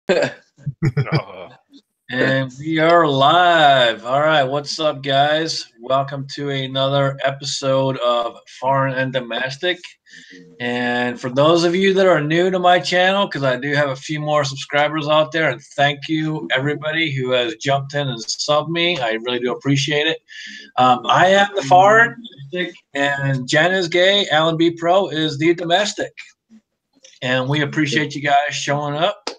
And we are live. All right, what's up, guys? Welcome to another episode of Foreign and Domestic. And for those of you that are new to my channel, because I do have a few more subscribers out there, and thank you everybody who has jumped in and subbed me. I really do appreciate it. I am the foreign, and JanisGay, AllenBePro is the domestic. And we appreciate you guys showing up.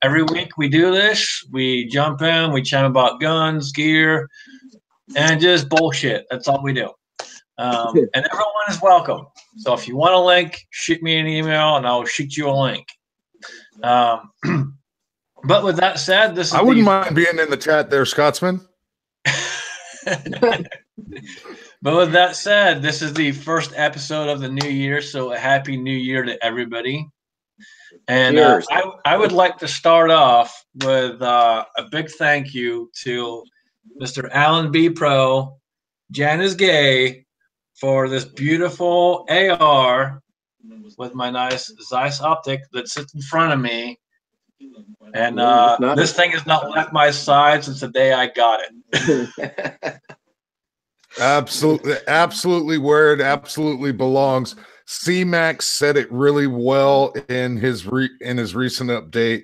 Every week we do this. We jump in, we chat about guns, gear, and just bullshit. That's all we do. And everyone is welcome. So if you want a link, shoot me an email, and I'll shoot you a link. But with that said, this is I wouldn't mind being in the chat there, Scotsman. But with that said, this is the first episode of the new year, so a happy new year to everybody. And I would like to start off with a big thank you to Mr. AllenBePro, JanisGay, for this beautiful AR with my nice Zeiss optic that sits in front of me. And this thing has not left my side since the day I got it. Absolutely where it absolutely belongs. C-Max said it really well in his recent update.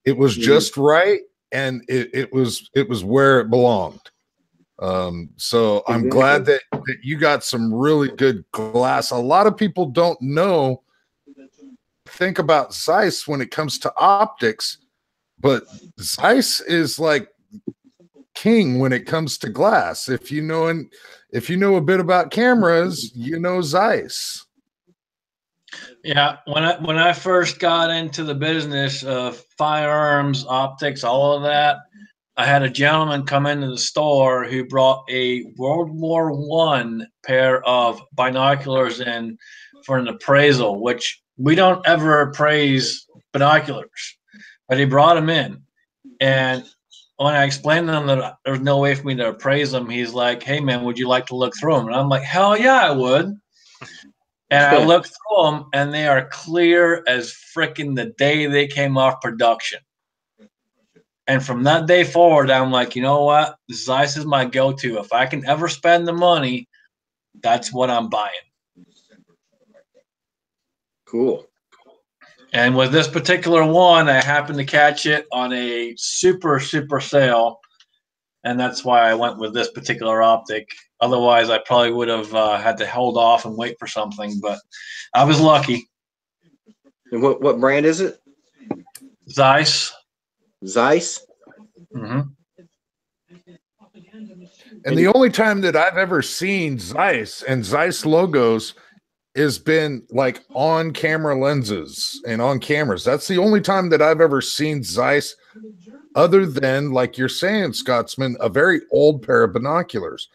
It was just right, and it was where it belonged. So I'm glad that you got some really good glass. A lot of people don't think about Zeiss when it comes to optics, but Zeiss is like king when it comes to glass. If you know a bit about cameras, you know Zeiss. Yeah, when I first got into the business of firearms, optics, all of that, I had a gentleman come into the store who brought a World War I pair of binoculars in for an appraisal, which we don't ever appraise binoculars, but he brought them in. And when I explained to him that there's no way for me to appraise them, he's like, "Hey, man, would you like to look through them?" And I'm like, "Hell yeah, I would." And I looked through them, and they are clear as frickin' the day they came off production. And from that day forward, I'm like, you know what? Zeiss is my go-to. If I can ever spend the money, that's what I'm buying. Cool. And with this particular one, I happened to catch it on a super sale. And that's why I went with this particular optic. Otherwise, I probably would have had to hold off and wait for something. But I was lucky. And what brand is it? Zeiss. Zeiss? Mm-hmm. And the only time that I've ever seen Zeiss and Zeiss logos has been like on camera lenses and on cameras. That's the only time that I've ever seen Zeiss, other than, like you're saying, Scotsman, a very old pair of binoculars.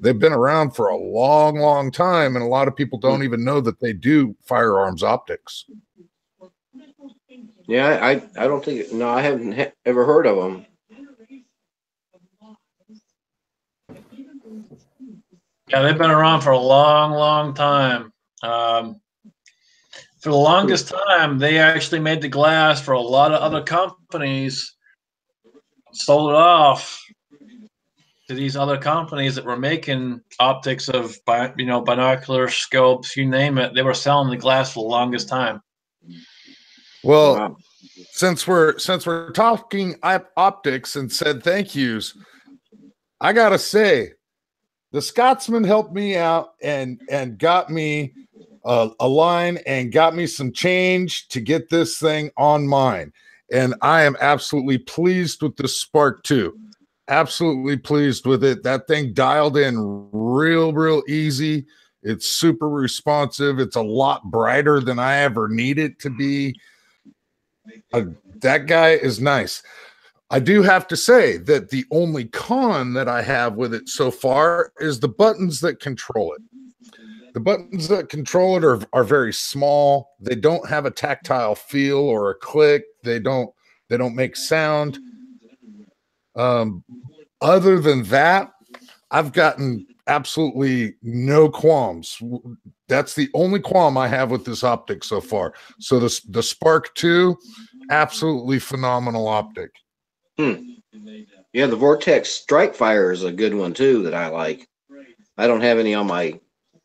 They've been around for a long time, and a lot of people don't even know that they do firearms optics. Yeah, I don't think, no, I haven't ever heard of them. Yeah, they've been around for a long time. For the longest time, they actually made the glass for a lot of other companies, sold it off to these other companies that were making optics of, binocular scopes, you name it. They were selling the glass for the longest time. Well, wow. since we're talking optics and said thank yous, I gotta say, the Scotsman helped me out and got me a line and got me some change to get this thing on mine. And I am absolutely pleased with the Spark 2. Absolutely pleased with it. That thing dialed in real easy. It's super responsive. It's a lot brighter than I ever need it to be. That guy is nice. I do have to say that the only con that I have with it so far is the buttons that control it. The buttons that control it are very small. They don't have a tactile feel or a click. They don't make sound. Other than that, I've gotten absolutely no qualms. That's the only qualm I have with this optic so far. So the Spark 2, absolutely phenomenal optic. Yeah, the Vortex Strike Fire is a good one too that I like. I don't have any on my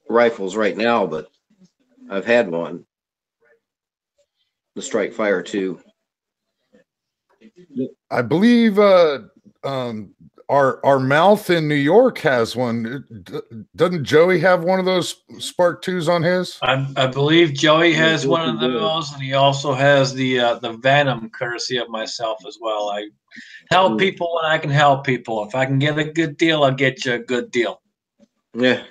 rifles right now, but I've had one. The Strike Fire 2. I believe our mouth in New York has one. Doesn't Joey have one of those Spark 2s on his? I believe Joey has one of those, and he also has the Venom, courtesy of myself as well. I help people when I can help people. If I can get a good deal, I'll get you a good deal. Yeah.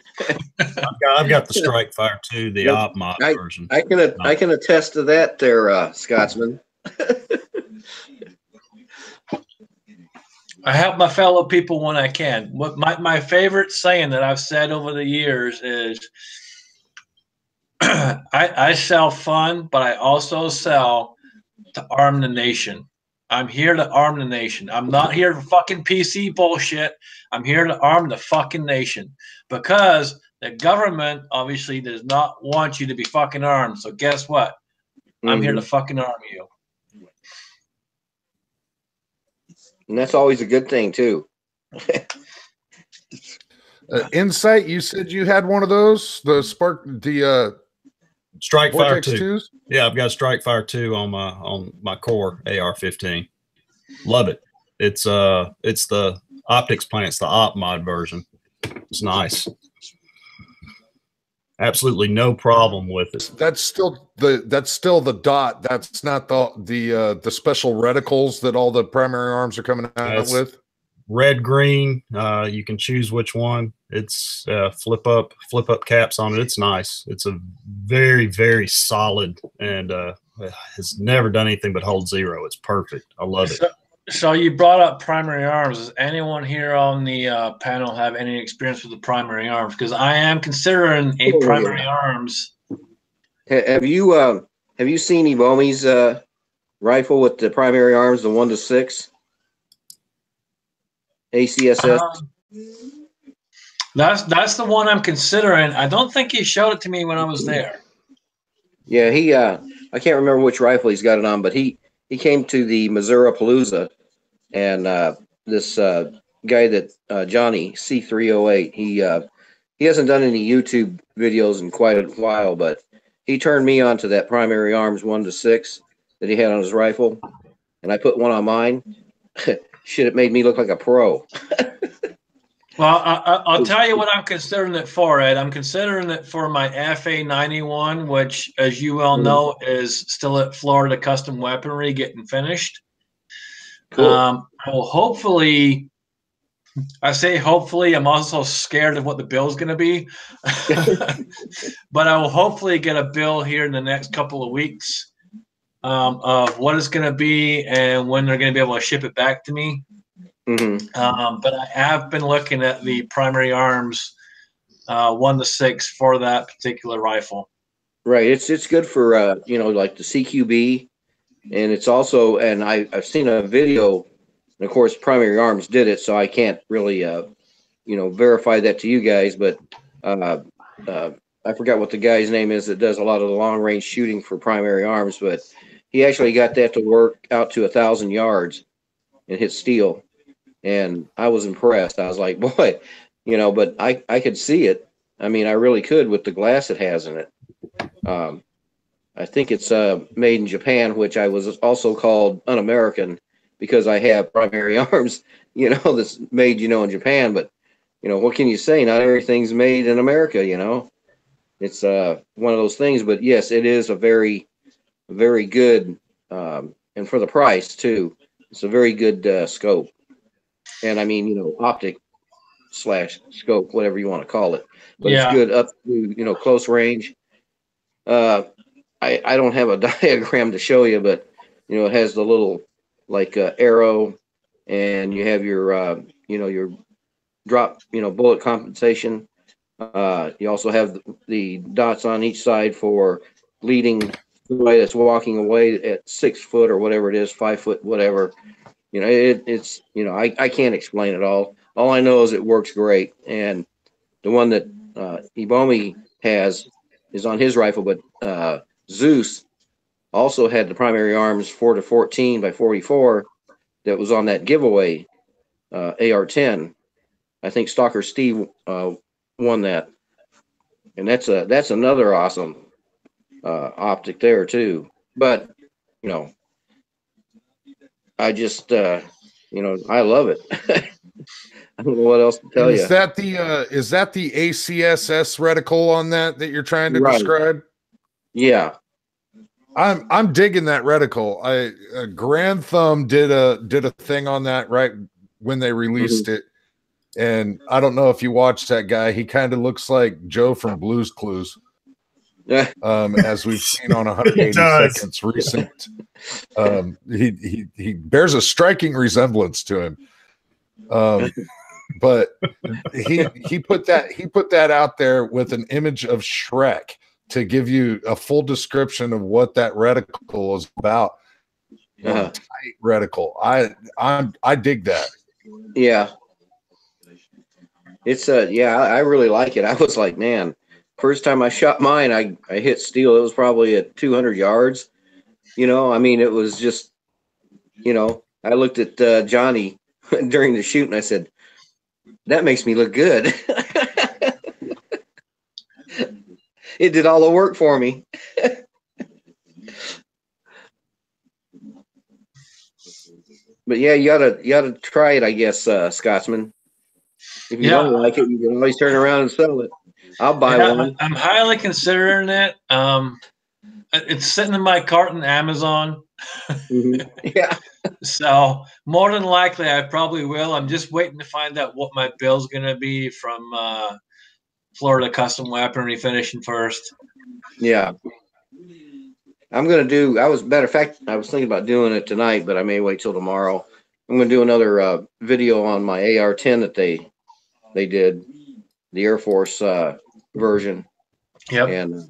I've got the Strike Fire 2, the op mod version. I can attest to that there, Scotsman. I help my fellow people when I can. What my favorite saying that I've said over the years is I sell fun, but I also sell to arm the nation. I'm here to arm the nation. I'm not here for fucking PC bullshit. I'm here to arm the fucking nation because the government obviously does not want you to be fucking armed. So guess what? I'm here to fucking arm you. And that's always a good thing too. Insight, you said you had one of those, the Strike Fire 2. 2s? Yeah, I've got Strike Fire 2 on my core AR-15. Love it. It's the optics plan. It's the op mod version. It's nice. Absolutely no problem with it. That's still the dot. That's not the special reticles that all the primary arms are coming out with. Red, green. You can choose which one. It's flip up caps on it. It's nice. It's a very, very solid and has never done anything but hold zero. It's perfect. I love it. So you brought up primary arms. Does anyone here on the panel have any experience with the primary arms? Because I am considering a primary arms. Have you seen Ibomi's rifle with the primary arms, the 1-6 ACSS? That's the one I'm considering. I don't think he showed it to me when I was there. Yeah, I can't remember which rifle he's got it on, but he came to the Missouri Palooza, and this guy that Johnny C308, he hasn't done any YouTube videos in quite a while, but he turned me on to that primary arms 1-6 that he had on his rifle, and I put one on mine. Shit, it made me look like a pro. Well, I'll tell you what I'm considering it for, Ed. I'm considering it for my FA91, which, as you well know, is still at Florida Custom Weaponry getting finished. Cool. Well, hopefully, I say hopefully, I'm also scared of what the bill is going to be. But I will hopefully get a bill here in the next couple of weeks of what it's going to be and when they're going to be able to ship it back to me. But I have been looking at the primary arms 1-6 for that particular rifle. Right. It's good for like the CQB, and it's also, and I've seen a video, and of course Primary Arms did it, so I can't really verify that to you guys, but I forgot what the guy's name is that does a lot of the long range shooting for Primary Arms, but he actually got that to work out to 1,000 yards and hit steel. And I was impressed. I was like, boy, but I could see it. I mean, I really could with the glass it has in it. I think it's made in Japan, which I was also called un-American because I have primary arms, that's made, in Japan. But, what can you say? Not everything's made in America, It's one of those things. But, yes, it is a very, very good, and for the price, too, it's a very good scope. And I mean, optic / scope, whatever you want to call it. But It's good up to, close range. I don't have a diagram to show you, but, it has the little arrow, and you have your, your drop, bullet compensation. You also have the dots on each side for leading somebody that's walking away at 6 foot or whatever it is, 5 foot, whatever. It's I can't explain it all. All I know is it works great. And the one that Ibomi has is on his rifle, but Zeus also had the primary arms 4-14 by 44 that was on that giveaway AR-10. I think Stalker Steve won that, and that's another awesome optic there too. But you know, I just I love it. I don't know what else to tell you. Is that the ACSS reticle on that you're trying to describe? Yeah. I'm digging that reticle. Grand Thumb did a thing on that right when they released it, and I don't know if you watched that guy. He kind of looks like Joe from Blue's Clues, as we've seen on 180 Seconds recent. He bears a striking resemblance to him. But he put that out there with an image of Shrek to give you a full description of what that reticle is about. Tight reticle. I dig that. Yeah. It's I really like it. I was like, man, first time I shot mine, I hit steel. It was probably at 200 yards. I mean, it was just, I looked at Johnny during the shoot and I said, that makes me look good. It did all the work for me. But yeah, you gotta try it, I guess, Scotsman. If you don't like it, you can always turn around and sell it. I'll buy one. I'm highly considering it. It's sitting in my cart on Amazon. Yeah. So more than likely, I probably will. I'm just waiting to find out what my bill's going to be from Florida Custom Weaponry finishing first. Yeah. I'm going to do, matter of fact, I was thinking about doing it tonight, but I may wait till tomorrow. I'm going to do another video on my AR-10 that they did, the Air Force version. Yep. And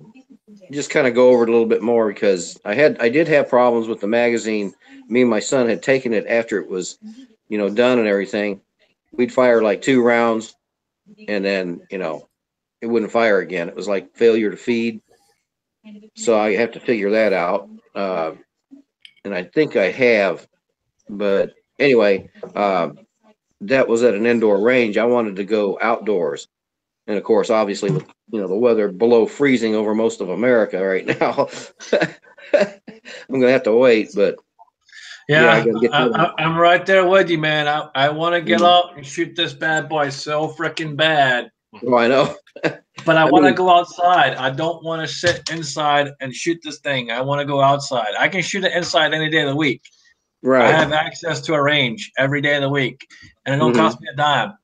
just kind of go over it a little bit more because I did have problems with the magazine. Me and my son had taken it after it was, done and everything. We'd fire like 2 rounds and then, it wouldn't fire again. It was like failure to feed. So I have to figure that out. And I think I have, but anyway, that was at an indoor range. I wanted to go outdoors. And of course, obviously, with the weather below freezing over most of America right now, I'm gonna have to wait. But I'm right there with you, man. I want to get out and shoot this bad boy so freaking bad. Oh, I know. But I want to go outside. I don't want to sit inside and shoot this thing. I want to go outside. I can shoot it inside any day of the week. Right. I have access to a range every day of the week, and it don't cost me a dime.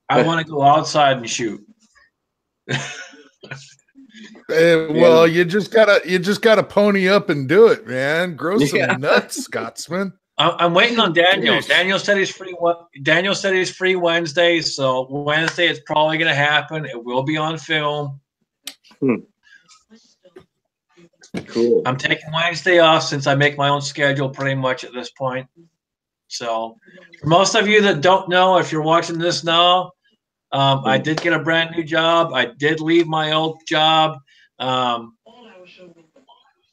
I want to go outside and shoot. Well, you just gotta pony up and do it, man. Grow some nuts, Scotsman. I'm waiting on Daniel. Jeez. Daniel said he's free. Daniel said he's free Wednesday, so Wednesday it's probably going to happen. It will be on film. Cool. I'm taking Wednesday off since I make my own schedule pretty much at this point. So, for most of you that don't know, if you're watching this now, I did get a brand new job. I did leave my old job.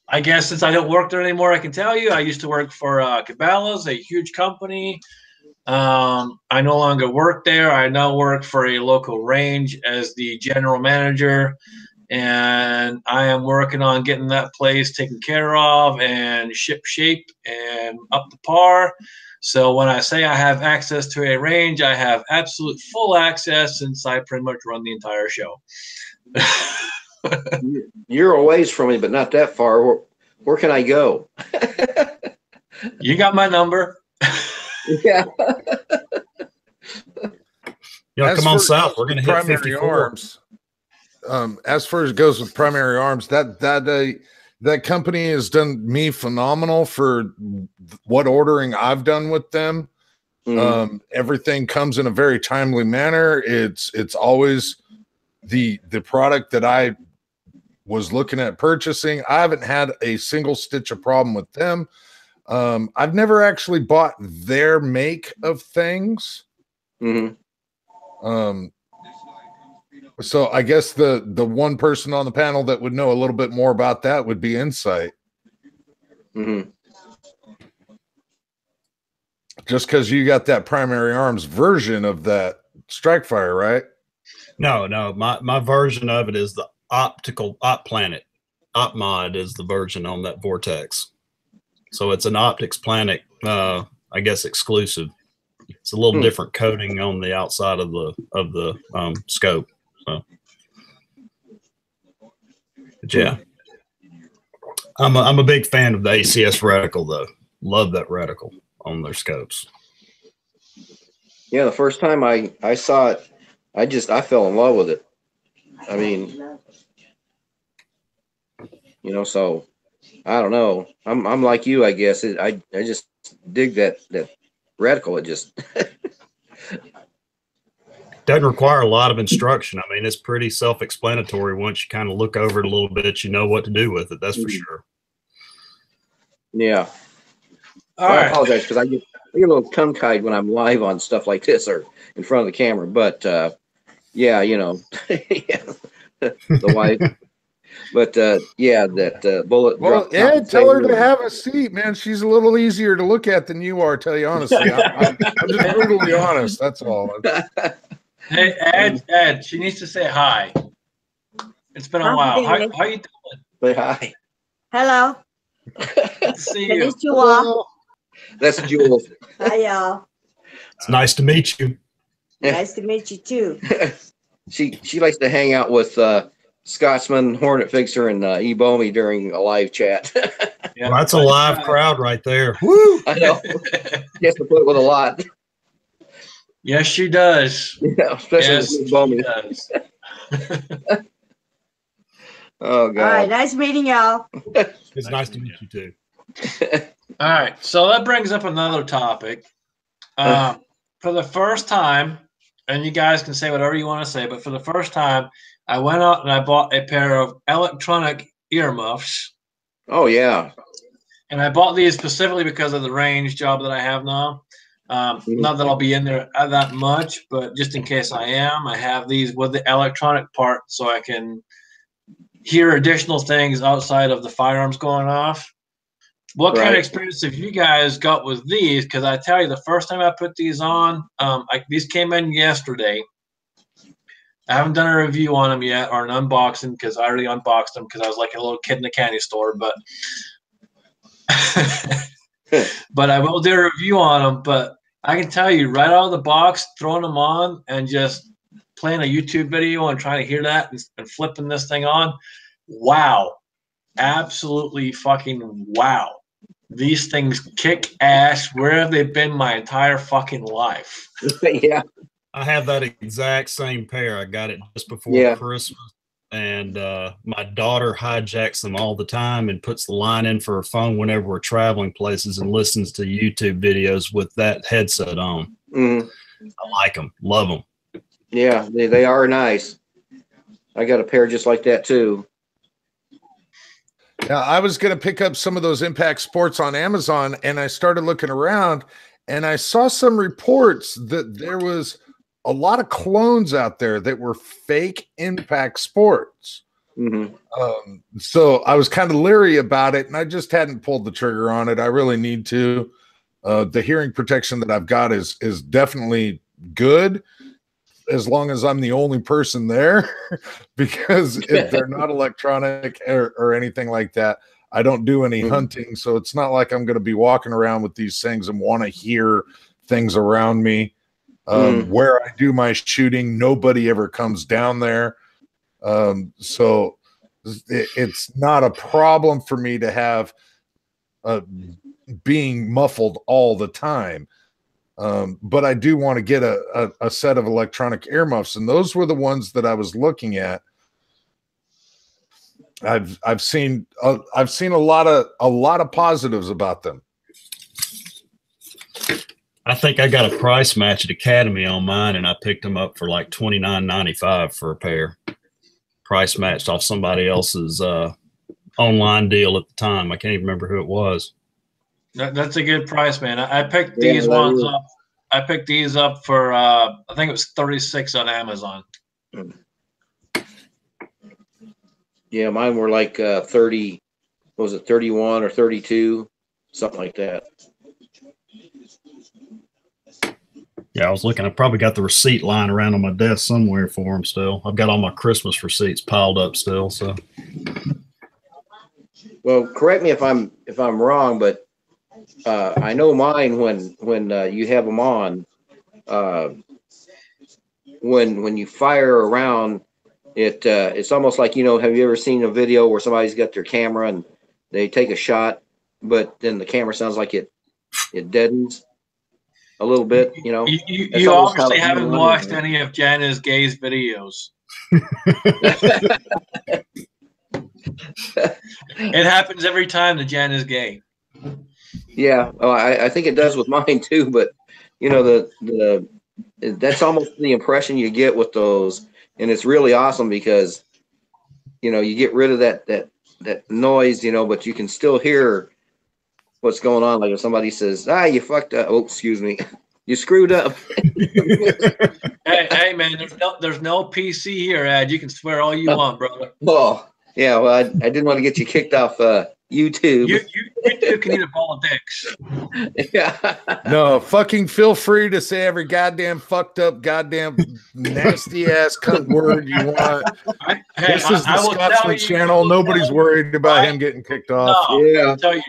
I guess since I don't work there anymore, I can tell you I used to work for Cabela's, a huge company. I no longer work there. I now work for a local range as the general manager, and I am working on getting that place taken care of and ship shape and up to par. So when I say I have access to a range, I have absolute full access since I pretty much run the entire show. You're a ways from me, but not that far. Where can I go? You got my number. Yeah. Come on south. We're going to hit primary 54. arms. As far as it goes with primary arms, that company has done me phenomenal for what ordering I've done with them. Everything comes in a very timely manner. It's always the product that I was looking at purchasing. I haven't had a single stitch of problem with them. I've never actually bought their make of things. So I guess the one person on the panel that would know a little bit more about that would be Insight. Mm-hmm. Just because you got that Primary Arms version of that Strike Fire, right? No, my version of it is the optical Op Planet. Op Mod is the version on that Vortex. So it's an Optics Planet, I guess exclusive. It's a little different coating on the outside of the scope. So, but yeah, I'm a big fan of the ACS reticle though. Love that reticle on their scopes. Yeah, the first time I saw it, I fell in love with it. I mean, so I don't know. I'm like you, I guess. I just dig that reticle. It just doesn't require a lot of instruction. I mean, it's pretty self-explanatory. Once you kind of look over it a little bit, you know what to do with it. That's for sure. Yeah. All I right. apologize because I get a little tongue-tied when I'm live on stuff like this or in front of the camera. But yeah, the wife. But yeah, that bullet. Well, Ed, tell her to have a seat, man. She's a little easier to look at than you are. Tell you honestly, I'm just brutally honest. That's all. Hey, Ed, she needs to say hi. It's been a while. How you doing? Say hi. Hello. Good to see you. That's Jules. Hi, y'all. It's nice to meet you. Nice to meet you too. She likes to hang out with Scotsman, Hornet Fixer, and Ebomi during a live chat. Yeah. Well, that's a live crowd right there. Woo! I know. She has to put up with a lot. Yes, she does. Yeah, especially with Ebomi. Oh God! All right, nice meeting y'all. It's nice to meet you too. All right, so that brings up another topic. For the first time, and you guys can say whatever you want to say, but for the first time, I went out and I bought a pair of electronic earmuffs. Oh yeah. And I bought these specifically because of the range job that I have now. Not that I'll be in there that much, but just in case I am, I have these with the electronic part so I can hear additional things outside of the firearms going off. What kind of experience have you guys got with these? Because I tell you, the first time I put these on, these came in yesterday. I haven't done a review on them yet or an unboxing because I already unboxed them because I was like a little kid in a candy store. But but I will do a review on them. But I can tell you right out of the box, throwing them on and just playing a YouTube video and trying to hear that and flipping this thing on. Wow. Absolutely fucking wow. These things kick ass. Where have they been my entire fucking life? Yeah. I have that exact same pair. I got it just before Christmas. And my daughter hijacks them all the time and puts the line in for her phone whenever we're traveling places and listens to YouTube videos with that headset on. I like them. Love them. Yeah, they are nice. I got a pair just like that too. Yeah, I was going to pick up some of those Impact Sports on Amazon, and I started looking around, and I saw some reports that there was a lot of clones out there that were fake Impact Sports. So I was kind of leery about it, and I just hadn't pulled the trigger on it. I really need to. The hearing protection that I've got is definitely good, as long as I'm the only person there, because if they're not electronic or anything like that, I don't do any hunting. So it's not like I'm going to be walking around with these things and want to hear things around me. Where I do my shooting, nobody ever comes down there. So it's not a problem for me to have being muffled all the time. But I do want to get a set of electronic earmuffs, and those were the ones that I was looking at. I've seen a lot of positives about them. I think I got a price match at Academy on mine, and I picked them up for like $29.95 for a pair. Price matched off somebody else's online deal at the time. I can't even remember who it was. That's a good price, man. I picked these ones up. I picked these up for I think it was $36 on Amazon. Yeah, mine were like 30. What was it, 31 or 32, something like that. Yeah, I was looking. I probably got the receipt lying around on my desk somewhere for them still. I've got all my Christmas receipts piled up still. So, well, correct me if I'm wrong, but I know mine when you have them on, when you fire around, it's almost like, you know, have you ever seen a video where somebody's got their camera and they take a shot, but then the camera sounds like it deadens a little bit, you know? You obviously haven't watched any of JanisGay's videos. It happens every time the JanisGay. Yeah, I think it does with mine too, but you know, that's almost the impression you get with those, and it's really awesome because, you know, you get rid of that noise, you know, but you can still hear what's going on. Like if somebody says, you fucked up. Oh, excuse me. You screwed up. hey man, there's no PC here, Ed. You can swear all you want, brother. Oh, yeah, well, I didn't want to get you kicked off YouTube. You two can eat a ball of dicks. Yeah. No, fucking feel free to say every goddamn fucked up, goddamn nasty ass cunt word you want. This is the Scotsman channel. Nobody's worried about him getting kicked off. No, yeah. Tell you,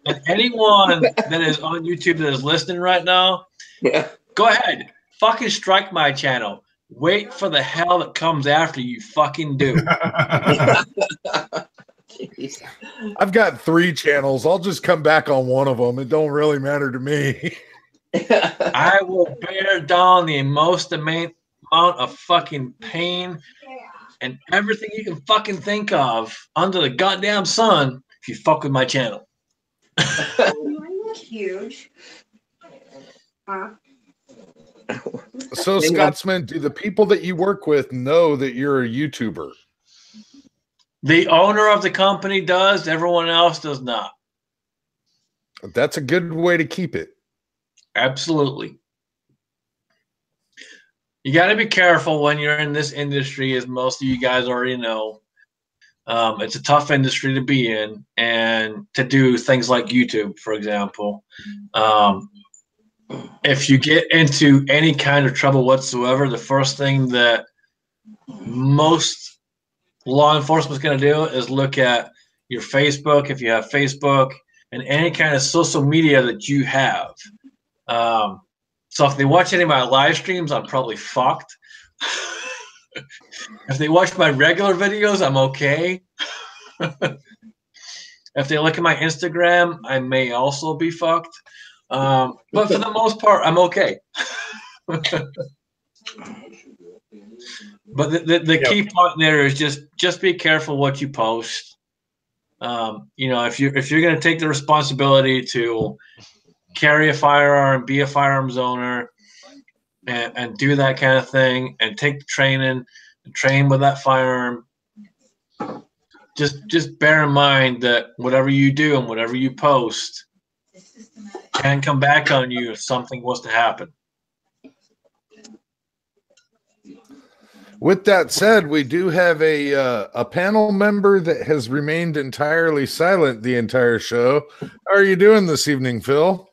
and anyone that is on YouTube that is listening right now, go ahead, fucking strike my channel. Wait for the hell that comes after you fucking do. I've got 3 channels. I'll just come back on one of them. It don't really matter to me. I will bear down the most amount of fucking pain and everything you can fucking think of under the goddamn sun if you fuck with my channel. Huge. So, Scotsman, do the people that you work with know that you're a YouTuber? The owner of the company does. Everyone else does not. That's a good way to keep it. Absolutely. You got to be careful when you're in this industry, as most of you guys already know. It's a tough industry to be in, and to do things like YouTube, for example. If you get into any kind of trouble whatsoever, the first thing that most law enforcement is going to do is look at your Facebook, if you have Facebook, and any kind of social media that you have. So if they watch any of my live streams, I'm probably fucked. If they watch my regular videos, I'm okay. If they look at my Instagram, I may also be fucked. But for the most part, I'm okay. But the key point there is just be careful what you post. You know, if you're going to take the responsibility to carry a firearm, be a firearms owner, and do that kind of thing, and take the training and train with that firearm, just bear in mind that whatever you do and whatever you post can come back on you if something was to happen. With that said, we do have a panel member that has remained entirely silent the entire show. How are you doing this evening, Phil?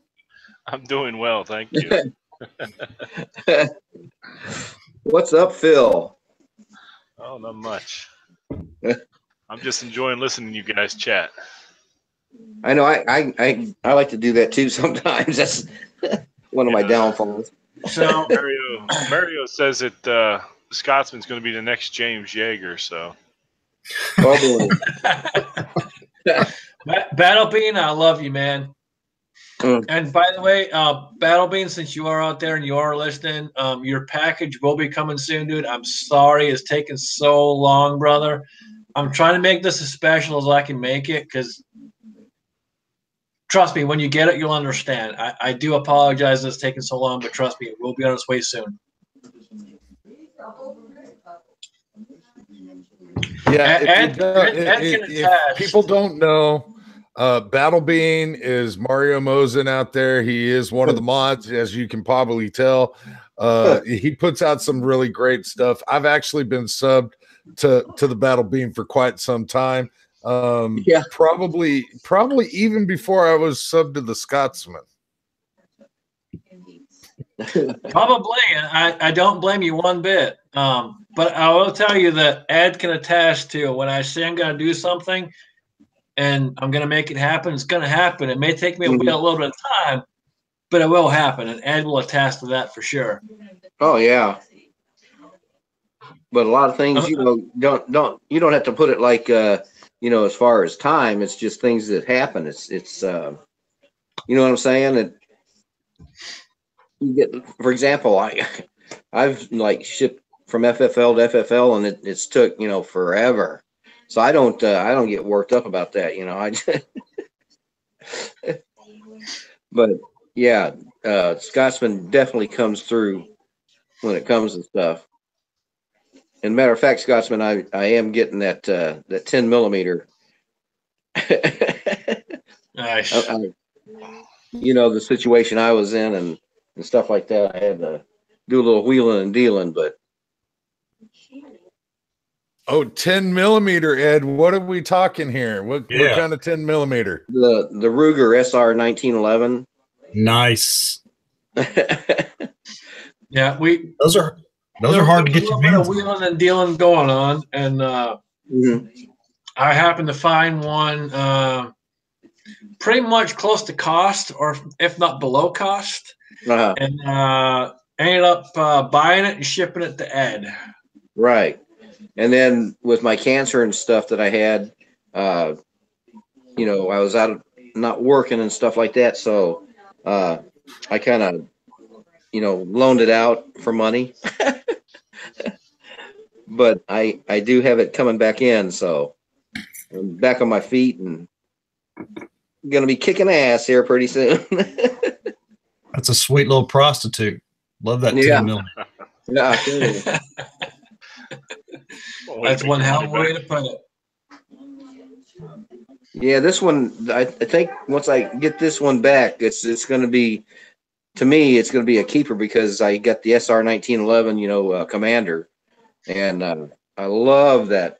I'm doing well, thank you. What's up, Phil? Oh, not much. I'm just enjoying listening to you guys chat. I know. I like to do that too sometimes. That's one of my downfalls. So Mario says that Scotsman's going to be the next James Yeager. So, Battle Bean, I love you, man. And by the way, Battle Bean, since you are out there and you are listening, your package will be coming soon, dude. I'm sorry it's taken so long, brother. I'm trying to make this as special as I can make it, because trust me, when you get it, you'll understand. I do apologize that it's taken so long, but trust me, it will be on its way soon. Yeah, if people don't know, Battle Bean is Mario Mosen out there. He is one of the mods, as you can probably tell. He puts out some really great stuff. I've actually been subbed to the battle beam for quite some time. Yeah. Probably even before I was subbed to the Scotsman. Probably. I don't blame you one bit. But I will tell you that Ed can attest to when I say I'm going to do something and I'm going to make it happen, it's going to happen. It may take me a little bit of time, but it will happen. And Ed will attest to that for sure. Oh, yeah. But a lot of things, you know, you don't have to put it like, you know, as far as time, it's just things that happen. It's you know what I'm saying? You get, for example, I've like shipped from FFL to FFL, and it's took, you know, forever. So I don't get worked up about that, you know. But yeah, Scotsman definitely comes through when it comes to stuff. And matter of fact, Scotsman, I am getting that 10 millimeter. Nice. You know, the situation I was in and stuff like that. I had to do a little wheeling and dealing, but. Oh, 10 millimeter, Ed. What are we talking here? What kind of 10 millimeter? The Ruger SR 1911. Nice. Yeah, those are hard to get your hands on. Wheeling and dealing going on, and I happened to find one pretty much close to cost, or if not below cost, and ended up buying it and shipping it to Ed. Right. And then with my cancer and stuff that I had, you know, I was not working and stuff like that. So I kind of, you know, loaned it out for money. But I do have it coming back in. So I'm back on my feet and going to be kicking ass here pretty soon. That's a sweet little prostitute. Love that 10 millimeter. Yeah. That's one hell of a way to put it. Yeah, this one, I think once I get this one back, it's going to be, to me, it's going to be a keeper because I got the SR 1911, you know, Commander, and I love that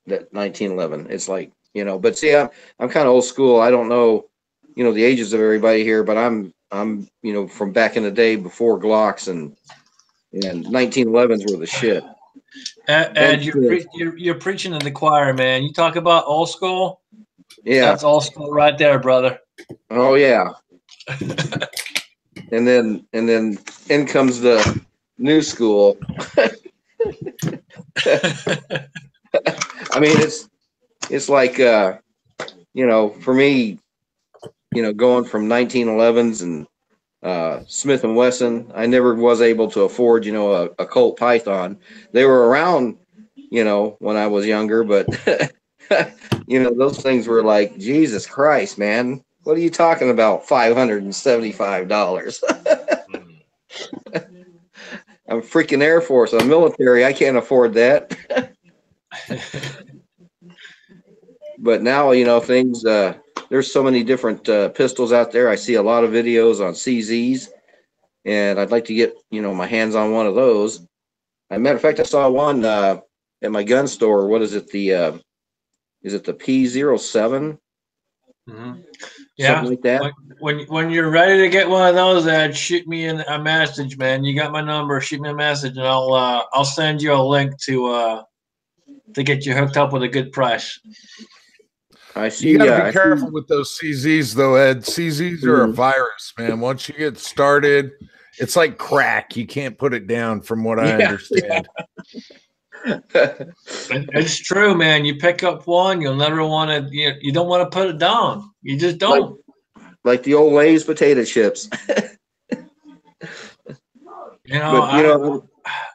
1911. It's like, you know, but see, I'm kind of old school. I don't know, you know, the ages of everybody here, but I'm you know, from back in the day before Glocks and 1911s were the shit. Ed, you're preaching to the choir, man. You talk about old school. Yeah, that's old school right there, brother. Oh yeah. and then in comes the new school. I mean, it's like you know, for me, you know, going from 1911s and Smith & Wesson, I never was able to afford, you know, a Colt Python. They were around, you know, when I was younger, but you know, those things were like, Jesus Christ, man, what are you talking about? $575. I'm freaking Air Force. I'm military. I can't afford that. But now, you know, things, there's so many different pistols out there. I see a lot of videos on CZs, and I'd like to get, you know, my hands on one of those. As a matter of fact, I saw one at my gun store. What is it? Is it the P07? Mm-hmm. Yeah, something like that. When you're ready to get one of those, Ed, shoot me a message, man. You got my number. Shoot me a message, and I'll send you a link to get you hooked up with a good price. I see. You gotta be careful with those CZs, though, Ed. CZs are a virus, man. Once you get started, it's like crack. You can't put it down, from what I understand. It's true, man. You pick up one, you'll never want to. You don't want to put it down. You just don't. Like the old Lay's potato chips.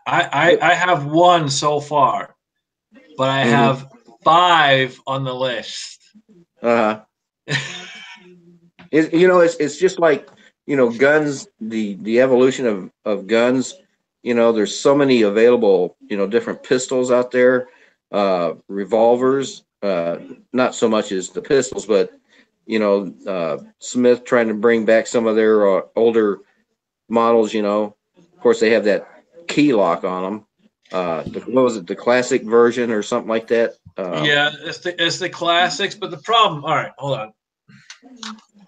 I have one so far, but I have 5 on the list. It's just like, you know, guns, the evolution of guns. You know, there's so many available, you know, different pistols out there, revolvers, not so much as the pistols, but, you know, Smith trying to bring back some of their older models, you know. Of course, they have that key lock on them. what was it, the classic version or something like that? Yeah, it's the classics, but the problem. All right, hold on.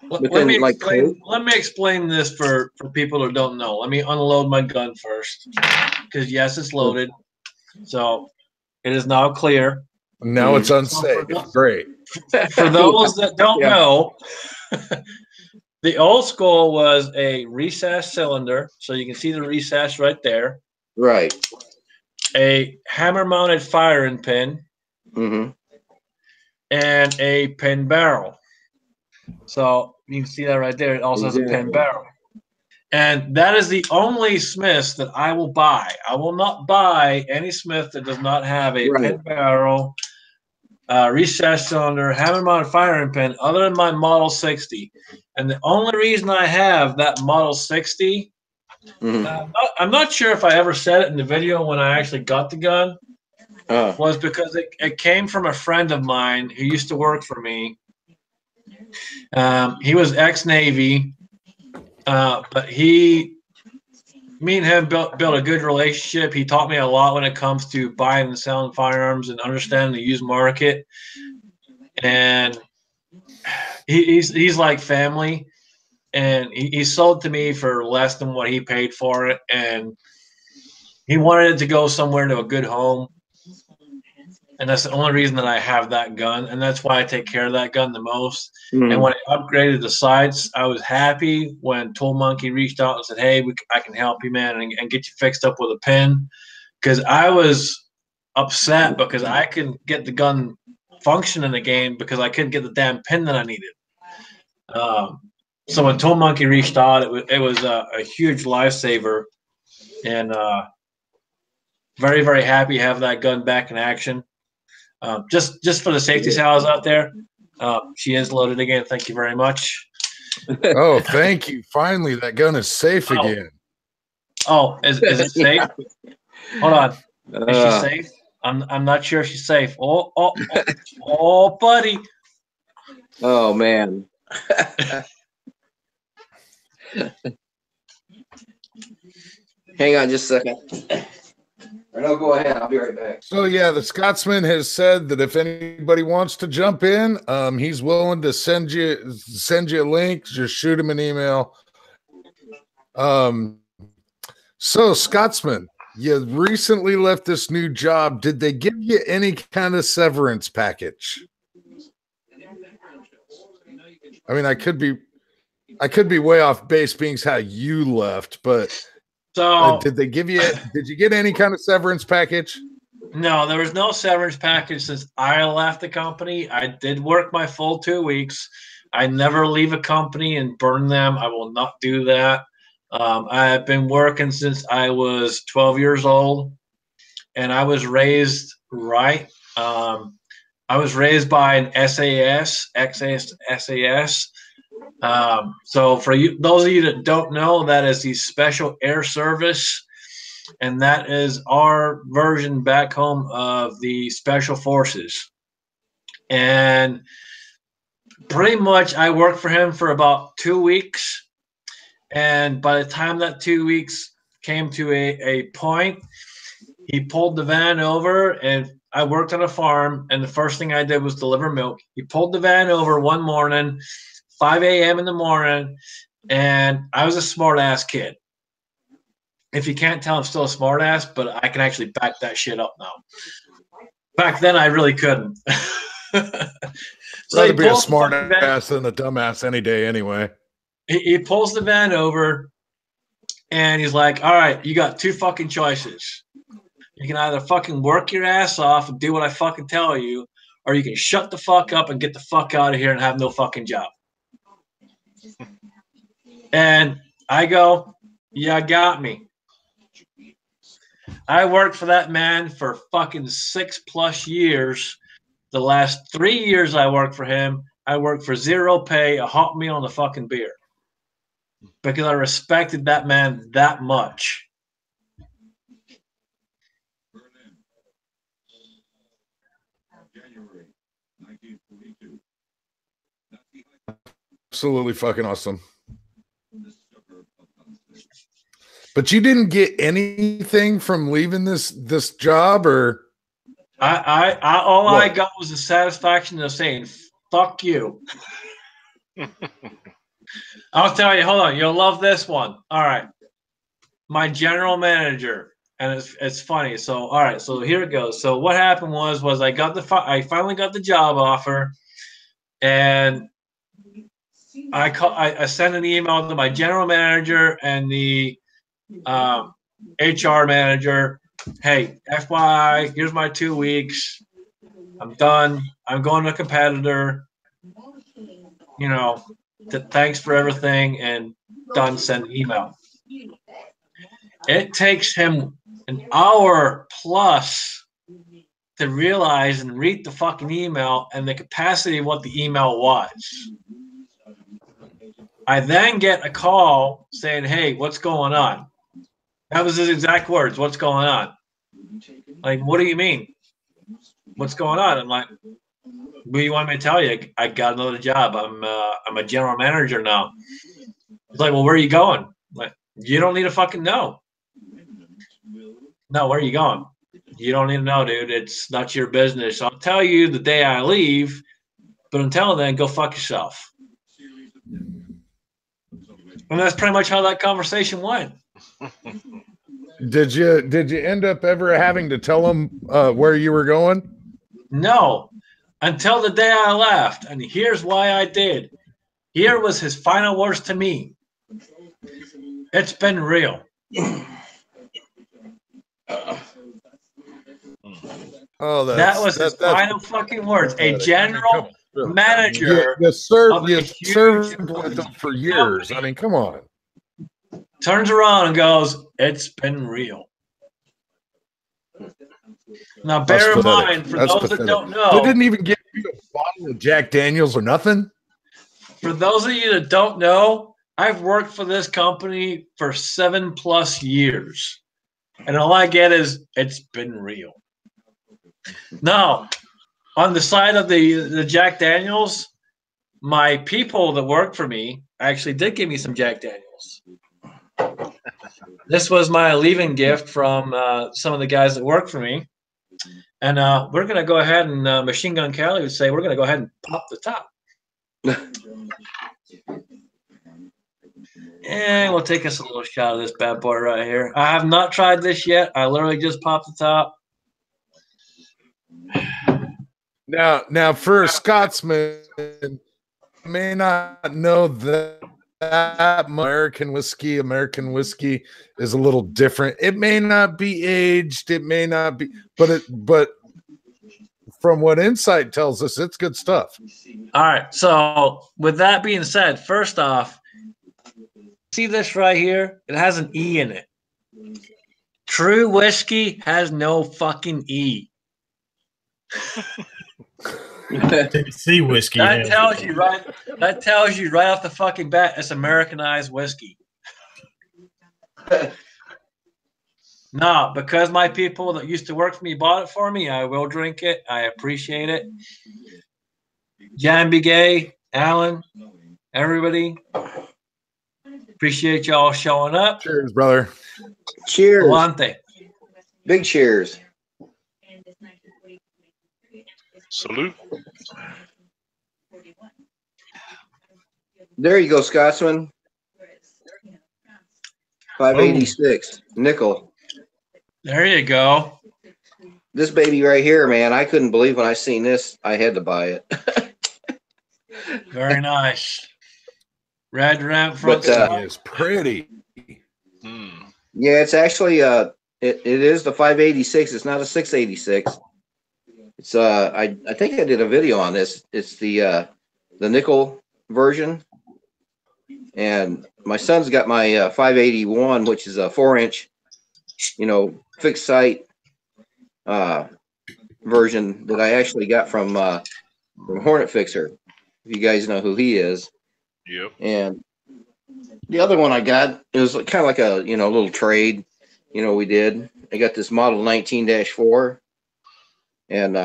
But then, like, Let me explain this for people who don't know. Let me unload my gun first, because yes, it's loaded, so it is now clear. Now it's unsafe. Great. For those that don't know, the old school was a recessed cylinder, so you can see the recess right there. Right. A hammer-mounted firing pin, Mm-hmm. and a pin barrel. So you can see that right there. It also has a pin barrel. And that is the only Smiths that I will buy. I will not buy any Smith that does not have a pin barrel, recessed cylinder, hammer-mounted firing pin, other than my Model 60. And the only reason I have that Model 60, I'm not sure if I ever said it in the video when I actually got the gun, was because it came from a friend of mine who used to work for me. He was ex-Navy, but me and him built a good relationship. He taught me a lot when it comes to buying and selling firearms and understanding the used market. And he's like family. And he sold to me for less than what he paid for it. And he wanted it to go somewhere to a good home. And that's the only reason that I have that gun. And that's why I take care of that gun the most. And when I upgraded the sights, I was happy when Tool Monkey reached out and said, hey, I can help you, man, and get you fixed up with a pin. Because I was upset because I couldn't get the gun functioning again because I couldn't get the damn pin that I needed. So when Tool Monkey reached out, it was a huge lifesaver. And very, very happy to have that gun back in action. Just for the safety sales out there, she is loaded again. Thank you very much. Oh, thank you. Finally, that gun is safe again. Oh, is it safe? Hold on. Is she safe? I'm not sure if she's safe. Oh, buddy. Oh, man. Hang on just a second. No, go ahead. I'll be right back. So yeah, the Scotsman has said that if anybody wants to jump in, he's willing to send you a link. Just shoot him an email. So Scotsman, you recently left this new job. Did they give you any kind of severance package? I mean, I could be way off base being how you left, but so did you get any kind of severance package? No, there was no severance package since I left the company. I did work my full 2 weeks. I never leave a company and burn them. I will not do that. I've been working since I was 12 years old, and I was raised right. I was raised by an SAS. So for you, those of you that don't know, that is the Special Air Service, and that is our version back home of the Special Forces. And pretty much I worked for him for about 2 weeks. And by the time that 2 weeks came to a point, he pulled the van over, and I worked on a farm, and the first thing I did was deliver milk. He pulled the van over one morning, 5 a.m. in the morning, and I was a smart-ass kid. If you can't tell, I'm still a smart-ass, but I can actually back that shit up now. Back then, I really couldn't. So rather be a smart-ass than a dumbass any day anyway. He pulls the van over, and he's like, all right, you got two fucking choices. You can either fucking work your ass off and do what I fucking tell you, or you can shut the fuck up and get the fuck out of here and have no fucking job. And I go, yeah, got me. I worked for that man for fucking 6+ years. The last 3 years I worked for him, I worked for zero pay, a hot meal, and a fucking beer. Because I respected that man that much. Absolutely fucking awesome. But you didn't get anything from leaving this job, or I got was the satisfaction of saying, "Fuck you." I'll tell you. Hold on, you'll love this one. All right, my general manager, and it's funny. So all right, so here it goes. So what happened was I finally got the job offer, and I sent an email to my general manager and the HR manager. Hey, FYI, here's my 2 weeks. I'm done. I'm going to a competitor. You know, thanks for everything, and done. Send email. It takes him an hour plus to realize and read the fucking email and the capacity of what the email was. I then get a call saying, "Hey, what's going on?" That was his exact words. "What's going on?" Like, what do you mean? What's going on? I'm like, what do you want me to tell you? I got another job. I'm a general manager now. He's like, well, where are you going? I'm like, you don't need to fucking know. No, where are you going? You don't need to know, dude. It's not your business. I'll tell you the day I leave, but until then, go fuck yourself. And that's pretty much how that conversation went. Did you end up ever having to tell him where you were going? No, until the day I left. And here's why I did. Here was his final words to me. It's been real. Oh, that was his final fucking words. A general manager. You served with them for years. I mean, come on. Turns around and goes, it's been real. Now, bear in mind, for those that don't know. They didn't even give you a bottle of Jack Daniels or nothing? For those of you that don't know, I've worked for this company for 7+ years. And all I get is, it's been real. Now, on the side of the Jack Daniels, my people that work for me actually did give me some Jack Daniels. This was my leaving gift from some of the guys that work for me. And we're going to go ahead and Machine Gun Kelly would say, we're going to go ahead and pop the top. And we'll take us a little shot of this bad boy right here. I have not tried this yet. I literally just popped the top. Now, for a Scotsman, may not know that American whiskey is a little different. It may not be aged, it may not be, but from what Insight tells us, it's good stuff. All right. So with that being said, first off, see this right here? It has an E in it. True whiskey has no fucking E. Tennessee whiskey. That tells you right. That tells you right off the fucking bat. It's Americanized whiskey. No, because my people that used to work for me bought it for me, I will drink it. I appreciate it. JanisGay, Allen, everybody, appreciate y'all showing up. Cheers, brother. Cheers. Galante. Big cheers. Salute. There you go, Scotsman. 586 nickel. There you go. This baby right here, man, I couldn't believe when I seen this. I had to buy it. Very nice. Red ramp front. But it's pretty. Yeah, it's actually it is the 586. It's not a 686. It's I think I did a video on this. It's the nickel version, and my son's got my 581, which is a 4-inch, fixed sight version that I actually got from Hornet Fixer. If you guys know who he is. Yep. And the other one I got, it was kind of like a little trade. We did. I got this model 19-4. And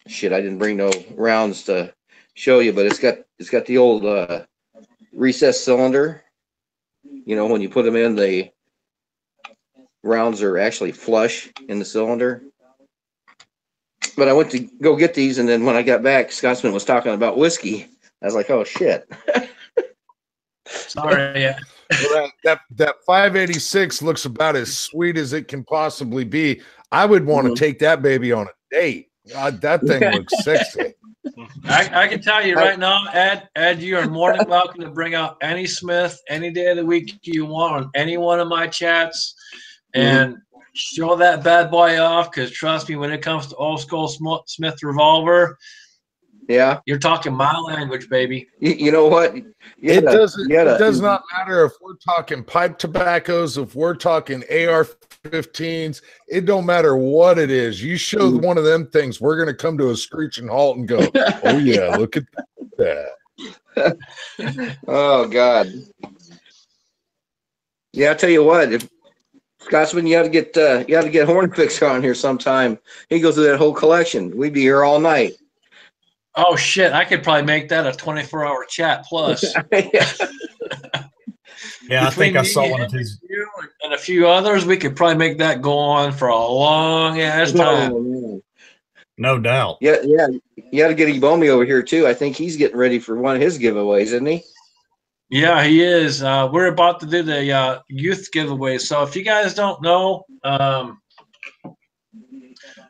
shit, I didn't bring no rounds to show you, but it's got the old recessed cylinder. When you put them in, they rounds are actually flush in the cylinder. But I went to go get these, and then when I got back, Scotsman was talking about whiskey. I was like, oh, shit. Sorry. Yeah. Well, that 586 looks about as sweet as it can possibly be. I would want to take that baby on a date. God, that thing looks sexy. I can tell you right now, Ed, you are more than welcome to bring out any Smith any day of the week you want on any one of my chats and show that bad boy off, because trust me, when it comes to old school Smith revolver, yeah, you're talking my language, baby. You know what? It does not matter if we're talking pipe tobaccos, if we're talking AR-15s. It don't matter what it is. You show one of them things, we're going to come to a screeching halt and go, oh, yeah, look at that. Oh, God. Yeah, I'll tell you what. If Scotsman, you got to get Horn Fixer on here sometime. He goes through that whole collection. We'd be here all night. Oh, shit. I could probably make that a 24-hour chat plus. Yeah, I think I saw one of his. And a few others, we could probably make that go on for a long ass time. No doubt. Yeah. You got to get Ebomi over here, too. I think he's getting ready for one of his giveaways, isn't he? Yeah, he is. We're about to do the youth giveaway. So if you guys don't know,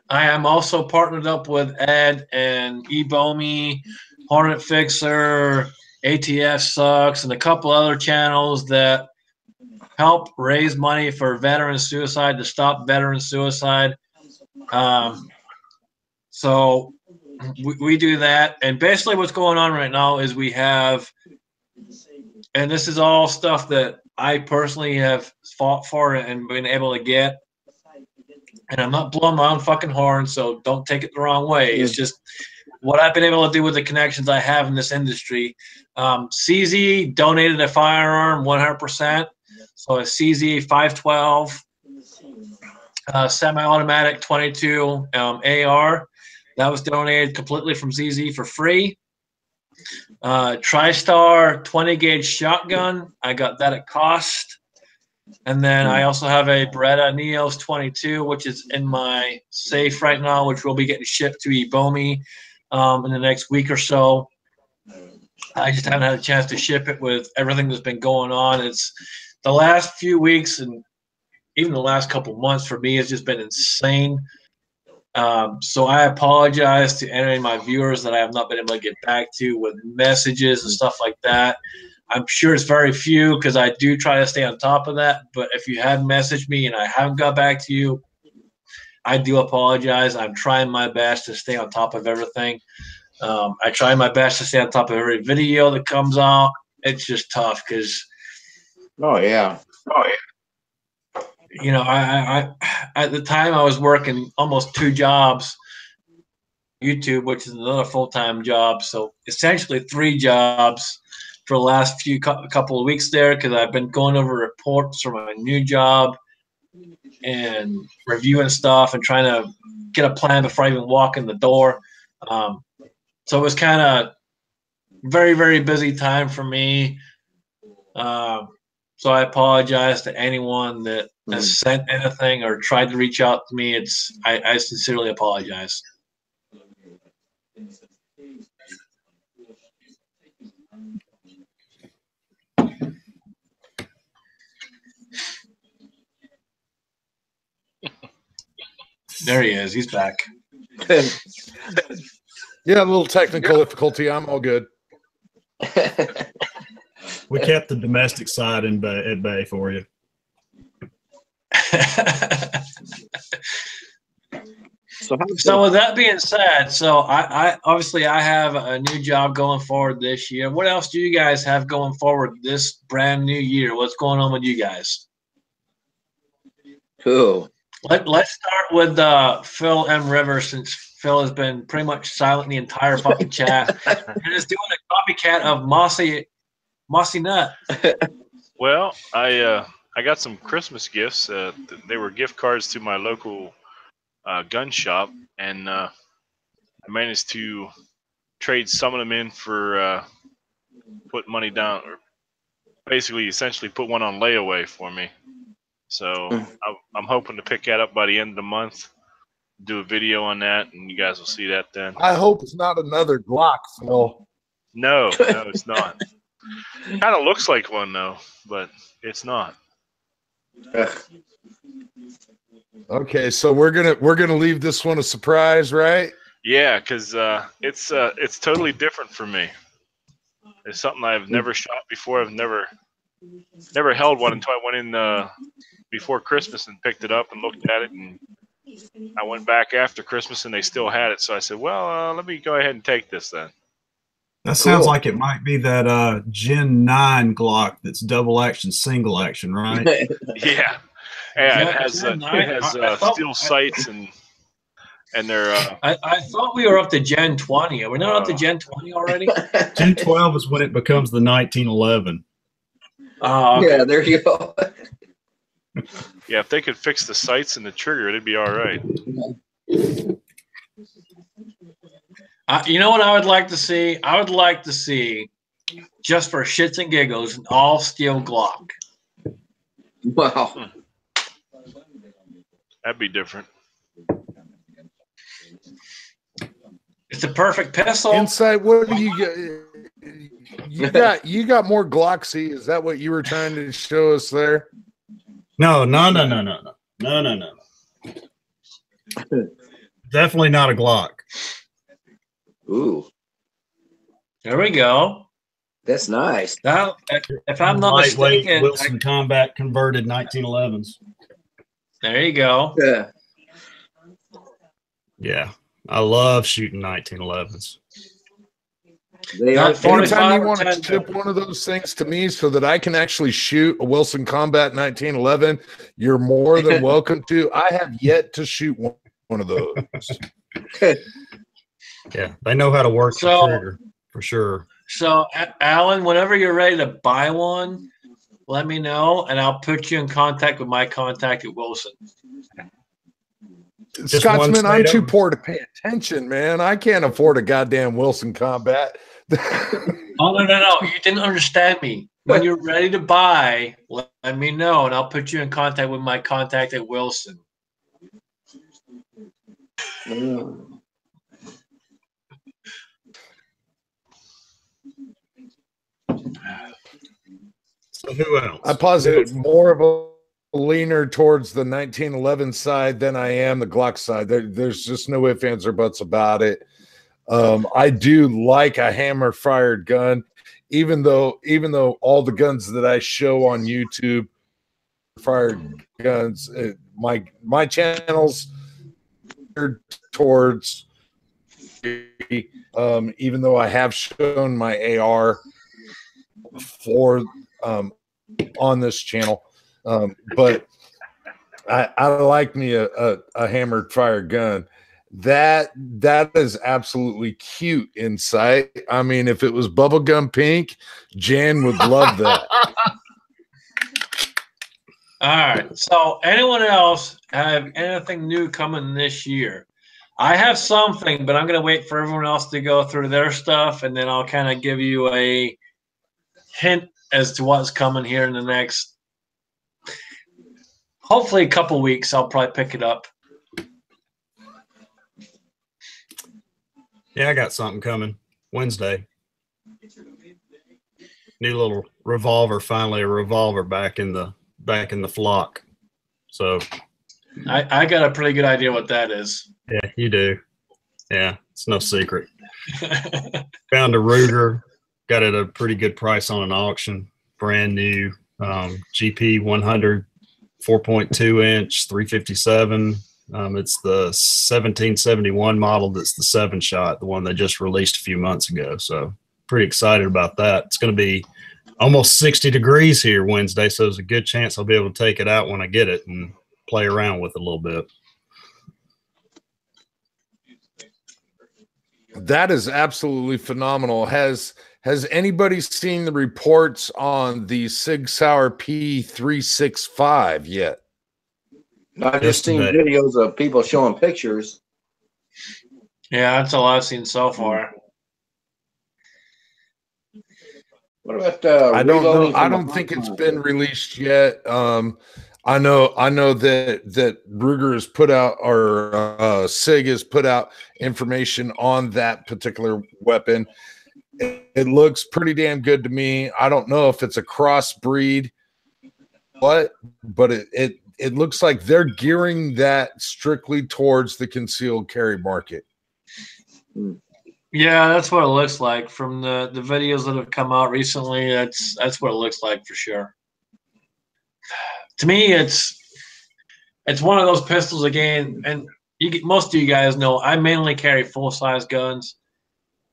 I am also partnered up with Ed and Ebomi, Hornet Fixer, ATF Sucks, and a couple other channels that help raise money for veteran suicide, to stop veteran suicide. So we do that. And basically what's going on right now is we have, and this is all stuff that I personally have fought for and been able to get. And I'm not blowing my own fucking horn, so don't take it the wrong way. It's just what I've been able to do with the connections I have in this industry. CZ donated a firearm 100%. So a CZ 512 semi-automatic 22 AR. That was donated completely from ZZ for free. TriStar 20 gauge shotgun. I got that at cost. And then I also have a Beretta Neos 22, which is in my safe right now, which will be getting shipped to Ebomi in the next week or so. I just haven't had a chance to ship it with everything that's been going on. It's the last few weeks and even the last couple months for me has just been insane. So I apologize to any of my viewers that I have not been able to get back to with messages and stuff like that. I'm sure it's very few because I do try to stay on top of that. But if you have messaged me and I haven't got back to you, I do apologize. I'm trying my best to stay on top of everything. I try my best to stay on top of every video that comes out. It's just tough because, you know, I at the time I was working almost 2 jobs, YouTube, which is another full-time job. So essentially 3 jobs for the last couple of weeks there, because I've been going over reports for my new job and reviewing stuff and trying to get a plan before I even walk in the door. So it was kind of very, very busy time for me. So I apologize to anyone that has sent anything or tried to reach out to me. I sincerely apologize. There he is. He's back. Yeah, a little technical difficulty. I'm all good. We kept the domestic side at bay for you. So with that being said, so I obviously I have a new job going forward this year. What else do you guys have going forward this brand new year? What's going on with you guys? Cool. Let's start with Phil M. Rivers, since Phil has been pretty much silent the entire fucking chat. You're just doing a copycat of Mossy Nut. Well, I got some Christmas gifts. They were gift cards to my local gun shop, and I managed to trade some of them in for put money down, or basically essentially put one on layaway for me. So I'm hoping to pick that up by the end of the month. Do a video on that, and you guys will see that then. I hope it's not another Glock, Phil. No, it's not. Kind of looks like one though, but it's not. Okay, so we're gonna leave this one a surprise, right? Yeah, because it's totally different for me. It's something I've never shot before. I've never held one until I went in before Christmas and picked it up and looked at it, and I went back after Christmas and they still had it. So I said, well, let me go ahead and take this then. That sounds like it might be that Gen 9 Glock that's double action, single action, right? Yeah. Yeah, it has steel sights and they're. I thought we were up to Gen 20. Are we not up to Gen 20 already? Gen 12 is when it becomes the 1911. Oh, okay. Yeah, there you go. Yeah, if they could fix the sights and the trigger, it'd be all right. You know what I would like to see? I would like to see, just for shits and giggles, an all steel Glock. Wow. That'd be different. It's a perfect pistol. Insight, what do you got? You got more Glocksy. Is that what you were trying to show us there? No. Definitely not a Glock. Ooh, There we go. that's nice. Now, if I'm not Lightweight mistaken, Wilson Combat converted 1911s. there you go. Yeah. Yeah, I love shooting 1911s. They Not are 45 Anytime you or want to 10. ship one of those things to me so that I can actually shoot a Wilson Combat 1911, you're more than welcome to. I have yet to shoot one of those. Yeah, they know how to work the trigger for sure. So, Alan, whenever you're ready to buy one, let me know, and I'll put you in contact with my contact at Wilson. Scotsman, I'm too poor to pay attention, man. I can't afford a goddamn Wilson Combat. Oh, no. You didn't understand me. When you're ready to buy, let me know, and I'll put you in contact with my contact at Wilson. So who else? I posit more of a leaner towards the 1911 side than I am the Glock side. There's just no ifs, ands, or buts about it. I do like a hammer-fired gun, even though all the guns that I show on YouTube fired guns, my channels are towards. Even though I have shown my AR for on this channel, but I like me a hammered fire gun. That is absolutely cute in sight. I mean, if it was bubblegum pink, Jan would love that. All right. So, anyone else have anything new coming this year? I have something, but I'm going to wait for everyone else to go through their stuff, and then I'll kind of give you a hint as to what's coming here in the next, hopefully, a couple weeks. I'll probably pick it up. Yeah, I got something coming Wednesday. New little revolver, finally a revolver back in the flock. So I got a pretty good idea what that is. yeah, you do. Yeah, it's no secret. Found a Ruger, got it at a pretty good price on an auction, brand new GP 100 4.2 inch 357. It's the 1771 model. That's the 7-shot, the one they just released a few months ago. So pretty excited about that. It's going to be almost 60 degrees here Wednesday, so there's a good chance I'll be able to take it out when I get it and play around with it a little bit. That is absolutely phenomenal. Has anybody seen the reports on the Sig Sauer P365 yet? I've just seen videos of people showing pictures. Yeah, that's all I've seen so far. What about I don't know. I don't think it's been released yet. I know that Ruger has put out, or SIG has put out information on that particular weapon. It looks pretty damn good to me. I don't know if it's a crossbreed, but it looks like they're gearing that strictly towards the concealed carry market. Yeah, that's what it looks like from the videos that have come out recently. That's what it looks like for sure. To me, it's one of those pistols again, and most of you guys know I mainly carry full-size guns.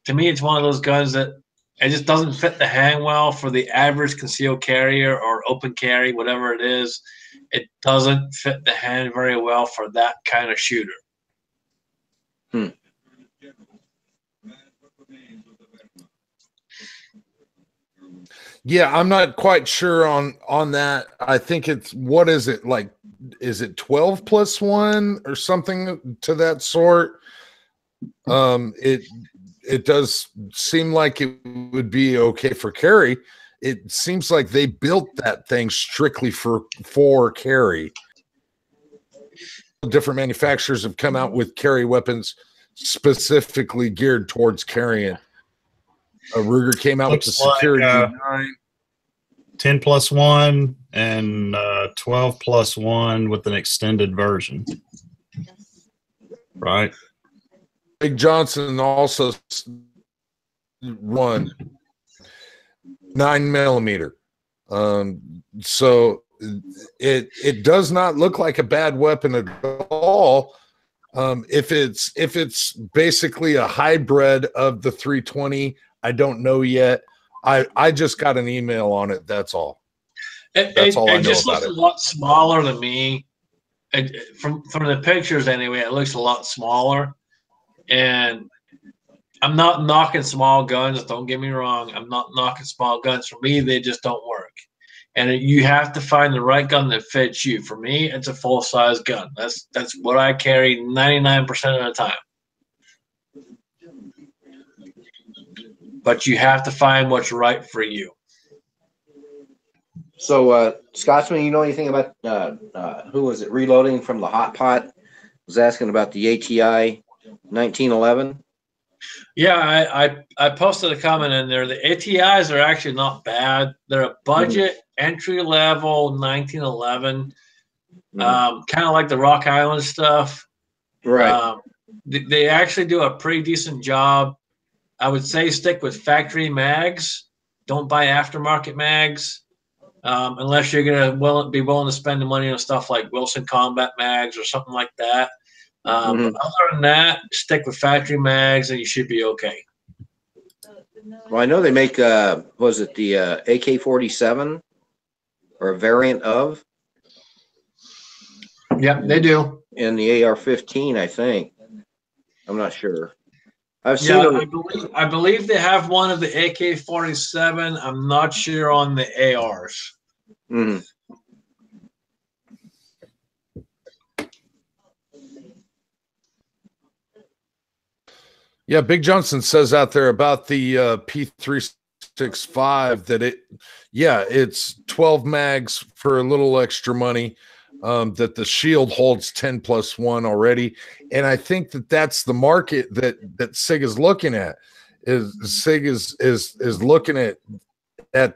To me, it's one of those guns that it just doesn't fit the hand well for the average concealed carrier or open carry, whatever it is. It doesn't fit the hand very well for that kind of shooter. Yeah, I'm not quite sure on that. I think it's, what is it like? Is it 12+1 or something to that sort? It does seem like it would be okay for carry. It seems like they built that thing strictly for carry. Different manufacturers have come out with carry weapons specifically geared towards carrying. Ruger came out with the Security 9. 10+1 and 12+1 with an extended version. Right. Big Johnson also run 9mm. So it does not look like a bad weapon at all. If it's basically a hybrid of the 320, I don't know yet. I just got an email on it. That's all. That's all I know just about looks it. a lot smaller to me. From the pictures anyway, it looks a lot smaller. And I'm not knocking small guns. Don't get me wrong. I'm not knocking small guns. For me, they just don't work. And you have to find the right gun that fits you. For me, it's a full-size gun. That's what I carry 99% of the time. But you have to find what's right for you. So, Scotsman, you know anything about who was it? Reloading from the Hot Pot was asking about the ATI 1911. Yeah, I posted a comment in there. The ATIs are actually not bad. They're a budget entry level 1911, kind of like the Rock Island stuff. Right. They actually do a pretty decent job. I would say stick with factory mags. Don't buy aftermarket mags unless you're gonna be willing to spend the money on stuff like Wilson Combat mags or something like that. But other than that, stick with factory mags and you should be okay. Well, I know they make was it the AK-47 or a variant of? Yep, they do. And the AR-15, I think. I'm not sure. I've seen them. I believe they have one of the AK-47. I'm not sure on the ARs. Yeah, Big Johnson says out there about the P365 that it's 12 mags for a little extra money. That the shield holds 10+1 already, and I think that's the market that SIG is looking at. SIG is looking at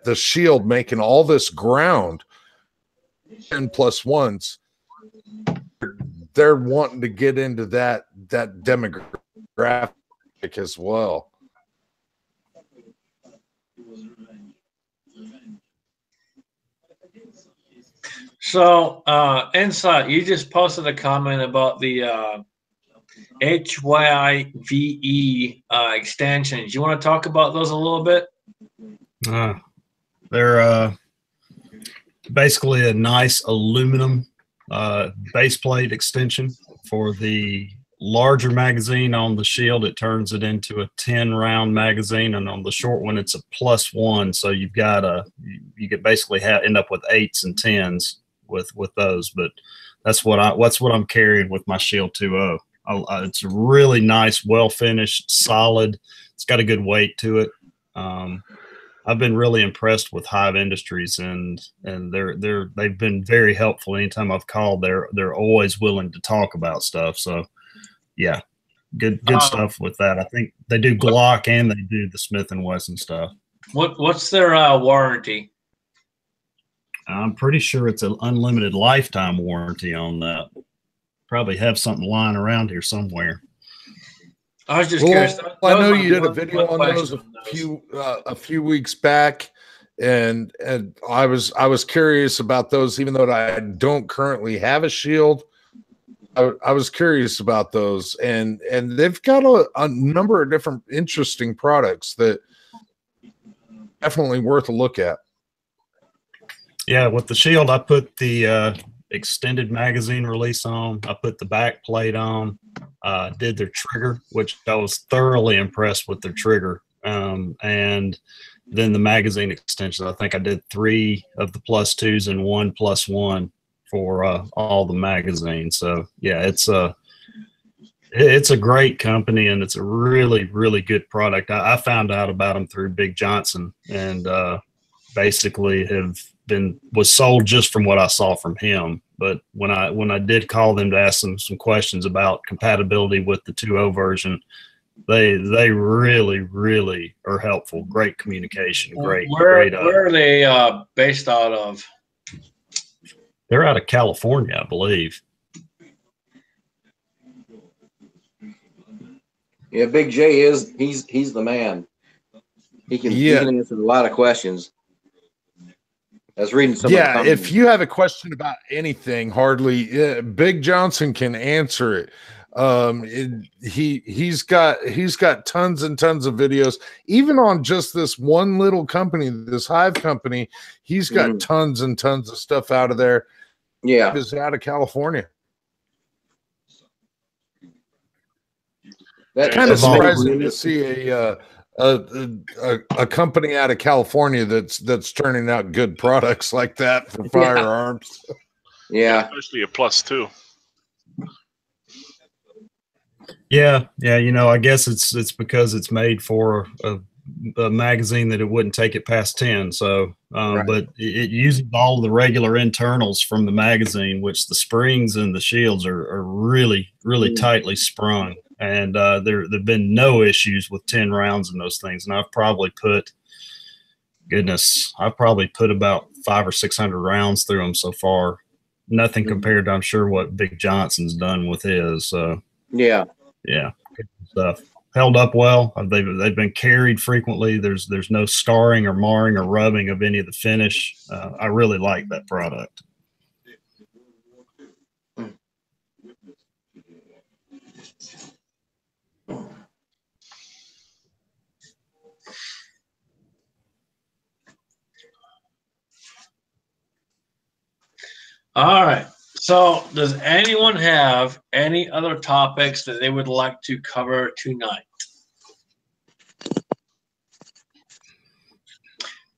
the shield making all this ground 10+1s. They're wanting to get into that demographic as well. So, Insight, you just posted a comment about the HYVE extensions. You want to talk about those a little bit? They're basically a nice aluminum base plate extension. For the larger magazine on the shield, it turns it into a 10-round magazine, and on the short one, it's a +1. So you've got you could basically end up with 8s and 10s with those. But that's what I'm carrying with my Shield 2.0. It's really nice, well finished, solid. It's got a good weight to it. I've been really impressed with Hive Industries, and they've been very helpful. Anytime I've called, they're always willing to talk about stuff. So yeah, good stuff with that. I think they do Glock and they do the Smith and Wesson stuff. What's their warranty? I'm pretty sure it's an unlimited lifetime warranty on that. Probably have something lying around here somewhere. I was just curious. I know you did a video on those a few weeks back, and I was curious about those, even though I don't currently have a shield. I was curious about those, and they've got a number of different interesting products that definitely worth a look at. Yeah, with the shield, I put the extended magazine release on. I put the back plate on. Did their trigger, which I was thoroughly impressed with their trigger. And then the magazine extensions. I think I did 3 of the +2s and 1 +1 for all the magazines. So yeah, it's a great company, and it's a really, really good product. I found out about them through Big Johnson, and basically was sold just from what I saw from him. But when I did call them to ask them some questions about compatibility with the 2.0 version, they really, really are helpful. Great communication. Great. Where are they based out of? They're out of California, I believe. Yeah, Big J he's the man. He can answer a lot of questions. I was reading some. Yeah, if you have a question about anything, Big Johnson can answer it. He's got tons and tons of videos, even on just this one little company, this Hive company. He's got tons and tons of stuff out of there. Yeah, he's out of California. That's kind of surprising to see a company out of California that's turning out good products like that for firearms. Yeah, especially a +2. Yeah. You know, I guess it's because it's made for a magazine that it wouldn't take it past 10. So, right. But it uses all of the regular internals from the magazine, which the springs and the shields are really, really tightly sprung. And there've been no issues with 10 rounds in those things. And I've probably put about 500 or 600 rounds through them so far. Nothing compared to, I'm sure, what Big Johnson's done with his. Yeah, good stuff. Held up well. They've been carried frequently. There's no scarring or marring or rubbing of any of the finish. I really like that product. All right. So, does anyone have any other topics that they would like to cover tonight?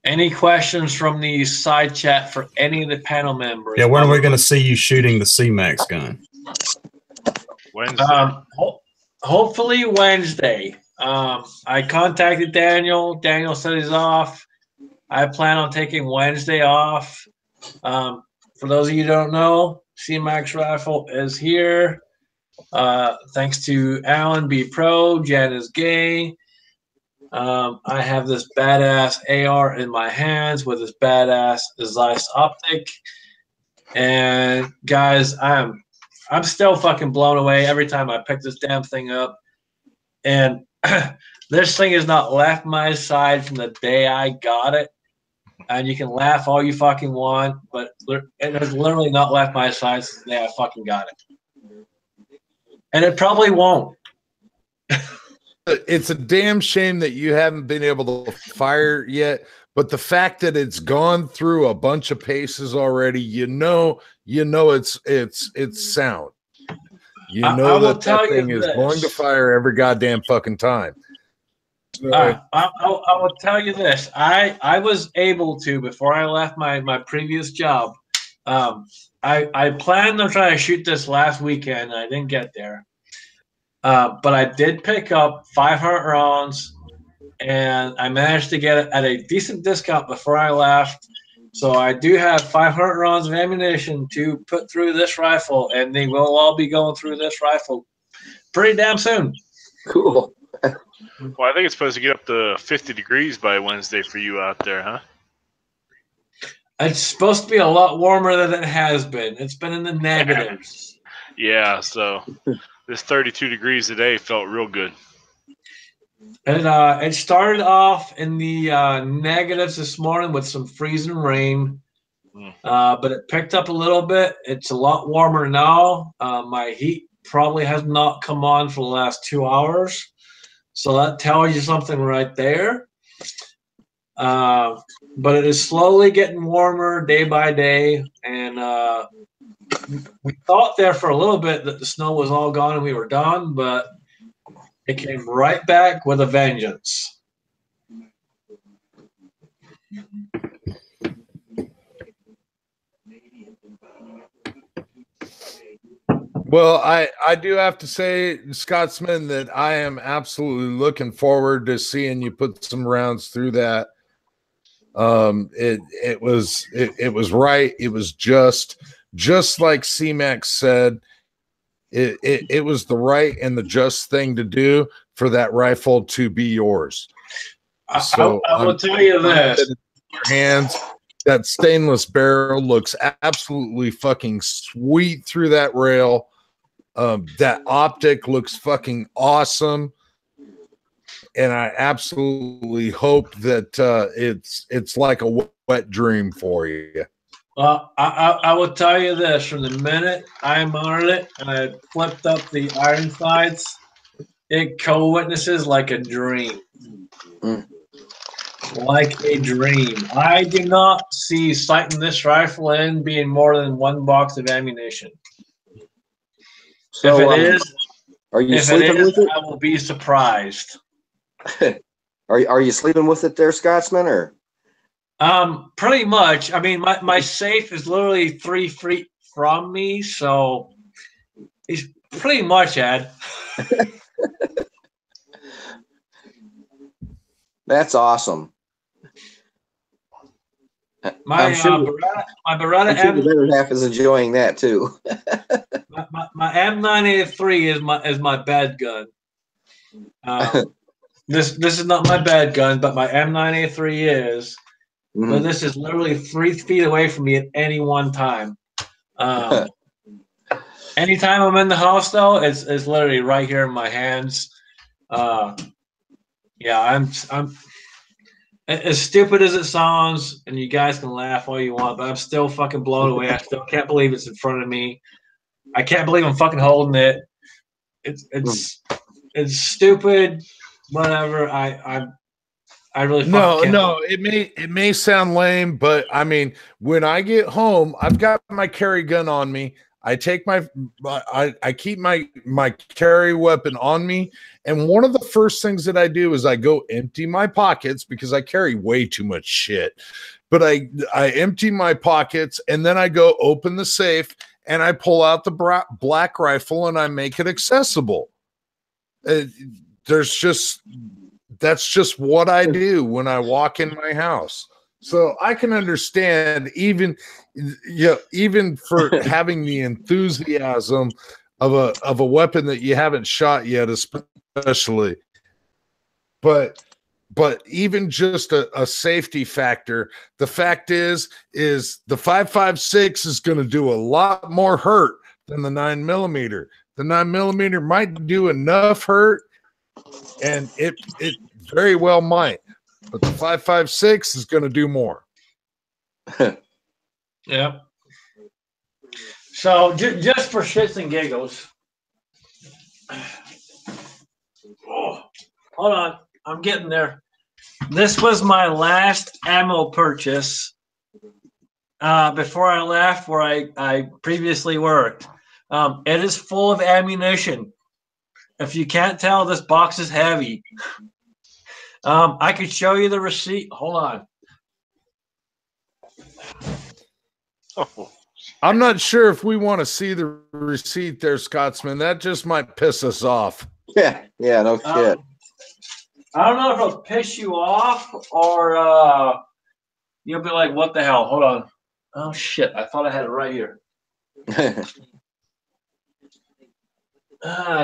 Any questions from the side chat for any of the panel members? Yeah, when are we going to see you shooting the C-Max gun? Wednesday. Hopefully Wednesday. I contacted Daniel. Daniel said he's off. I plan on taking Wednesday off. For those of you who don't know, C-Max rifle is here. Thanks to AllenBePro, JanisGay. I have this badass AR in my hands with this badass Zeiss optic. And guys, I'm still fucking blown away every time I pick this damn thing up. And this thing has not left my side from the day I got it. And you can laugh all you fucking want, but it has literally not left my side since the day I fucking got it. And it probably won't. It's a damn shame that you haven't been able to fire yet, but the fact that it's gone through a bunch of paces already, you know it's sound. You know that thing is going to fire every goddamn fucking time. I will tell you this. I was able to, before I left my previous job, I planned on trying to shoot this last weekend. I didn't get there. But I did pick up 500 rounds and I managed to get it at a decent discount before I left. So I do have 500 rounds of ammunition to put through this rifle, and they will all be going through this rifle pretty damn soon. Cool. Well, I think it's supposed to get up to 50 degrees by Wednesday for you out there, huh? It's supposed to be a lot warmer than it has been. It's been in the negatives. Yeah, so this 32 degrees today felt real good. And it started off in the negatives this morning with some freezing rain, but it picked up a little bit. It's a lot warmer now. My heat probably has not come on for the last 2 hours, so that tells you something right there. But it is slowly getting warmer day by day, and we thought there for a little bit that the snow was all gone and we were done, but it came right back with a vengeance. Well, I do have to say, Scotsman, that I am absolutely looking forward to seeing you put some rounds through that. It was right. It was just like C-Max said. It was the right and the just thing to do for that rifle to be yours. So I will tell you this. Your hands, that stainless barrel looks absolutely fucking sweet through that rail. That optic looks fucking awesome. And I absolutely hope that it's like a wet dream for you. Well, I will tell you this: from the minute I mounted it and I flipped up the iron sights, it co-witnesses like a dream. Like a dream. I do not see sighting this rifle in being more than one box of ammunition. So, if it is, are you sleeping with it? I will be surprised. Are you sleeping with it there, Scotsman, or? Pretty much. I mean, my safe is literally 3 feet from me, so he's pretty much Ed. That's awesome. My sure Beretta the better half is enjoying that too. my M9A3 is my bad gun. This is not my bad gun, but my M9A3 is. Mm-hmm. But this is literally 3 feet away from me at any one time. Anytime I'm in the house, though, it's literally right here in my hands. Yeah, I'm as stupid as it sounds, and you guys can laugh all you want, but I'm still fucking blown away. I still can't believe it's in front of me. I can't believe I'm fucking holding it. It's stupid. Whatever. I really no. It may sound lame, but I mean, when I get home, I've got my carry gun on me. I take I keep my carry weapon on me, and one of the first things that I do is I go empty my pockets because I carry way too much shit. But I empty my pockets, and then I go open the safe and I pull out the black rifle and I make it accessible. That's just what I do when I walk in my house. So I can understand even for having the enthusiasm of a weapon that you haven't shot yet, especially. But even just a safety factor, the fact is the 5.56 is going to do a lot more hurt than the 9mm. The 9mm might do enough hurt, and it very well might. But the 5.56 is going to do more. Yep. So just for shits and giggles. Oh, hold on. I'm getting there. This was my last ammo purchase before I left where I previously worked. It is full of ammunition. If you can't tell, this box is heavy. I could show you the receipt. Hold on. Oh. I'm not sure if we want to see the receipt there, Scotsman. That just might piss us off. Yeah, no shit. I don't know if it'll piss you off or you'll be like, what the hell? Hold on. Oh, shit. I thought I had it right here.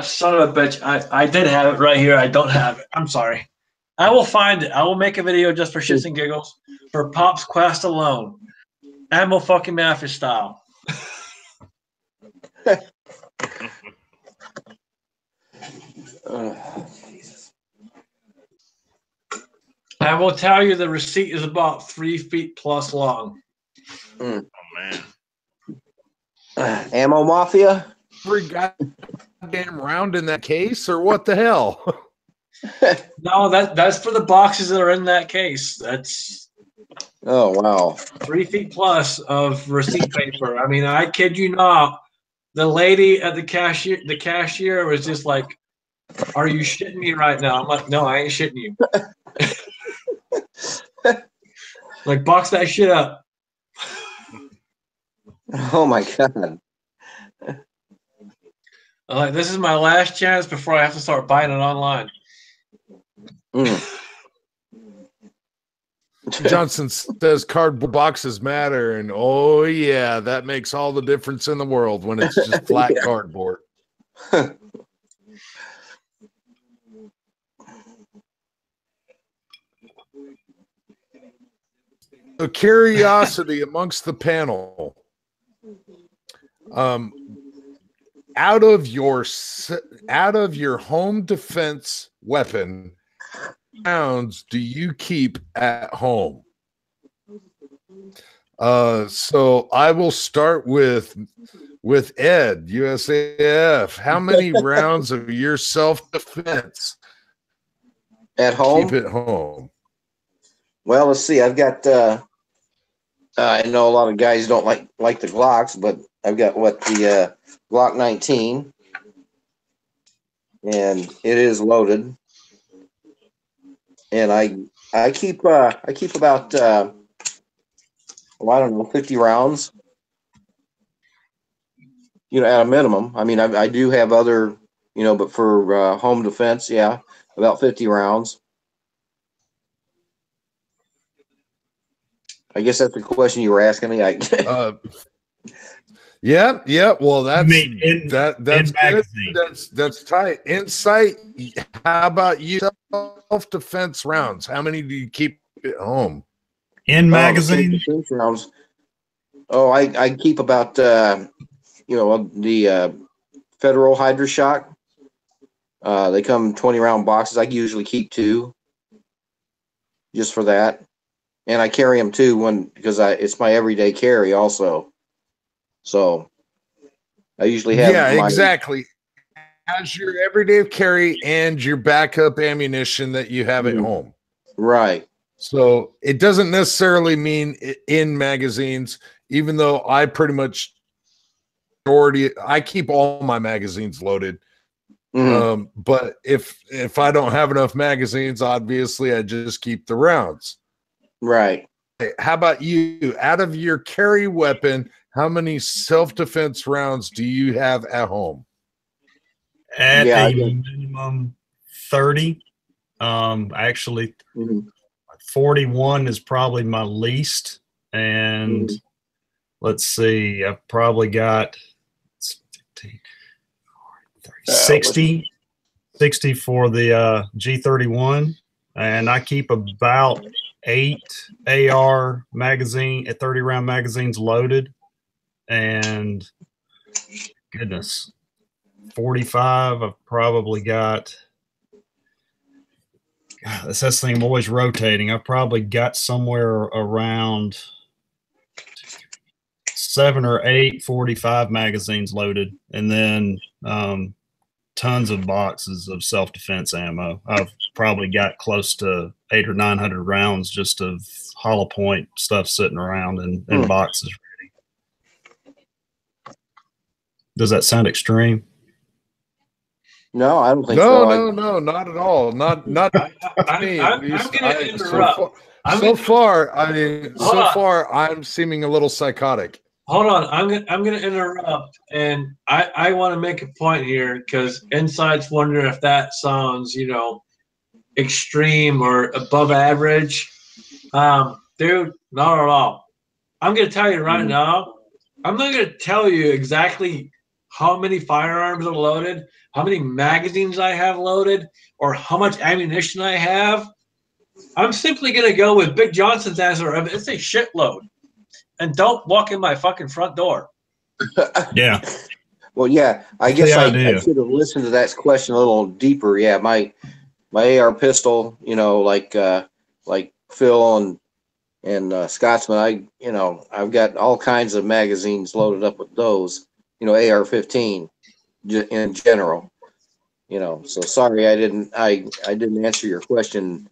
Son of a bitch. I did have it right here. I don't have it. I'm sorry. I will find it. I will make a video just for shits and giggles for Pop's Quest alone. Animal fucking Mafia style. I will tell you the receipt is about 3 feet plus long. Oh, man. Ammo Mafia? Every goddamn round in that case, or what the hell? No, that's for the boxes that are in that case. That's Oh, wow. 3 feet plus of receipt paper. I mean, I kid you not. The lady at the cashier was just like, "Are you shitting me right now?" I'm like, "No, I ain't shitting you." Like, box that shit up. Oh my God. I'm like, this is my last chance before I have to start buying it online. Johnson says cardboard boxes matter, and oh yeah, that makes all the difference in the world when it's just flat cardboard. A curiosity amongst the panel. Out of your home defense weapon, rounds do you keep at home? So I will start with Ed, USAF. How many rounds of your self-defense At home? keep at home? Well, let's see. I've got I know a lot of guys don't like the Glocks, but I've got the Glock 19, and it is loaded. And I keep about I don't know, 50 rounds. At a minimum. I mean, I do have other, but for home defense, yeah, about 50 rounds. I guess that's the question you were asking me. Yeah. Well, that's in that's magazine. That's tight. Insight. How about you? Self-defense rounds. How many do you keep at home? In magazine? Rounds. Oh, I keep about the Federal Hydra-Shock. They come 20-round boxes. I usually keep 2 just for that. And I carry them too because it's my everyday carry also. So I usually have exactly. As your everyday carry and your backup ammunition that you have at home. Right. So it doesn't necessarily mean in magazines, even though I pretty much I keep all my magazines loaded. But if I don't have enough magazines, obviously I just keep the rounds. Right. How about you? Out of your carry weapon, how many self-defense rounds do you have at home? At a minimum 30. Actually, 41 is probably my least. And let's see, I've probably got 15, 30, 60 for the G31. And I keep about 8 AR magazine at 30-round magazines loaded, and goodness, 45. I've probably got. God, this thing I'm always rotating. I've probably got somewhere around 7 or 8 45 magazines loaded, and then tons of boxes of self-defense ammo. I've probably got close to 800 or 900 rounds just of hollow point stuff sitting around in boxes ready. Does that sound extreme? No, I don't think so. No, not at all. Not me. I'm going to interrupt. So far, I'm seeming a little psychotic. Hold on, I'm gonna interrupt, and I want to make a point here because Inside's wondering if that sounds, extreme or above average. Dude, not at all. I'm going to tell you right now, I'm not going to tell you exactly how many firearms are loaded, how many magazines I have loaded, or how much ammunition I have. I'm simply going to go with Big Johnson's answer of it's a shitload. And don't walk in my fucking front door. Yeah. Well, yeah, I That's guess the I idea. should have listened to that question a little deeper. Yeah, my AR pistol, you know, like Phil and Scotsman, I've got all kinds of magazines loaded up with those, you know, AR-15 in general, you know. So sorry, I didn't answer your question.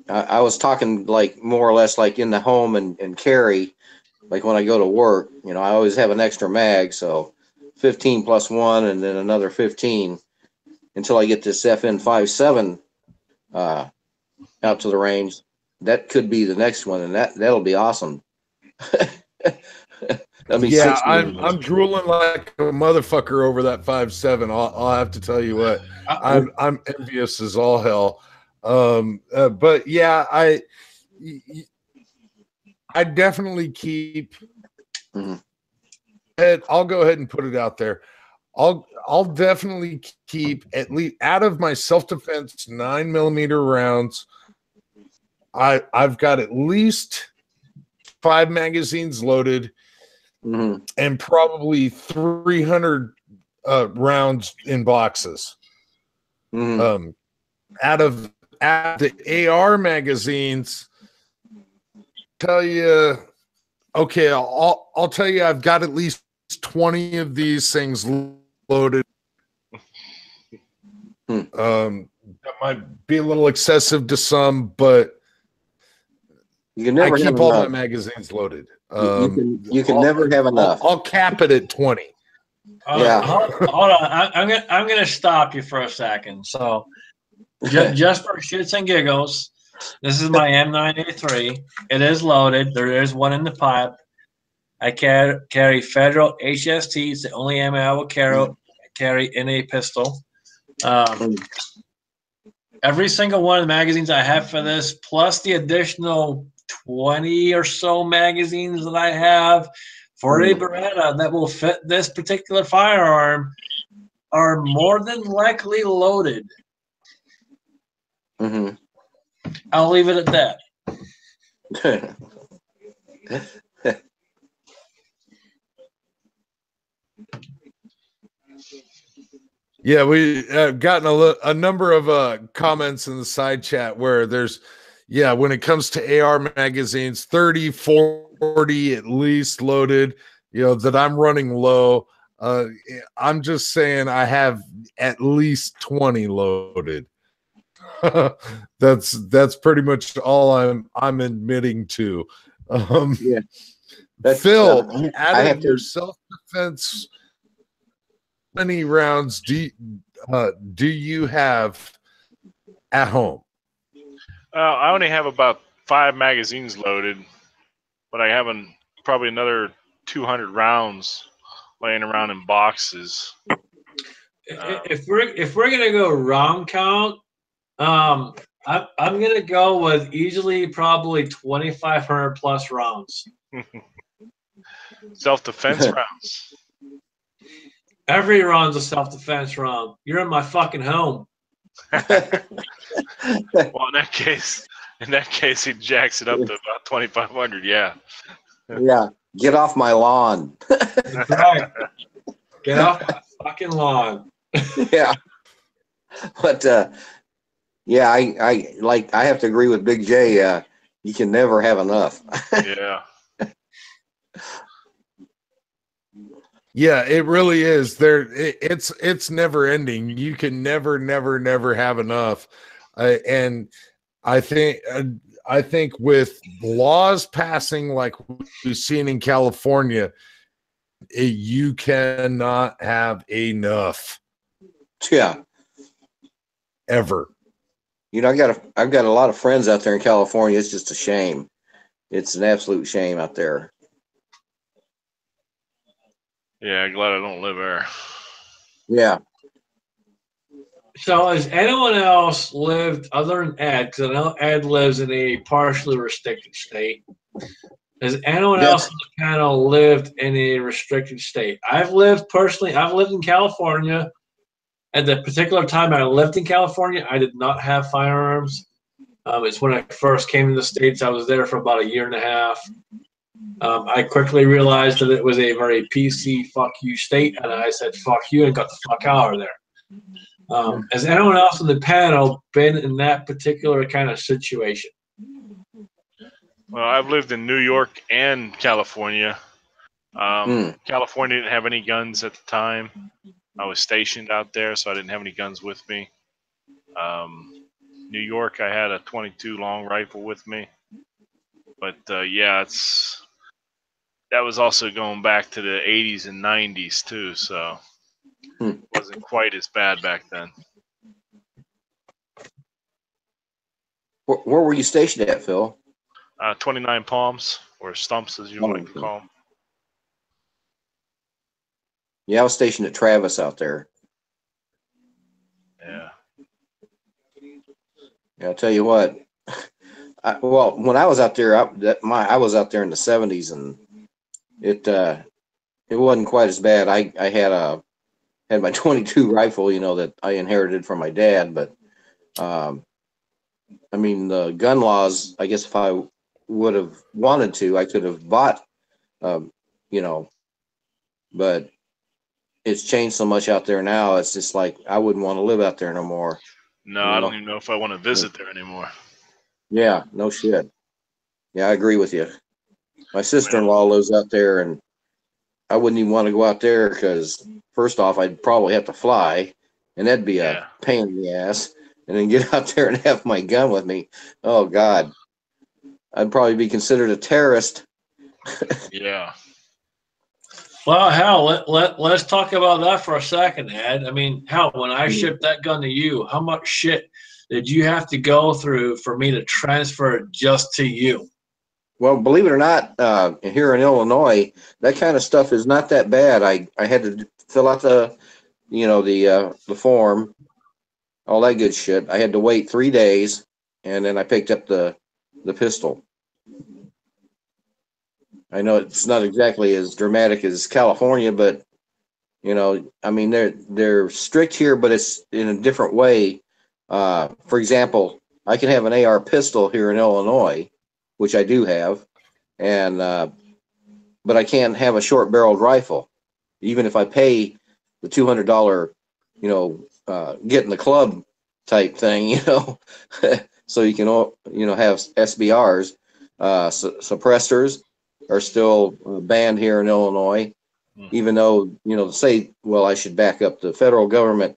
I was talking like more or less like in the home and carry, like when I go to work, you know, I always have an extra mag, so 15 plus one, and then another 15 until I get this FN57 out to the range. That could be the next one, and that'll be awesome. That'll be Yeah, 6 I'm drooling like a motherfucker over that 5.7. I'll have to tell you what, I'm envious as all hell. But yeah, I definitely keep. I'll go ahead and put it out there. I'll definitely keep at least out of my self-defense 9mm rounds. I've got at least 5 magazines loaded, and probably 300 rounds in boxes. Out of the AR magazines, tell you, okay, I'll tell you, I've got at least 20 of these things loaded. That might be a little excessive to some, but I keep all my magazines loaded. You can never have enough. I'll cap it at 20. Yeah. Hold on. I'm gonna stop you for a second. So, just for shits and giggles, this is my M9A3. It is loaded. There is one in the pipe. I carry Federal HST. It's the only ammo I will carry in a pistol. Every single one of the magazines I have for this, plus the additional 20 or so magazines that I have for a Beretta that will fit this particular firearm, are more than likely loaded. I'll leave it at that. Yeah, we have gotten a number of comments in the side chat where there's, when it comes to AR magazines, 30, 40 at least loaded, that I'm running low. I'm just saying I have at least 20 loaded. That's pretty much all I'm admitting to. Phil, out of your self-defense, how many rounds do you have at home? I only have about 5 magazines loaded, but I have probably another 200 rounds laying around in boxes. If we're gonna go round count, I'm gonna go with easily probably 2,500 plus rounds. Self-defense rounds. Every round's a self-defense round. You're in my fucking home. Well, in that case, he jacks it up to about 2,500. Yeah. Yeah. Get off my lawn. Right. Get off my fucking lawn. Yeah. But I have to agree with Big J. You can never have enough. Yeah. Yeah, it really is. It's never ending. You can never have enough. And I think with laws passing like we've seen in California, you cannot have enough. Yeah. Ever. I've got a lot of friends out there in California. It's just a shame. It's an absolute shame out there. Yeah, glad I don't live there. Yeah. So has anyone else lived other than Ed? Because I know Ed lives in a partially restricted state. Has anyone else on the panel lived in a restricted state? I've lived in California. At the particular time I lived in California, I did not have firearms. It's when I first came to the States. I was there for about a year and a half. I quickly realized that it was a very PC fuck you state, and I said fuck you and got the fuck out of there. Has anyone else on the panel been in that particular kind of situation? Well, I've lived in New York and California. California didn't have any guns at the time. I was stationed out there, so I didn't have any guns with me. New York, I had a .22 long rifle with me. But yeah, that was also going back to the 80s and 90s too, so it wasn't quite as bad back then. Where were you stationed at, Phil? 29 Palms, or Stumps as you like to call them. Yeah, I was stationed at Travis out there. Yeah. Yeah, I'll tell you what. Well, when I was out there, I was out there in the 70s, and it wasn't quite as bad. I had my .22 rifle, that I inherited from my dad, but I mean, the gun laws, I guess if I would have wanted to, I could have bought, but it's changed so much out there now. It's just like, I wouldn't want to live out there no more. No, I don't even know if I want to visit there anymore. Yeah, no shit. Yeah, I agree with you. My sister-in-law lives out there, and I wouldn't even want to go out there because, first off, I'd probably have to fly, and that'd be a pain in the ass. And then get out there and have my gun with me. Oh, God. I'd probably be considered a terrorist. Yeah. Well, hell, let's talk about that for a second, Ed. I mean, hell, when I shipped that gun to you, how much shit did you have to go through for me to transfer it just to you? Well, believe it or not, here in Illinois, that kind of stuff is not that bad. I had to fill out the form, all that good shit. I had to wait 3 days, and then I picked up the pistol. I know it's not exactly as dramatic as California, but I mean, they're strict here, but it's in a different way. For example, I can have an AR pistol here in Illinois, which I do have, and but I can't have a short-barreled rifle, even if I pay the $200, get in the club type thing, so you can have SBRs. Suppressors are still banned here in Illinois, even though say, well, I should back up the federal government.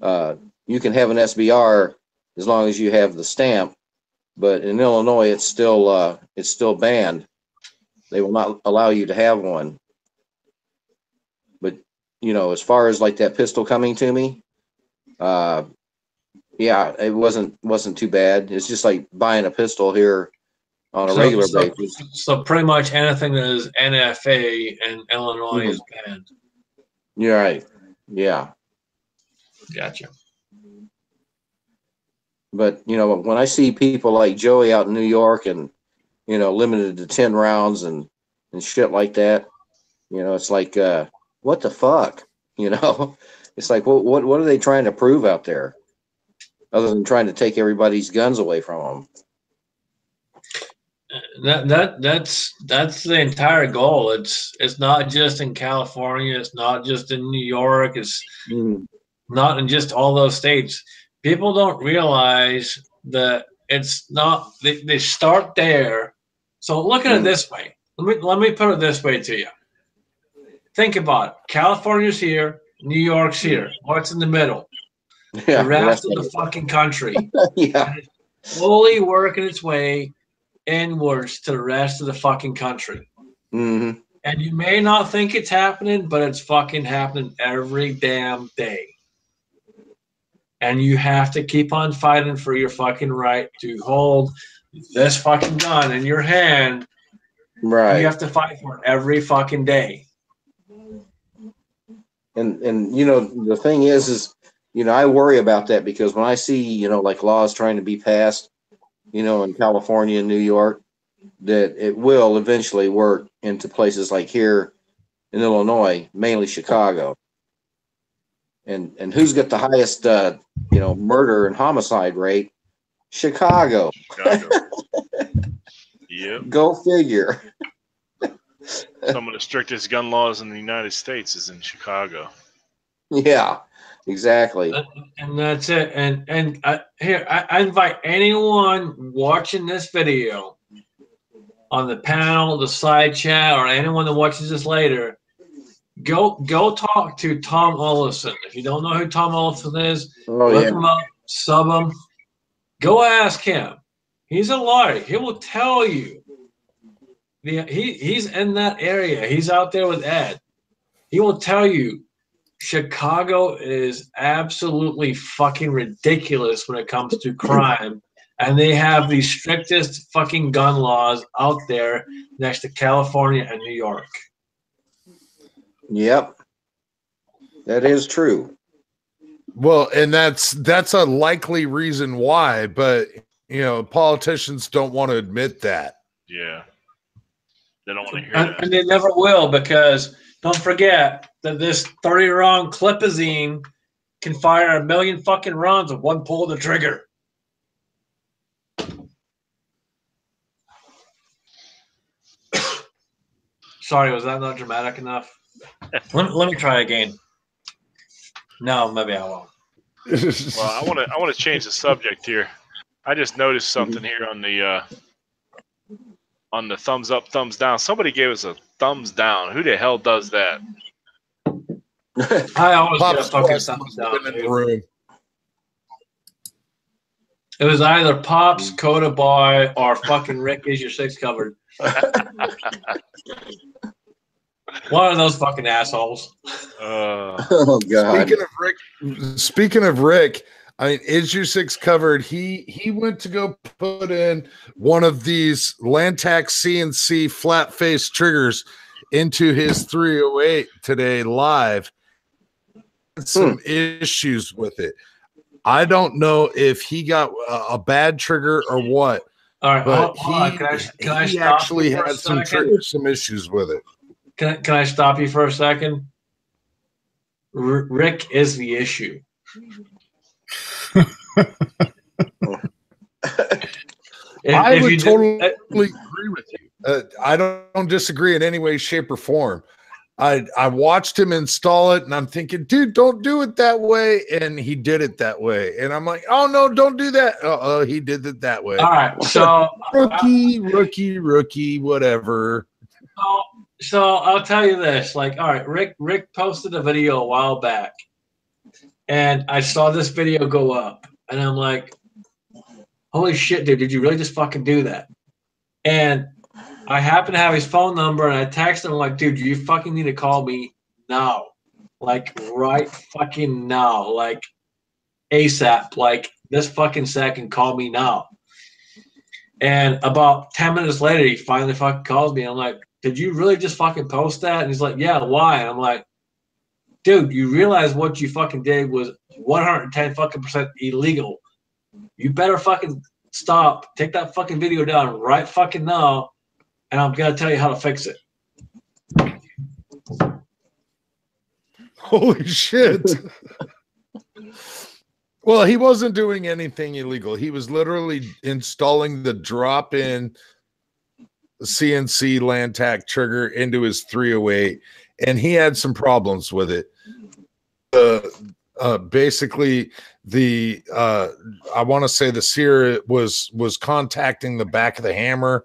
You can have an SBR as long as you have the stamp, but in Illinois it's still banned. They will not allow you to have one. But as far as like that pistol coming to me, yeah, it wasn't too bad. It's just like buying a pistol here on a regular basis. So pretty much anything that is NFA in Illinois is banned. You're right. Yeah. Gotcha. But when I see people like Joey out in New York and limited to 10 rounds and shit like that, it's like what the fuck? It's like what are they trying to prove out there other than trying to take everybody's guns away from them? That's the entire goal. It's not just in California, it's not just in New York, it's not in just all those states. People don't realize that it's not, they start there. So look at it this way. Let me put it this way to you. Think about it. California's here, New York's here. What's in the middle? Yeah, the rest of the fucking country. Yeah. And it's slowly working its way inwards to the rest of the fucking country. Mm-hmm. And you may not think it's happening, but it's fucking happening every damn day. And you have to keep on fighting for your fucking right to hold this fucking gun in your hand. Right. You have to fight for it every fucking day. And the thing is I worry about that because when I see, like laws trying to be passed, in California and New York, that it will eventually work into places like here in Illinois, mainly Chicago. And who's got the highest, murder and homicide rate? Chicago. Yep. Go figure. Some of the strictest gun laws in the United States is in Chicago. Yeah, exactly. And that's it. And I invite anyone watching this video on the panel, the side chat, or anyone that watches this later, go talk to Tom Olafson. If you don't know who Tom Olafson is, look him up, sub him. Go ask him. He's a lawyer. He will tell you. He's in that area. He's out there with Ed. He will tell you Chicago is absolutely fucking ridiculous when it comes to crime. And they have the strictest fucking gun laws out there next to California and New York. Yep. That is true. Well, and that's a likely reason why, but politicians don't want to admit that. Yeah. They don't want to hear that. And they never will, because don't forget that this 30-round clipazine can fire 1 million fucking rounds with one pull of the trigger. Sorry, was that not dramatic enough? Let me try again. No, maybe I won't. Well, I want to change the subject here. I just noticed something here on the thumbs up, thumbs down. Somebody gave us a thumbs down. Who the hell does that? I always get a Pop's fucking Quest thumbs must have down. been in the room. It was either Pops, Coda Boy, or fucking Rick is your six covered. One of those fucking assholes. Oh God. Speaking of Rick, I mean, is your six covered? He went to go put in one of these Lantac CNC flat face triggers into his 308 today live. Some issues with it. I don't know if he got a bad trigger or what. All right, but hold on. Can I he stop actually you for a had some second? some issues with it. Can I stop you for a second? Rick is the issue. I would totally agree with you. I don't disagree in any way, shape, or form. I watched him install it, and I'm thinking, dude, don't do it that way. And he did it that way. And I'm like, oh, no, don't do that. He did it that way. All right, so rookie, whatever. So I'll tell you this. Like, all right, Rick posted a video a while back, and I saw this video go up, and I'm like, holy shit, dude, did you really just fucking do that? And I happen to have his phone number, and I texted him like, dude, you fucking need to call me now. Like, right fucking now. Like, ASAP. Like, this fucking second, call me now. And about 10 minutes later, he finally fucking calls me. I'm like, did you really just fucking post that? And he's like, yeah, why? And I'm like, dude, you realize what you fucking did was 110 fucking % illegal. You better fucking stop. Take that fucking video down right fucking now, and I'm gonna tell you how to fix it. Holy shit. Well, he wasn't doing anything illegal. He was literally installing the drop-in CNC Lantac trigger into his 308, and he had some problems with it. Basically, I want to say the sear was contacting the back of the hammer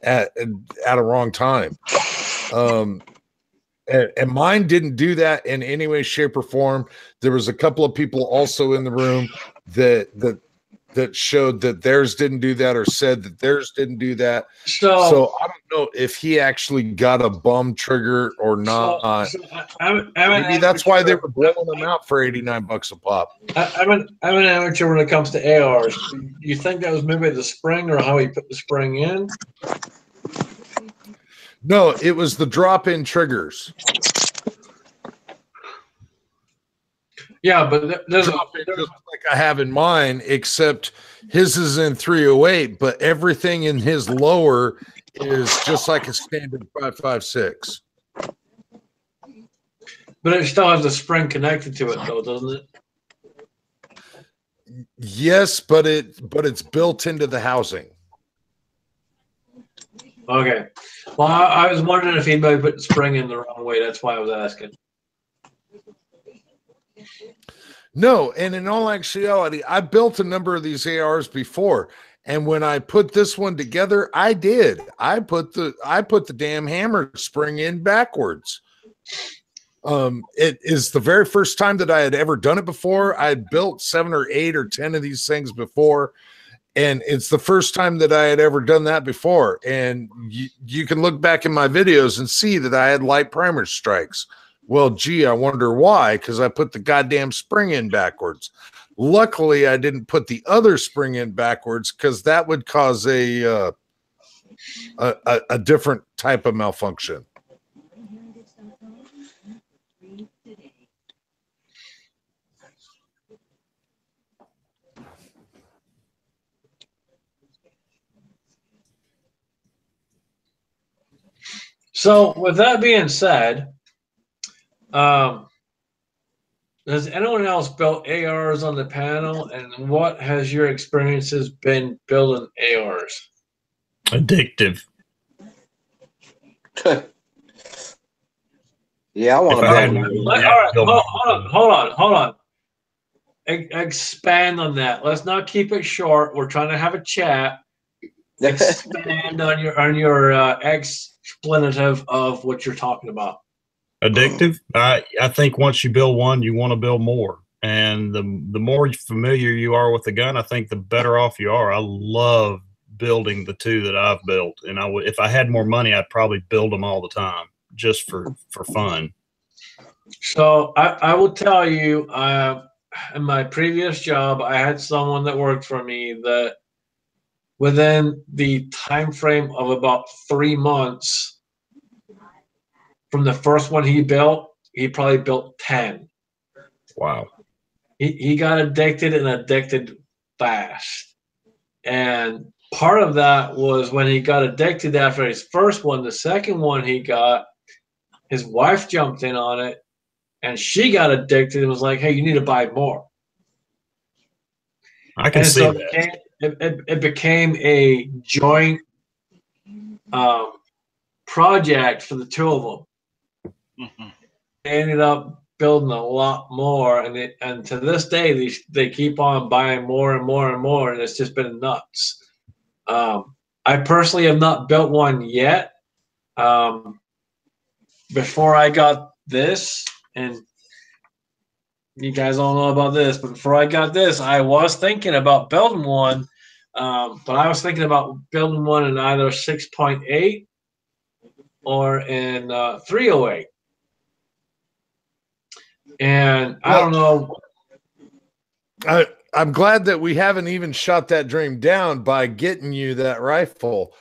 at a wrong time. And mine didn't do that in any way, shape, or form. There was a couple of people also in the room that showed that theirs didn't do that, or said that theirs didn't do that. So I don't know if he actually got a bum trigger or not. Maybe that's why they were blowing them out for $89 a pop. I'm an amateur when it comes to ARs. Do you think that was maybe the spring or how he put the spring in? No, it was the drop-in triggers. Yeah, but there's Drop it just like I have in mine, except his is in 308, but everything in his lower is just like a standard 5.56. but it still has a spring connected to it, though, doesn't it? Yes, but it's built into the housing. Okay. Well, I was wondering if anybody put the spring in the wrong way. That's why I was asking. No, and in all actuality, I built a number of these ARs before, and when I put this one together, I did. I put the damn hammer spring in backwards. It is the very first time that I had ever done it before. I had built 7 or 8 or 10 of these things before, and it's the first time that I had ever done that before. And you can look back in my videos and see that I had light primer strikes. Well, gee, I wonder why, because I put the goddamn spring in backwards. Luckily, I didn't put the other spring in backwards because that would cause a different type of malfunction. So, with that being said, has anyone else built ARs on the panel, and what has your experiences been building ARs? Addictive. Yeah, I want If to I build had- one. All right, hold on. Expand on that. Let's not keep it short. We're trying to have a chat. Expand on your expletive of what you're talking about. Addictive. I think once you build one, you want to build more. And the more familiar you are with the gun, I think the better off you are. I love building the 2 that I've built. And if I had more money, I'd probably build them all the time just for fun. So I will tell you, in my previous job, I had someone that worked for me that within the time frame of about 3 months from the first one he built, he probably built 10. Wow. He got addicted fast. And part of that was when he got addicted after his first one, the second one he got, his wife jumped in on it and she got addicted and was like, hey, you need to buy more. I can see that. It became a joint project for the 2 of them. Mm-hmm. They ended up building a lot more, and to this day they keep on buying more and more and more, and it's just been nuts. I personally have not built one yet. Before I got this, and you guys all know about this, but before I got this, I was thinking about building one, but I was thinking about building one in either 6.8 or in 308. And I don't know. I'm glad that we haven't even shot that dream down by getting you that rifle.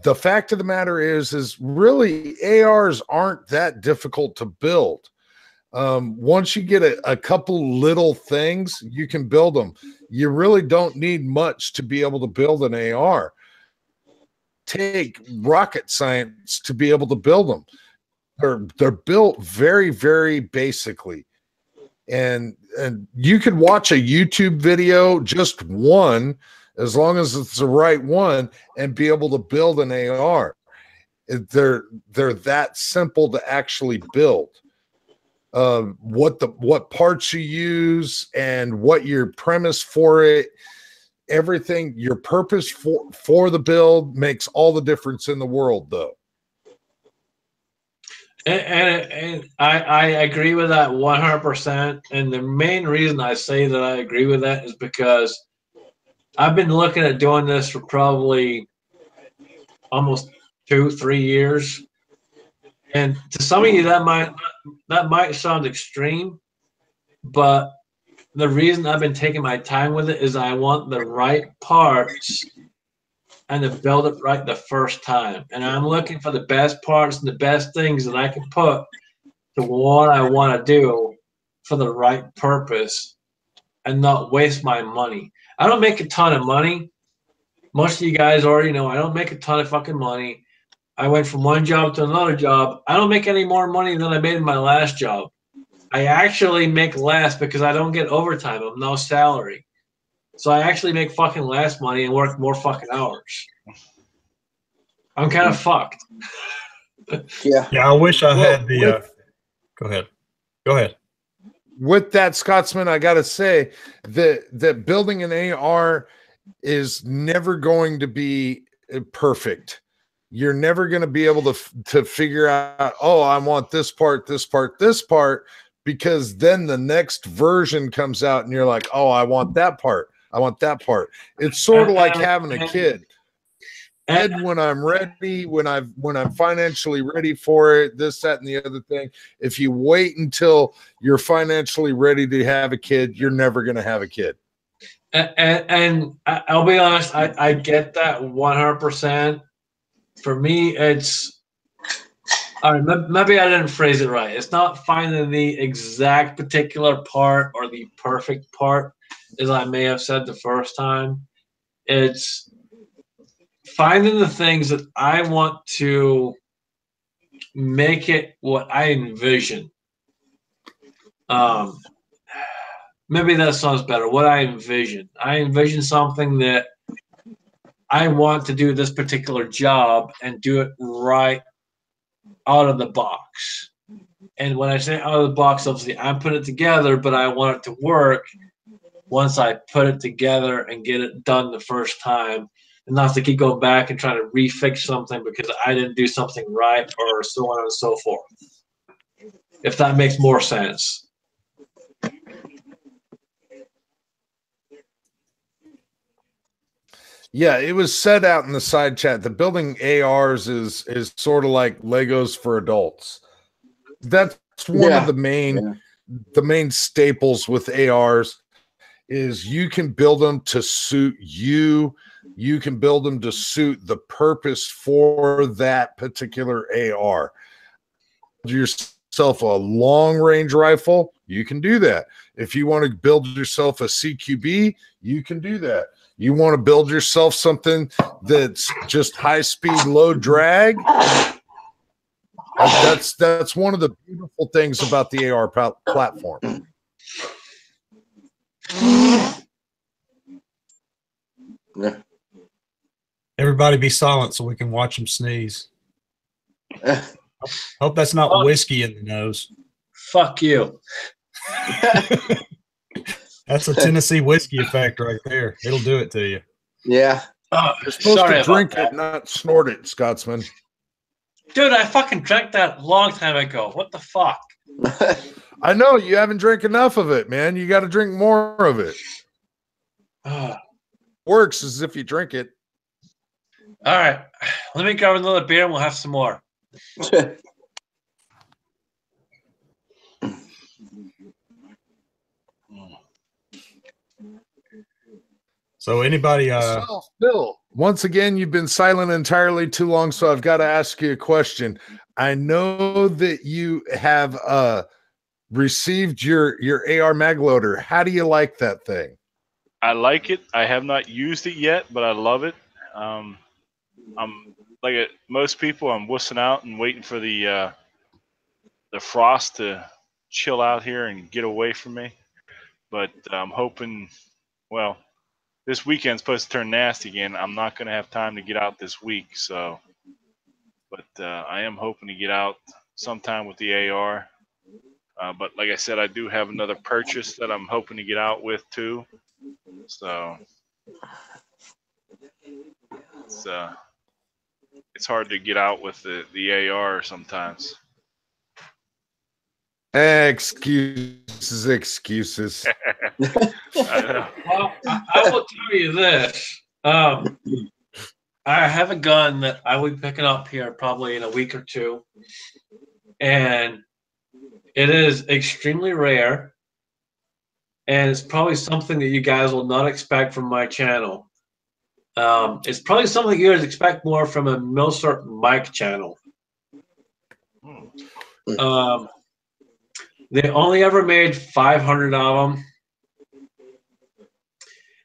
The fact of the matter is really ARs aren't that difficult to build. Once you get a couple little things, you can build them. You really don't need much to be able to build an AR. Take rocket science to be able to build them. They're built very, very basically. And you could watch a YouTube video, just one, as long as it's the right one, and be able to build an AR. They're that simple to actually build. What parts you use and what your premise for it, everything, your purpose for the build makes all the difference in the world, though. And I agree with that 100%. And the main reason I say that I agree with that is because I've been looking at doing this for probably almost 2-3 years. And to some of you, that might sound extreme, but the reason I've been taking my time with it is I want the right parts and to build it right the first time. And I'm looking for the best parts and the best things that I can put to what I want to do for the right purpose and not waste my money. I don't make a ton of money. Most of you guys already know I don't make a ton of fucking money. I went from one job to another job. I don't make any more money than I made in my last job. I actually make less because I don't get overtime. I'm no salary. So I actually make fucking less money and work more fucking hours. I'm kind of fucked. Yeah. Yeah, I wish I Well, had the. Go ahead. Go ahead. With that, Scotsman, I got to say that building an AR is never going to be perfect. You're never going to be able to figure out, oh, I want this part, this part, this part, because then the next version comes out and you're like, oh, I want that part. I want that part. It's sort of like having a kid. And when I'm ready, when I'm financially ready for it, this, that, and the other thing. If you wait until you're financially ready to have a kid, you're never going to have a kid. And I'll be honest, I get that 100%. For me, it's all right. Maybe I didn't phrase it right. It's not finding the exact particular part or the perfect part, as I may have said the first time. It's finding the things that I want to make it what I envision. Maybe that sounds better. What I envision. I envision something that I want to do this particular job and do it right out of the box. And when I say out of the box, obviously I'm putting it together, but I want it to work once I put it together and get it done the first time. And not to keep going back and trying to refix something because I didn't do something right or so on and so forth. If that makes more sense. Yeah, it was said out in the side chat that building ARs is sort of like Legos for adults. That's one of the main staples with ARs is you can build them to suit you. You can build them to suit the purpose for that particular AR. Yourself a long-range rifle, you can do that. If you want to build yourself a CQB, you can do that. You want to build yourself something that's just high speed, low drag. That's one of the beautiful things about the AR platform. Everybody be silent so we can watch them sneeze. Hope that's not whiskey in the nose. Fuck you. That's a Tennessee whiskey effect right there. It'll do it to you. Yeah. You're supposed to drink it, not snort it, Scotsman. Dude, I fucking drank that a long time ago. What the fuck? I know you haven't drank enough of it, man. You got to drink more of it. Works as if you drink it. All right. Let me grab another beer and we'll have some more. So anybody Bill, once again, you've been silent entirely too long, so I've got to ask you a question. I know that you have received your AR mag loader. How do you like that thing? I like it. I have not used it yet, but I love it. I'm like most people, I'm wussing out and waiting for the frost to chill out here and get away from me. But I'm hoping, well, this weekend's supposed to turn nasty again. I'm not going to have time to get out this week, so. But I am hoping to get out sometime with the AR. But like I said, I do have another purchase that I'm hoping to get out with too. So it's hard to get out with the AR sometimes. Excuses. I know. Well, I will tell you this. I have a gun that I will be picking up here probably in a week or two. And it is extremely rare. And it's probably something that you guys will not expect from my channel. It's probably something you guys expect more from a Milsart Mike channel. They only ever made 500 of them.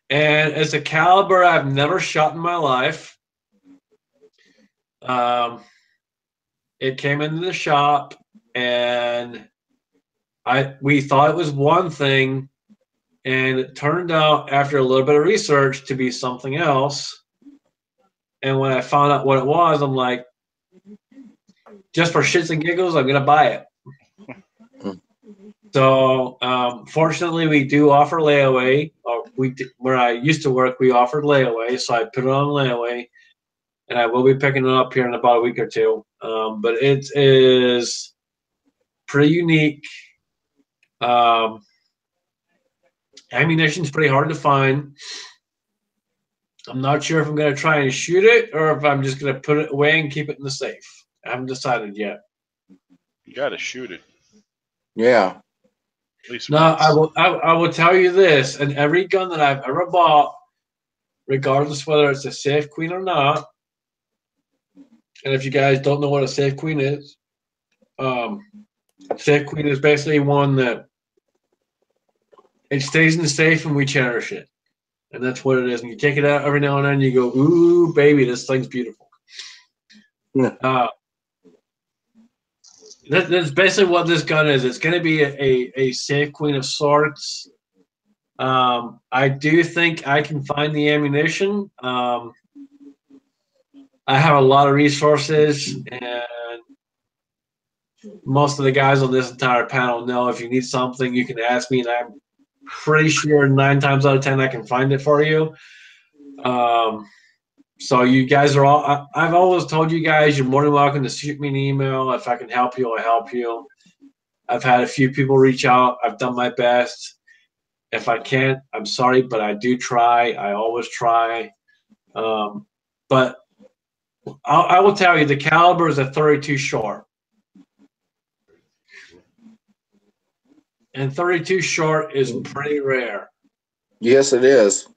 And it's a caliber I've never shot in my life. It came into the shop, and we thought it was one thing, and it turned out after a little bit of research to be something else. And when I found out what it was, I'm like, just for shits and giggles, I'm gonna buy it. So fortunately, we do offer layaway. Where I used to work, we offered layaway, so I put it on layaway, and I will be picking it up here in about a week or two. But it is pretty unique. Ammunition's pretty hard to find. I'm not sure if I'm going to try and shoot it or if I'm just going to put it away and keep it in the safe. I haven't decided yet. You got to shoot it. Yeah. At least No, once. I will tell you this, and every gun that I've ever bought, regardless whether it's a Safe Queen or not, and if you guys don't know what a Safe Queen is, Safe Queen is basically one that it stays in the safe and we cherish it. And that's what it is. And you take it out every now and then, you go, ooh, baby, this thing's beautiful. Yeah. That's basically what this gun is. It's going to be a Safe Queen of sorts. I do think I can find the ammunition. I have a lot of resources, and most of the guys on this entire panel know if you need something, you can ask me, and I'm pretty sure 9 times out of 10 I can find it for you. So you guys are all, I've always told you guys you're more than welcome to shoot me an email. If I can help you, I'll help you. I've had a few people reach out. I've done my best. If I can't, I'm sorry, but I do try. I always try. But I will tell you, the caliber is a 32 short. And 32 short is pretty rare. Yes, it is.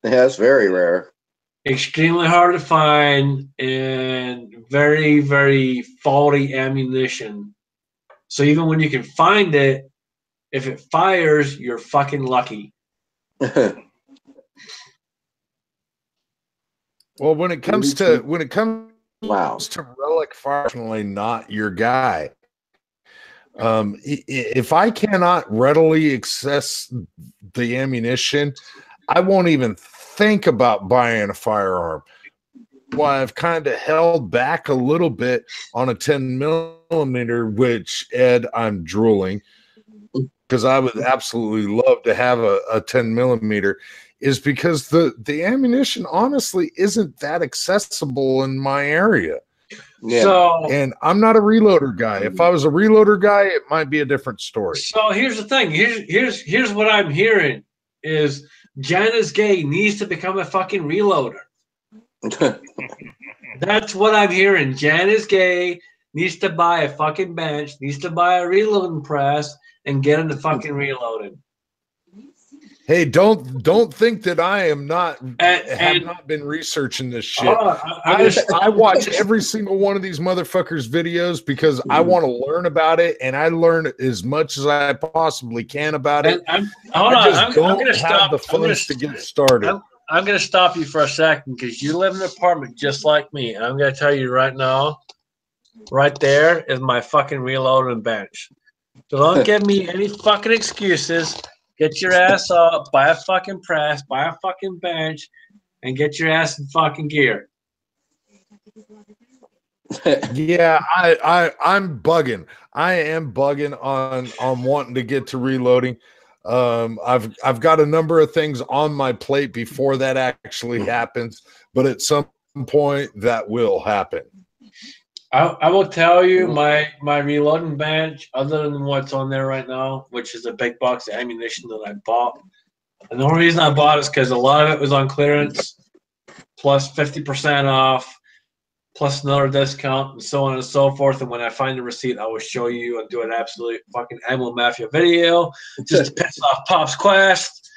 Yeah, it's very rare. Extremely hard to find and very, very faulty ammunition. So even when you can find it, if it fires, you're fucking lucky. Well, when it comes to wow, to relic, fortunately not your guy. If I cannot readily access the ammunition, I won't even think about buying a firearm. Well, I've kind of held back a little bit on a 10 millimeter, which, Ed, I'm drooling because I would absolutely love to have a 10 millimeter, is because the ammunition honestly isn't that accessible in my area. Yeah. So, and I'm not a reloader guy. If I was a reloader guy, it might be a different story. So here's the thing. Here's what I'm hearing is JanisGay needs to become a fucking reloader. That's what I'm hearing. JanisGay needs to buy a fucking bench, needs to buy a reloading press, and get into fucking reloading. Hey, don't think that I am not have not been researching this shit. I watch every single one of these motherfuckers' videos because I want to learn about it, and I learn as much as I possibly can about it. I'm going to have the funds to get started. I'm going to stop you for a second because you live in an apartment just like me, and I'm going to tell you right now, right there is my fucking reloading bench. So don't give me any fucking excuses. Get your ass up, buy a fucking press, buy a fucking bench, and get your ass in fucking gear. Yeah, I'm bugging. I am bugging on wanting to get to reloading. I've got a number of things on my plate before that actually happens, but at some point that will happen. I will tell you my reloading bench, other than what's on there right now, which is a big box of ammunition that I bought. And the only reason I bought it is because a lot of it was on clearance, plus 50% off, plus another discount, and so on and so forth. And when I find the receipt, I will show you and do an absolute fucking Ammo Mafia video just to piss off Pop's Quest.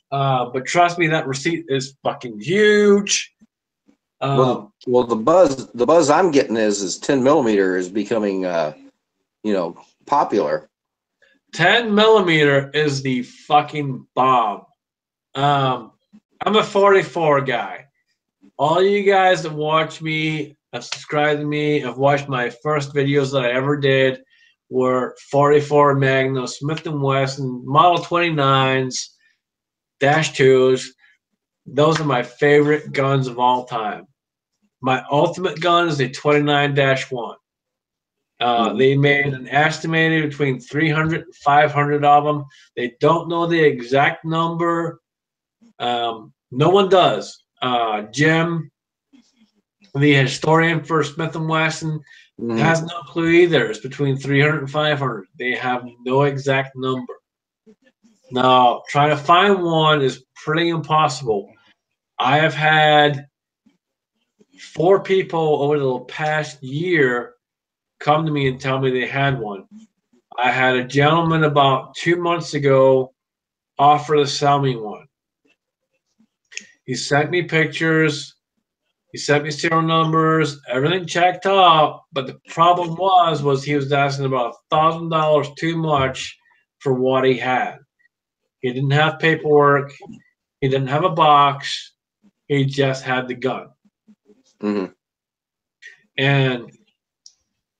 But trust me, that receipt is fucking huge. Well, the buzz I'm getting is 10 millimeter is becoming, popular. 10 millimeter is the fucking bomb. I'm a 44 guy. All you guys that watch me, have subscribed to me, have watched my first videos that I ever did were 44 Magnum, Smith & Wesson, Model 29s, Dash 2s. Those are my favorite guns of all time. My ultimate gun is a 29-1. They made an estimated between 300 and 500 of them. They don't know the exact number. No one does. Jim, the historian for Smith & Wesson, has no clue either. It's between 300 and 500. They have no exact number. Now, trying to find one is pretty impossible. I have had 4 people over the past year come to me and tell me they had one. I had a gentleman about 2 months ago offer to sell me one. He sent me pictures. He sent me serial numbers. Everything checked out. But the problem was he was asking about $1,000 too much for what he had. He didn't have paperwork. He didn't have a box. He just had the gun. Mm-hmm. And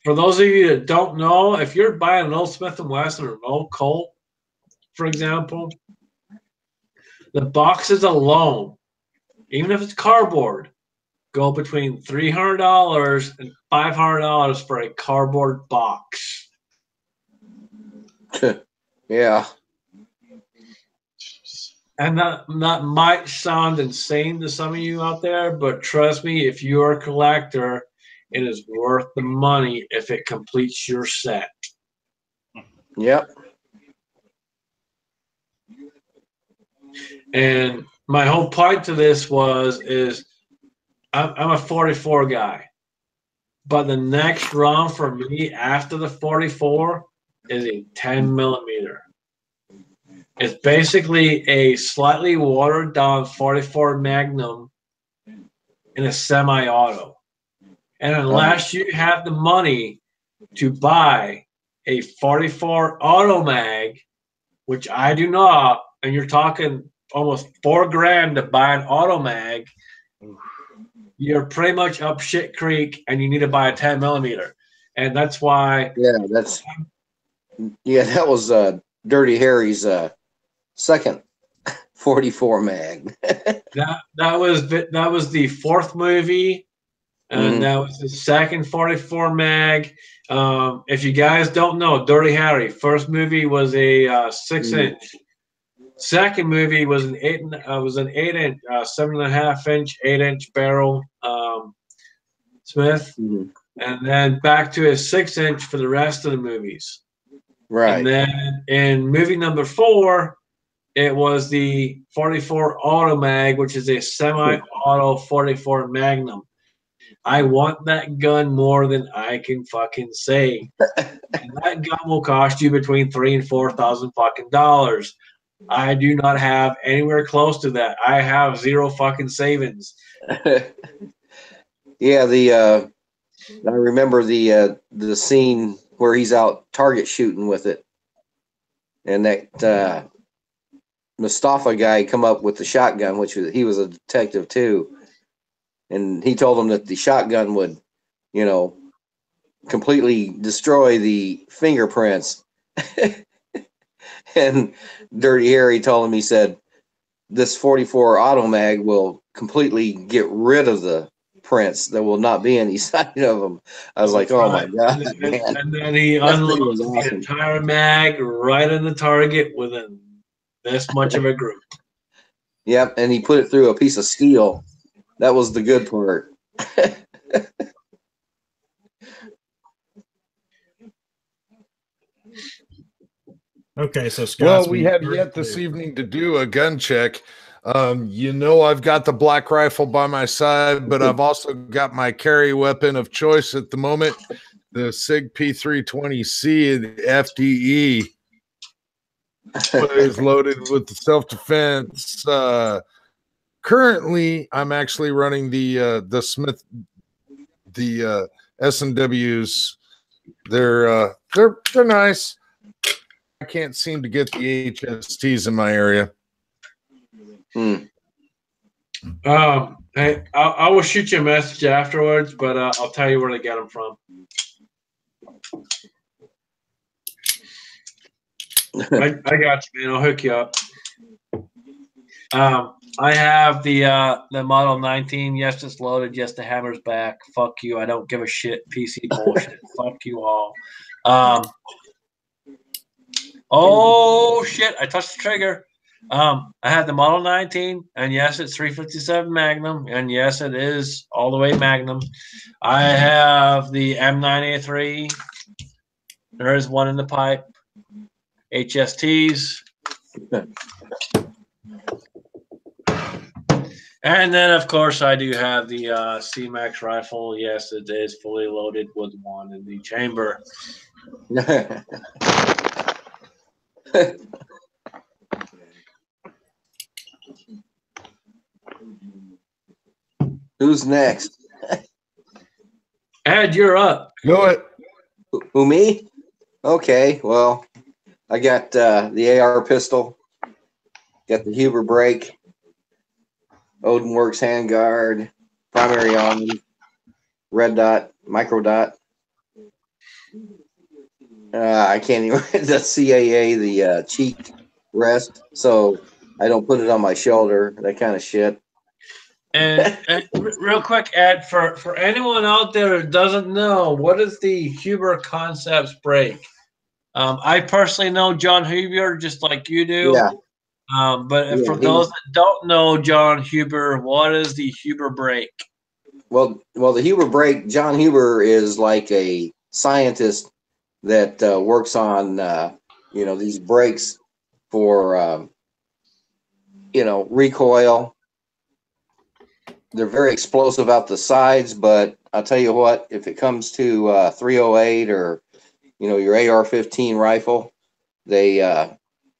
for those of you that don't know, if you're buying an old Smith & Wesson or an old Colt, for example, the boxes alone, even if it's cardboard, go between $300 and $500 for a cardboard box. Yeah. And that might sound insane to some of you out there, but trust me, if you're a collector, it is worth the money if it completes your set. Yep. And my whole point to this is I'm a 44 guy, but the next round for me after the 44 is a 10 millimeter. It's basically a slightly watered down 44 Magnum in a semi-auto. And unless you have the money to buy a 44 auto mag, which I do not, and you're talking almost $4,000 to buy an auto mag, you're pretty much up shit creek and you need to buy a 10 millimeter. And that's why. Yeah, that was Dirty Harry's second 44 mag. that was the 4th movie, and that was the second 44 mag. If you guys don't know, Dirty Harry, first movie was a 6-inch. Second movie was an 8-inch, 7.5-inch, 8-inch barrel Smith, and then back to a 6-inch for the rest of the movies. Right. And then in movie number 4, it was the 44 Auto Mag, which is a semi-auto 44 Magnum. I want that gun more than I can fucking say. And that gun will cost you between $3,000 and $4,000 fucking dollars. I do not have anywhere close to that. I have zero fucking savings. Yeah, I remember the scene where he's out target shooting with it, and that Mustafa guy come up with the shotgun, he was a detective too, and he told him that the shotgun would, completely destroy the fingerprints. And Dirty Harry told him, he said, this 44 auto mag will completely get rid of the prints. There will not be any sign of them. I was like, oh my God. And then he unloads the entire mag right in the target within this much of a group. Yep, and he put it through a piece of steel. That was the good part. Okay, so Scott, we have yet this evening to do a gun check. I've got the black rifle by my side, but I've also got my carry weapon of choice at the moment, the SIG P320C and FDE. Is loaded with the self-defense. Currently, I'm actually running the Smith, the S&Ws. They're nice. can't seem to get the HSTs in my area. Hey, I will shoot you a message afterwards, but I'll tell you where to get them from. I got you, man. I'll hook you up. I have the Model 19. Yes, it's loaded. Yes, the hammer's back. Fuck you. I don't give a shit. PC bullshit. Fuck you all. Oh shit! I touched the trigger. I had the Model 19, and yes, it's 357 Magnum, and yes, it is all the way Magnum. I have the M9A3. There is one in the pipe. HSTs. And then, of course, I do have the C-Max rifle. Yes, it is fully loaded with one in the chamber. Who's next? Ed, you're up. Go it. Who, me? Okay, well, I got the AR pistol, got the Huber brake, Odin Works handguard, primary arm, red dot, micro dot. I can't even the CAA, the cheek rest, so I don't put it on my shoulder. That kind of shit. And real quick, Ed, for anyone out there who doesn't know, what is the Huber Concepts brake? I personally know John Huber just like you do. Yeah. But for those that don't know John Huber, what is the Huber brake? Well, the Huber brake, John Huber is like a scientist that works on these brakes for recoil. They're very explosive out the sides, but I'll tell you what, if it comes to 308 or your AR-15 rifle, they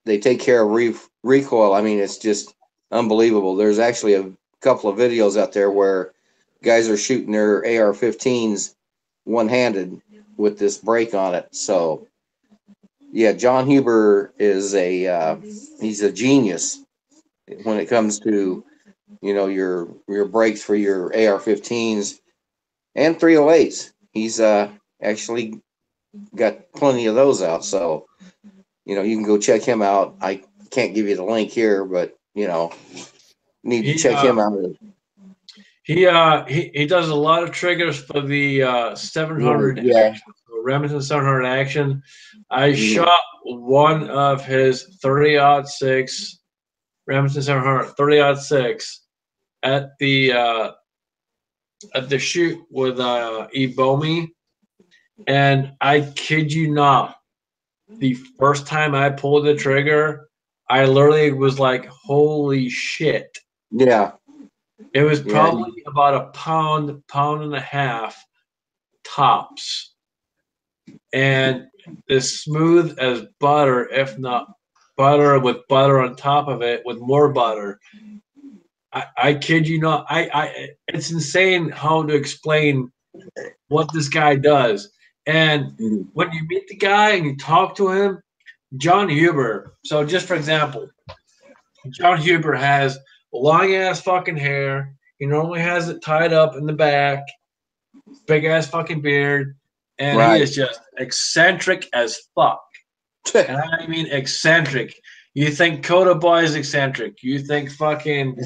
take care of recoil. I mean, it's just unbelievable. There's actually a couple of videos out there where guys are shooting their AR-15s one-handed with this brake on it. So, yeah, John Huber is he's a genius when it comes to your brakes for your AR-15s and 308s. He's actually got plenty of those out. So, you can go check him out. I can't give you the link here, but need to check him out. He does a lot of triggers for the 700 action, Remington 700 action. I shot one of his 30-06 Remington 700 30-06 at the shoot with Ebomi, and I kid you not, the first time I pulled the trigger, I literally was like, "Holy shit!" Yeah. It was probably about a pound and a half tops, and as smooth as butter, if not butter with butter on top of it with more butter. I kid you not. It's insane how to explain what this guy does. And when you meet the guy and you talk to him, John Huber. So just for example, John Huber has long ass fucking hair. He normally has it tied up in the back, big ass fucking beard, and he is just eccentric as fuck. And I mean eccentric. You think Coda Boy is eccentric. You think fucking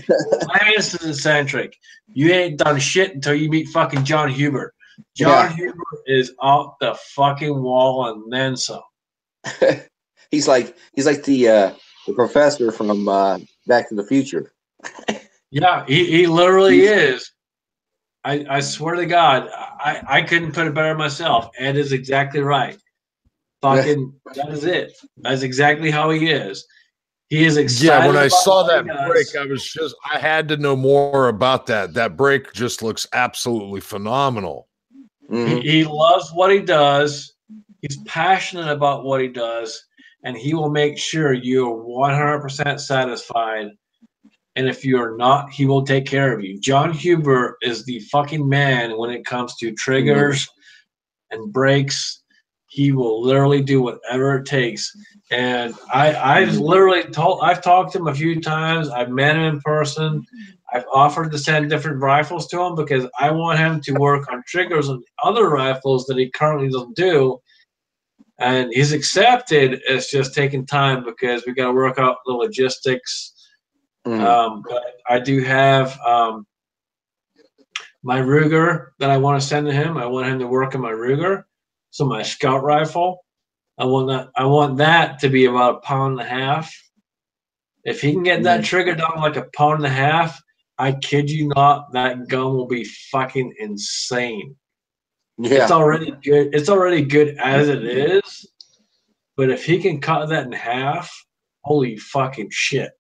Lance is eccentric. You ain't done shit until you meet fucking John Huber. John Huber is off the fucking wall and then some. He's like the professor from Back to the Future. Yeah, he literally is. I swear to God, I couldn't put it better myself. Ed is exactly right. Fucking, that is it. That's exactly how he is. He is excited. Yeah, when I saw that break, I had to know more about that. That break just looks absolutely phenomenal. He loves what he does. He's passionate about what he does, and he will make sure you're 100% satisfied. And if you're not, he will take care of you. John Huber is the fucking man when it comes to triggers and brakes. He will literally do whatever it takes. And I've talked to him a few times. I've met him in person. I've offered to send different rifles to him because I want him to work on triggers on other rifles that he currently doesn't do. And he's accepted. It's just taking time because we got to work out the logistics. But I do have my Ruger that I want to send to him. I want him to work on my Ruger. So my scout rifle, I want that to be about 1.5 pounds. If he can get that trigger down like 1.5 pounds, I kid you not, that gun will be fucking insane. Yeah. It's already good. It's already good as it is. But if he can cut that in half, holy fucking shit.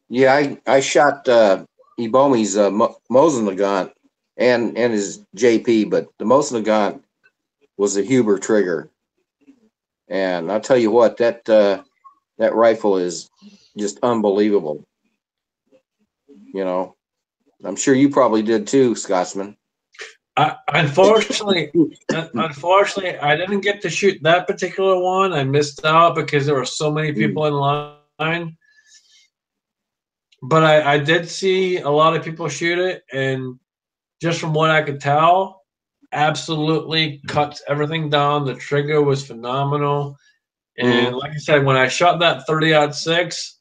Yeah, I shot Ebomi's Mosin Nagant and his JP, but the Mosin Nagant was a Huber trigger. And I'll tell you what, that rifle is just unbelievable. You know, I'm sure you probably did too, Scotsman. Unfortunately, I didn't get to shoot that particular one. I missed out because there were so many people in line. But I did see a lot of people shoot it, and just from what I could tell, absolutely cuts everything down. The trigger was phenomenal. And like I said, when I shot that 30-06,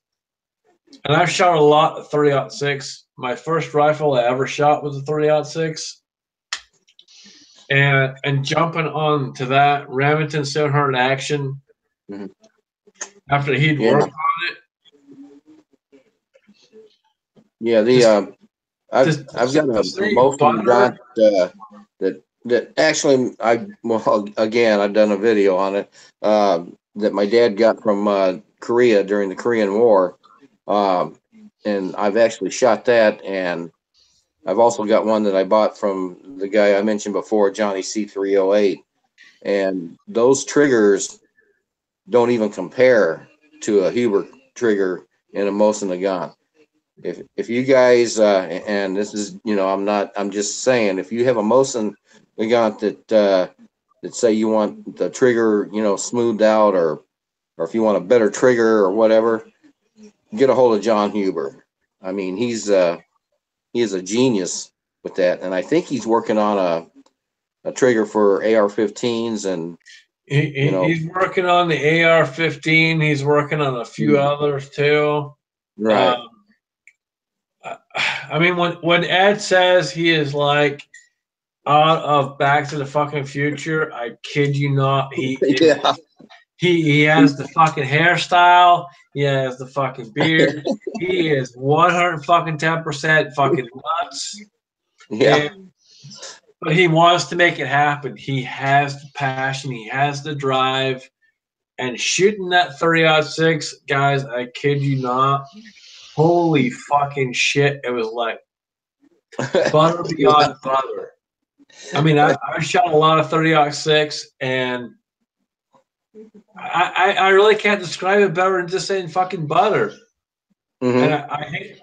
and I've shot a lot of 30-06. My first rifle I ever shot was a 30-06. And jumping on to that Remington 700 action after he'd worked on it. Yeah, I've got a Mosin Nagant that actually I've done a video on it that my dad got from Korea during the Korean War, and I've actually shot that, and I've also got one that I bought from the guy I mentioned before, Johnny C308, and those triggers don't even compare to a Huber trigger in a Mosin Nagant. If you guys and this is, you know, I'm just saying, if you have a Mosin Nagant that say you want the trigger, you know, smoothed out, or if you want a better trigger or whatever, get a hold of John Huber. I mean, he is a genius with that, and I think he's working on a trigger for AR-15s, and he's working on the AR-15. He's working on a few others too. Right. I mean, when Ed says he is like out of Back to the fucking Future, I kid you not. He has the fucking hairstyle. He has the fucking beard. He is 110% fucking nuts. Yeah. But he wants to make it happen. He has the passion. He has the drive. And shooting that 30-06, guys, I kid you not. Holy fucking shit. It was like butter beyond butter. I mean, I shot a lot of 30-06, and I really can't describe it better than just saying fucking butter. And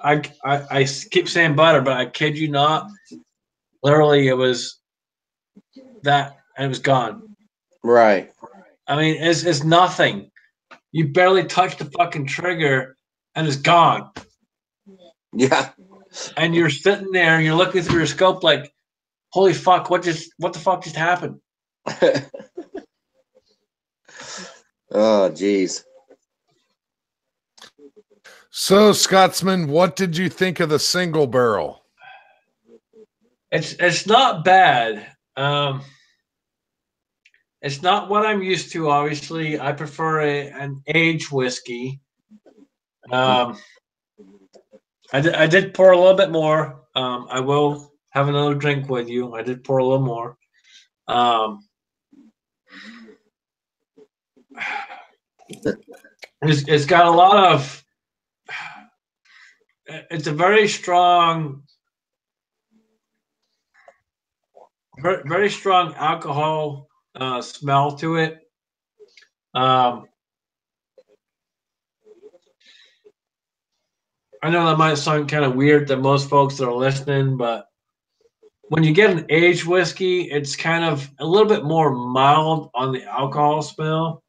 I keep saying butter, but I kid you not. Literally, it was that, and it was gone. Right. I mean, it's nothing. You barely touch the fucking trigger, and it's gone. Yeah. And you're sitting there, and you're looking through your scope like, holy fuck, what the fuck just happened? Oh, geez. So, Scotsman, what did you think of the single barrel? It's not bad. It's not what I'm used to. Obviously, I prefer an aged whiskey. I did pour a little bit more. I will have another drink with you. I did pour a little more. It's got a lot of. It's a very strong, very strong alcohol smell to it. I know that might sound kind of weird to most folks that are listening, but when you get an aged whiskey, it's kind of a little bit more mild on the alcohol smell,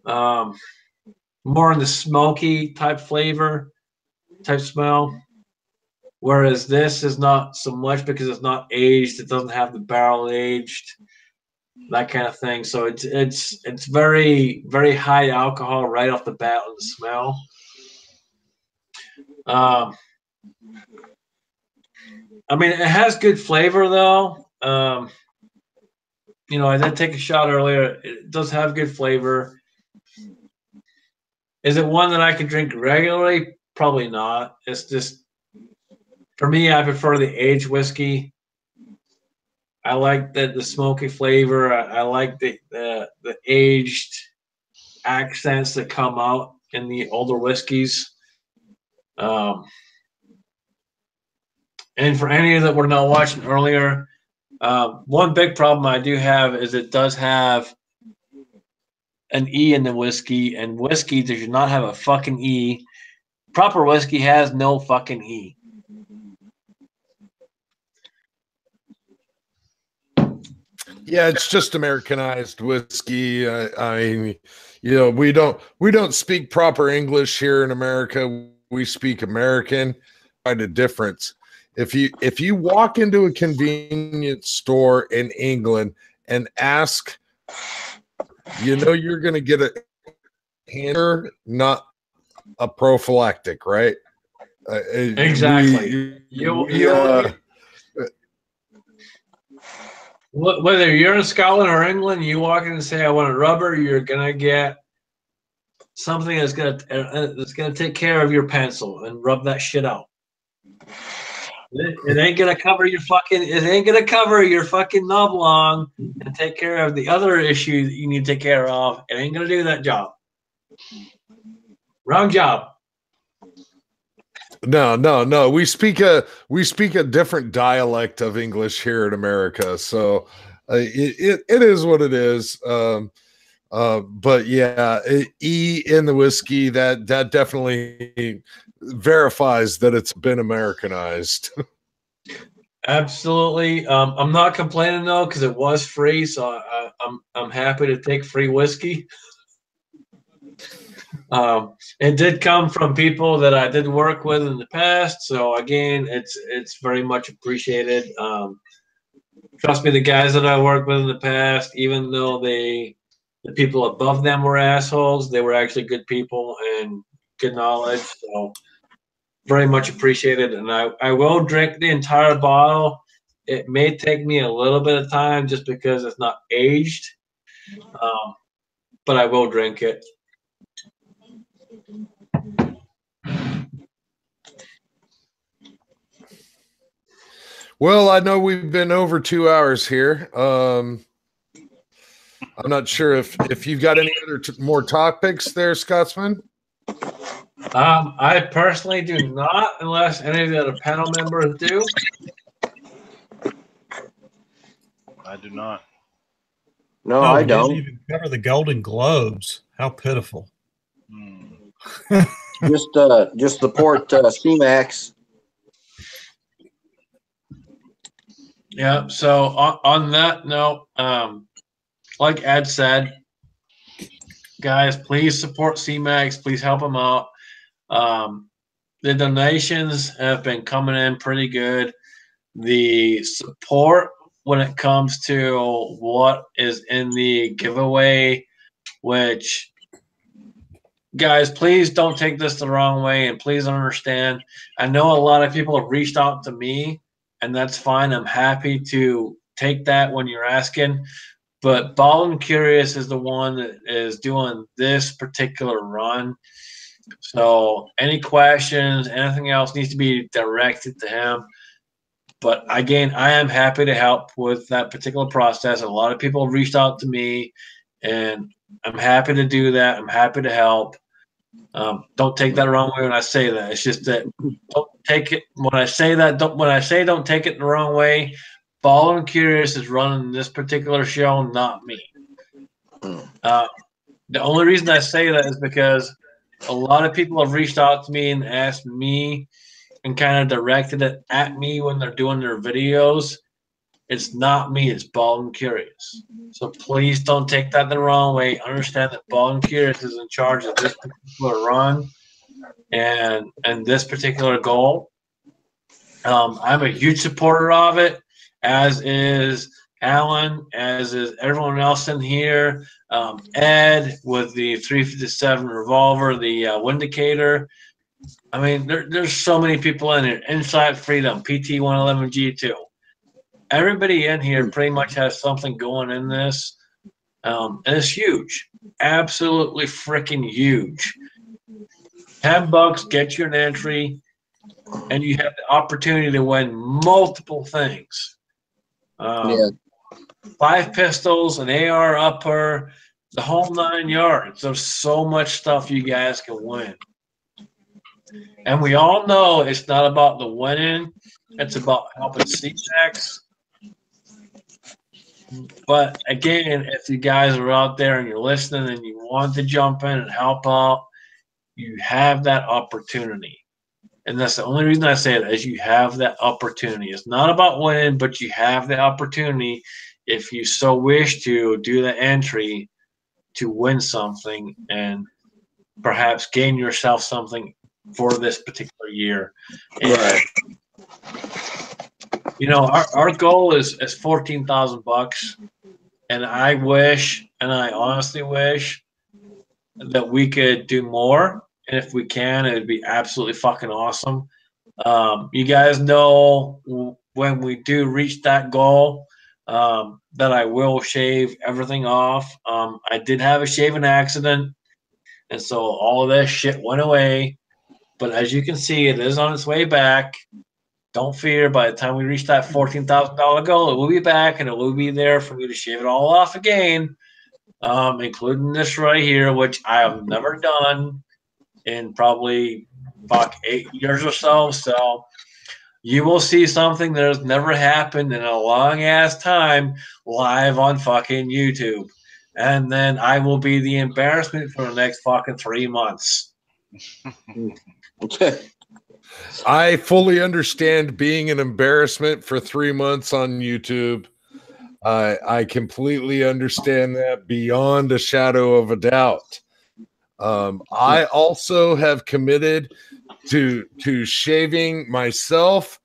more in the smoky type flavor, type smell. Whereas this is not so much because it's not aged. It doesn't have the barrel aged, that kind of thing. So it's very, very high alcohol right off the bat on the smell. I mean, it has good flavor though. You know, I did take a shot earlier. It does have good flavor. Is it one that I could drink regularly? Probably not. It's just, for me, I prefer the aged whiskey. I like the smoky flavor. I like the aged accents that come out in the older whiskeys. And for any that were not watching earlier, one big problem I do have is it does have an E in the whiskey, and whiskey does not have a fucking E. Proper whiskey has no fucking E. Yeah, it's just Americanized whiskey. I mean, you know, we don't speak proper English here in America. We speak American. Quite a difference. If you walk into a convenience store in England and ask, you know, you're going to get a hander, not a prophylactic, right? Exactly. Whether you're in Scotland or England, you walk in and say, "I want a rubber," you're gonna get something that's gonna take care of your pencil and rub that shit out. It ain't gonna cover your fucking. It ain't gonna cover your fucking knob long and take care of the other issue that you need to take care of. It ain't gonna do that job. Wrong job. No. We speak a different dialect of English here in America, so it is what it is. But yeah, E in the whiskey that definitely verifies that it's been Americanized. Absolutely. I'm not complaining though because it was free, so I'm happy to take free whiskey. It did come from people that I did work with in the past, so again, it's very much appreciated. Trust me, the guys that I worked with in the past, even though the people above them were assholes, they were actually good people and good knowledge. So very much appreciated, and I will drink the entire bottle. It may take me a little bit of time just because it's not aged, but I will drink it. Well, I know we've been over 2 hours here. I'm not sure if you've got any other more topics there, Scotsman. I personally do not, unless any of the other panel members do. I do not. No, I we don't. didn't even cover the Golden Globes. How pitiful. Just support C-Max. Yeah. So on that note, like Ed said, guys, please support C-Max. Please help them out. The donations have been coming in pretty good. The support when it comes to what is in the giveaway, which, guys, please don't take this the wrong way and please understand. I know a lot of people have reached out to me, and that's fine. I'm happy to take that when you're asking. But Ball and Curious is the one that is doing this particular run. So any questions, anything else needs to be directed to him. But again, I am happy to help with that particular process. A lot of people have reached out to me, and I'm happy to do that. I'm happy to help. Don't take that the wrong way when I say that. It's just that don't take it when I say that. Don't take it the wrong way. Ball and Curious is running this particular show, not me. The only reason I say that is because a lot of people have reached out to me and asked me and kind of directed it at me when they're doing their videos. It's not me. It's Bald and Curious. So please don't take that the wrong way. Understand that Bald and Curious is in charge of this particular run and this particular goal. I'm a huge supporter of it, as is Alan, as is everyone else in here. Ed with the 357 revolver, the Windicator. I mean, there's so many people in here. Inside Freedom, PT111G2. Everybody in here pretty much has something going in this. And it's huge. Absolutely freaking huge. $10 gets you an entry, and you have the opportunity to win multiple things. 5 pistols, an AR upper, the whole 9 yards. There's so much stuff you guys can win. And we all know it's not about the winning. It's about helping CMAX. But again, if you guys are out there and you're listening and you want to jump in and help out, you have that opportunity. And that's the only reason I say it, is you have that opportunity. It's not about winning, but you have the opportunity, if you so wish, to do the entry to win something and perhaps gain yourself something for this particular year. And, you know, our goal is $14,000, and I wish, and I honestly wish, that we could do more. And if we can, it would be absolutely fucking awesome. You guys know when we do reach that goal, that I will shave everything off. I did have a shaving accident, and so all of this shit went away. But as you can see, it is on its way back. Don't fear. By the time we reach that $14,000 goal, it will be back, and it will be there for me to shave it all off again, including this right here, which I have never done in probably 8 years or so. So you will see something that has never happened in a long ass time live on fucking YouTube. And then I will be the embarrassment for the next fucking 3 months. I fully understand being an embarrassment for 3 months on YouTube. I completely understand that beyond a shadow of a doubt. I also have committed to shaving myself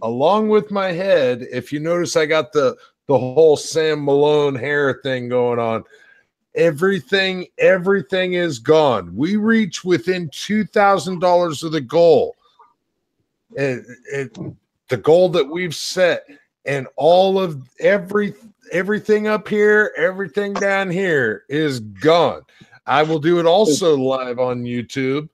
along with my head. If you notice, I got the whole Sam Malone hair thing going on. Everything is gone. We reach within $2,000 of the goal. The goal that we've set, and all of everything up here, everything down here is gone. I will do it also live on YouTube.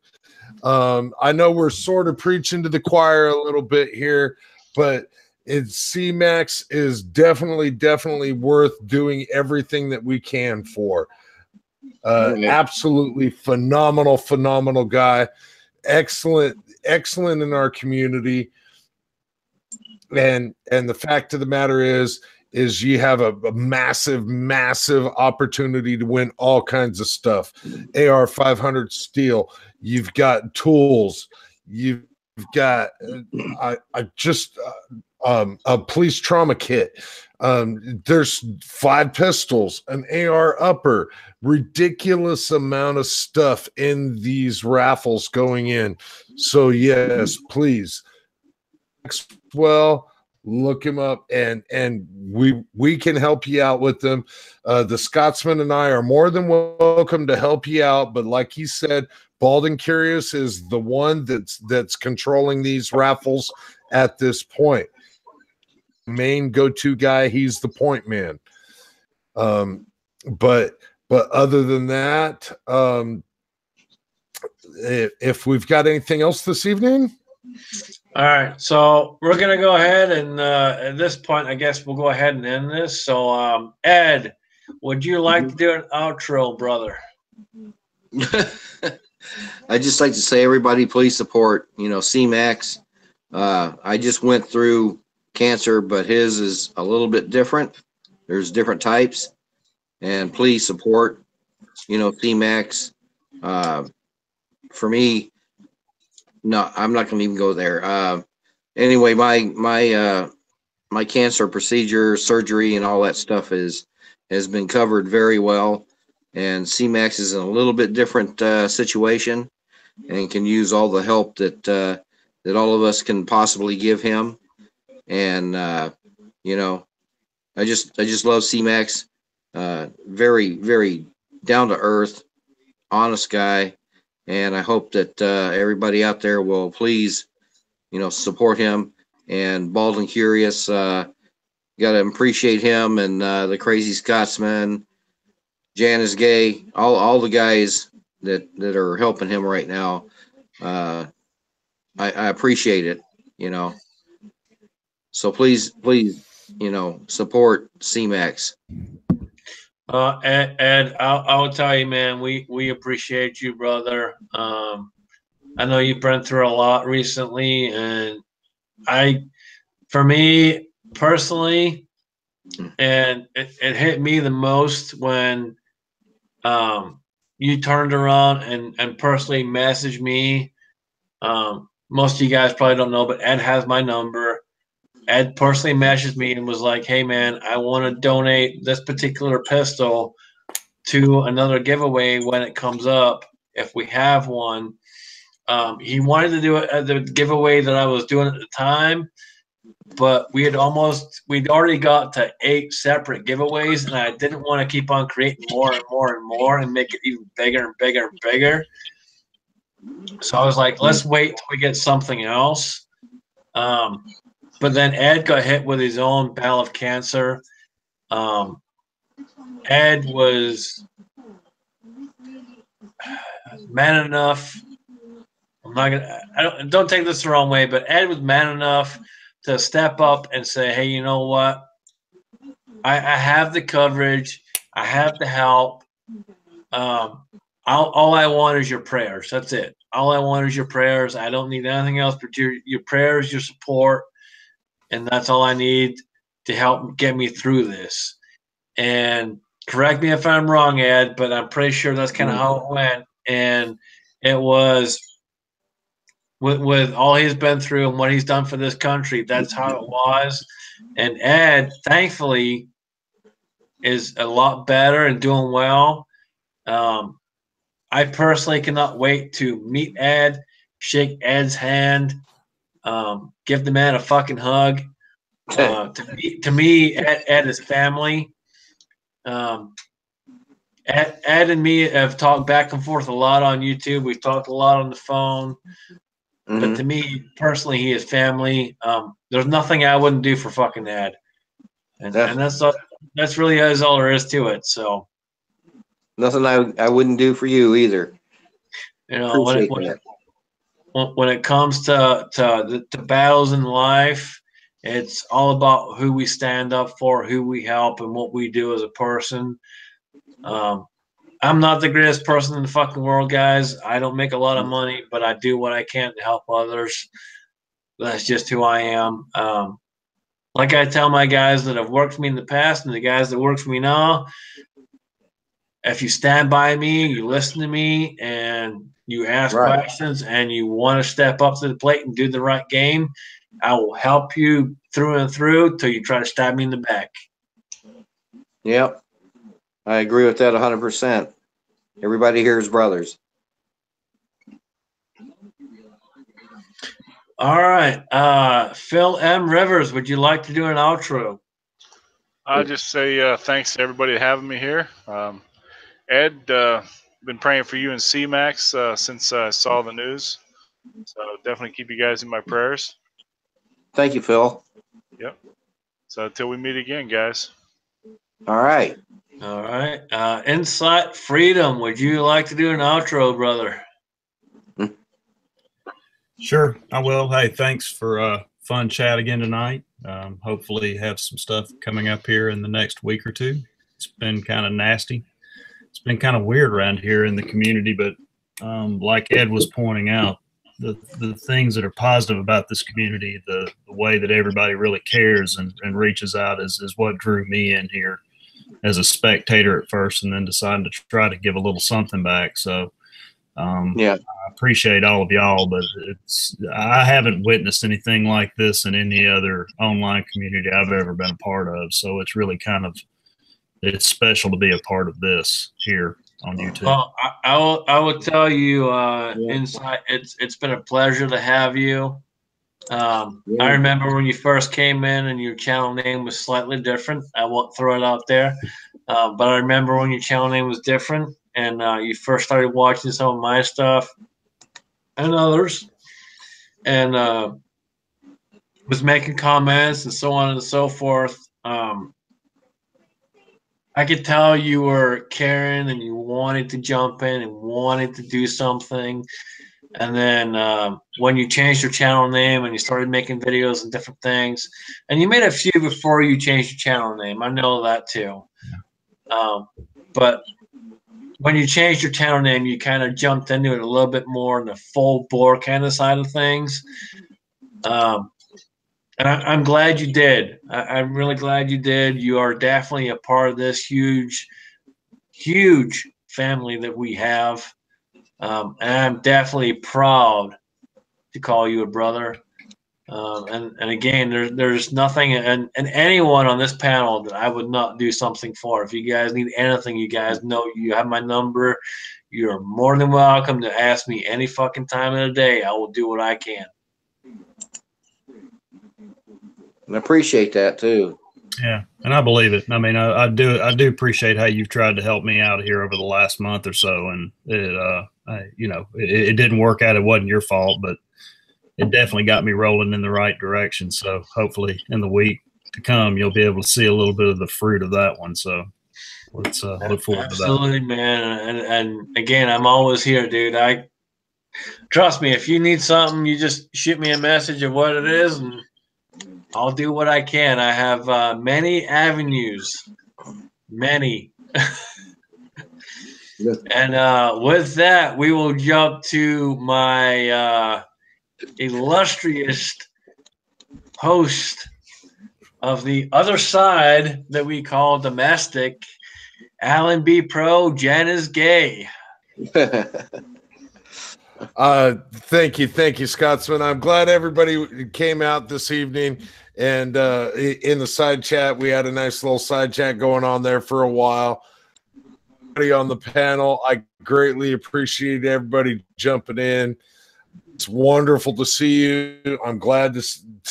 I know we're sort of preaching to the choir a little bit here, but CMAX is definitely worth doing everything that we can for. Absolutely phenomenal guy. Excellent in our community. And the fact of the matter is you have a massive opportunity to win all kinds of stuff. AR 500 steel. You've got tools. You've got a police trauma kit. There's 5 pistols, an AR upper, ridiculous amount of stuff in these raffles going in. So yes, please. Well, look him up, and we can help you out with them. The Scotsman and I are more than welcome to help you out, but like he said, Bald and Curious is the one that's controlling these raffles at this point. Main go-to guy, he's the point man. But other than that, if we've got anything else this evening. All right, so we're gonna go ahead and at this point, I guess we'll go ahead and end this. So, Ed, would you like to do an outro, brother? I'd just like to say, everybody, please support, CMAX. I just went through cancer, but his is a little bit different. There's different types, and please support, CMAX. For me, No, I'm not going to even go there. Anyway, my cancer procedure, surgery, and all that stuff has been covered very well. And CMAX is in a little bit different situation and can use all the help that all of us can possibly give him. And you know, I just love CMAX. Very, very down to earth, honest guy. And I hope that everybody out there will please, support him. And Bald and Curious, got to appreciate him, and the Crazy Scotsman, JanisGay, all the guys that are helping him right now. I appreciate it, So please, support CMAX. Ed, I'll tell you, man, we appreciate you, brother. I know you've been through a lot recently, and for me personally, and it hit me the most when you turned around and personally messaged me. Most of you guys probably don't know, but Ed has my number. Ed personally messaged me and was like, "Hey, man, I want to donate this particular pistol to another giveaway when it comes up, if we have one." He wanted to do it at the giveaway that I was doing at the time, but we'd already got to 8 separate giveaways, and I didn't want to keep on creating more and more and more and make it even bigger and bigger and bigger. So I was like, let's wait till we get something else. But then Ed got hit with his own battle of cancer. Ed was man enough. I'm not gonna. Don't take this the wrong way, but Ed was man enough to step up and say, "Hey, you know what? I have the coverage. I have the help. All I want is your prayers. That's it. All I want is your prayers. I don't need anything else but your prayers, your support, and that's all I need to help get me through this." And correct me if I'm wrong, Ed, but I'm pretty sure that's kind of how it went. And it was with all he's been through and what he's done for this country, that's how it was. And Ed, thankfully, is a lot better and doing well. I personally cannot wait to meet Ed, shake Ed's hand, give the man a fucking hug. To me, Ed is family. Ed and me have talked back and forth a lot on YouTube. We've talked a lot on the phone. Mm-hmm. But to me, personally, he is family. There's nothing I wouldn't do for fucking Ed. And that's really all there is to it. So nothing I wouldn't do for you either. When it comes to battles in life, it's all about who we stand up for, who we help, and what we do as a person. I'm not the greatest person in the fucking world, guys. I don't make a lot of money, but I do what I can to help others. That's just who I am. Like I tell my guys that have worked for me in the past and the guys that work for me now, if you stand by me, you listen to me, and you ask questions, and you want to step up to the plate and do the right game, I will help you through and through till you try to stab me in the back. Yep. I agree with that 100%. Everybody here is brothers. All right. Phil M. Rivers, would you like to do an outro? I'll just say thanks to everybody having me here. Ed, been praying for you and CMAX since I saw the news. So definitely keep you guys in my prayers. Thank you, Phil. Yep. So until we meet again, guys. All right. All right. Insight Freedom, would you like to do an outro, brother? Sure, I will. Hey, thanks for a fun chat again tonight. Hopefully have some stuff coming up here in the next week or two. It's been kind of nasty. It's been kind of weird around here in the community, but like Ed was pointing out, the things that are positive about this community, the way that everybody really cares and reaches out is what drew me in here as a spectator at first, and then decided to try to give a little something back. So Yeah. I appreciate all of y'all, but I haven't witnessed anything like this in any other online community I've ever been a part of. So it's really it's special to be a part of this here on YouTube. Well, I will tell you, inside, it's been a pleasure to have you. I remember when you first came in and your channel name was slightly different. I won't throw it out there, but I remember when your channel name was different and you first started watching some of my stuff and others, and was making comments and so on and so forth. I could tell you were caring and you wanted to jump in and wanted to do something. And then when you changed your channel name and you started making videos and different things, and you made a few before you changed your channel name. I know that too. But when you changed your channel name, you kind of jumped into it a little bit more in the full bore kind of side of things. And I'm glad you did. I'm really glad you did. You are definitely a part of this huge, huge family that we have. And I'm definitely proud to call you a brother. And again, there's nothing and anyone on this panel that I would not do something for. If you guys need anything, you guys know you have my number. You're more than welcome to ask me any fucking time of the day. I will do what I can. I appreciate that too. Yeah, and I believe it. I mean, I do appreciate how you've tried to help me out here over the last month or so, and it didn't work out. It wasn't your fault, but it definitely got me rolling in the right direction. So hopefully, in the week to come, you'll be able to see a little bit of the fruit of that one. So let's look forward to that. Absolutely, man. And again, I'm always here, dude. Trust me. If you need something, you just shoot me a message of what it is, and I'll do what I can. I have many avenues, many. And with that, we will jump to my illustrious host of the other side that we call domestic, AllenBePro, JanisGay. Thank you, Scotsman. I'm glad everybody came out this evening. And in the side chat, we had a nice little side chat going on there for a while. Everybody on the panel, I greatly appreciate everybody jumping in. It's wonderful to see you. I'm glad to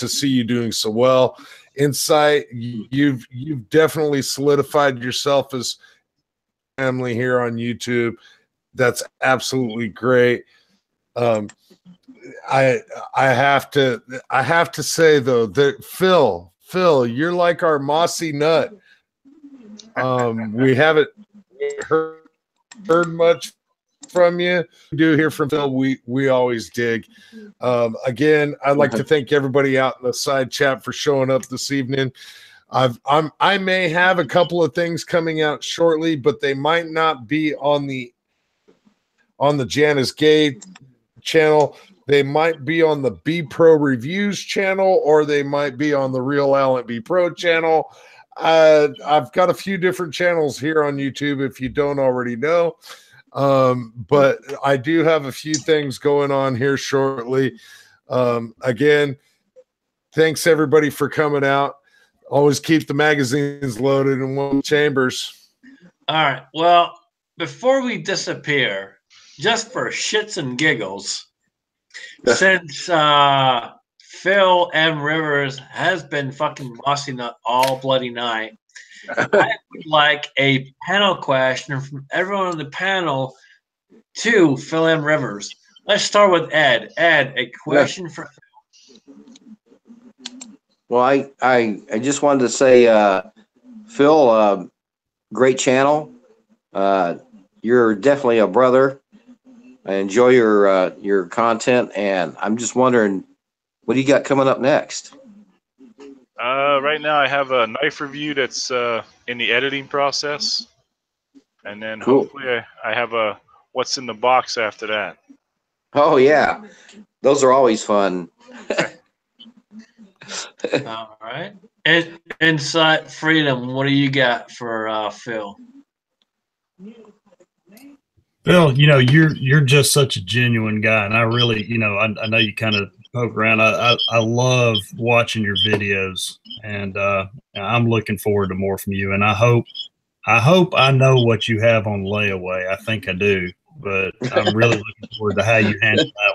see you doing so well. Insight, you've definitely solidified yourself as family here on YouTube. That's absolutely great. I have to say though that Phil, you're like our mossy nut. We haven't heard much from you. We do hear from Phil. We always dig. Again, I'd like to thank everybody out in the side chat for showing up this evening. I may have a couple of things coming out shortly, but they might not be on the JanisGay channel. They might be on the BPro Reviews channel, or they might be on the Real AllenBePro channel. I've got a few different channels here on YouTube if you don't already know. But I do have a few things going on here shortly. Again, thanks everybody for coming out. Always keep the magazines loaded in one chambers. All right. Well, before we disappear, just for shits and giggles, since Phil M. Rivers has been fucking bossing up all bloody night, I would like a panel question from everyone on the panel to Phil M. Rivers. Let's start with Ed. Ed, a question for Phil. Well, I just wanted to say, Phil, great channel. You're definitely a brother. I enjoy your content, and I'm just wondering, what do you got coming up next? Right now, I have a knife review that's in the editing process, and then hopefully I have a what's in the box after that. Oh yeah, those are always fun. All right. Insight Freedom, what do you got for Phil? Bill, you're just such a genuine guy, and I really, I know you kind of poke around. I love watching your videos, and I'm looking forward to more from you. And I hope I know what you have on layaway. I think I do, but I'm really looking forward to how you handle that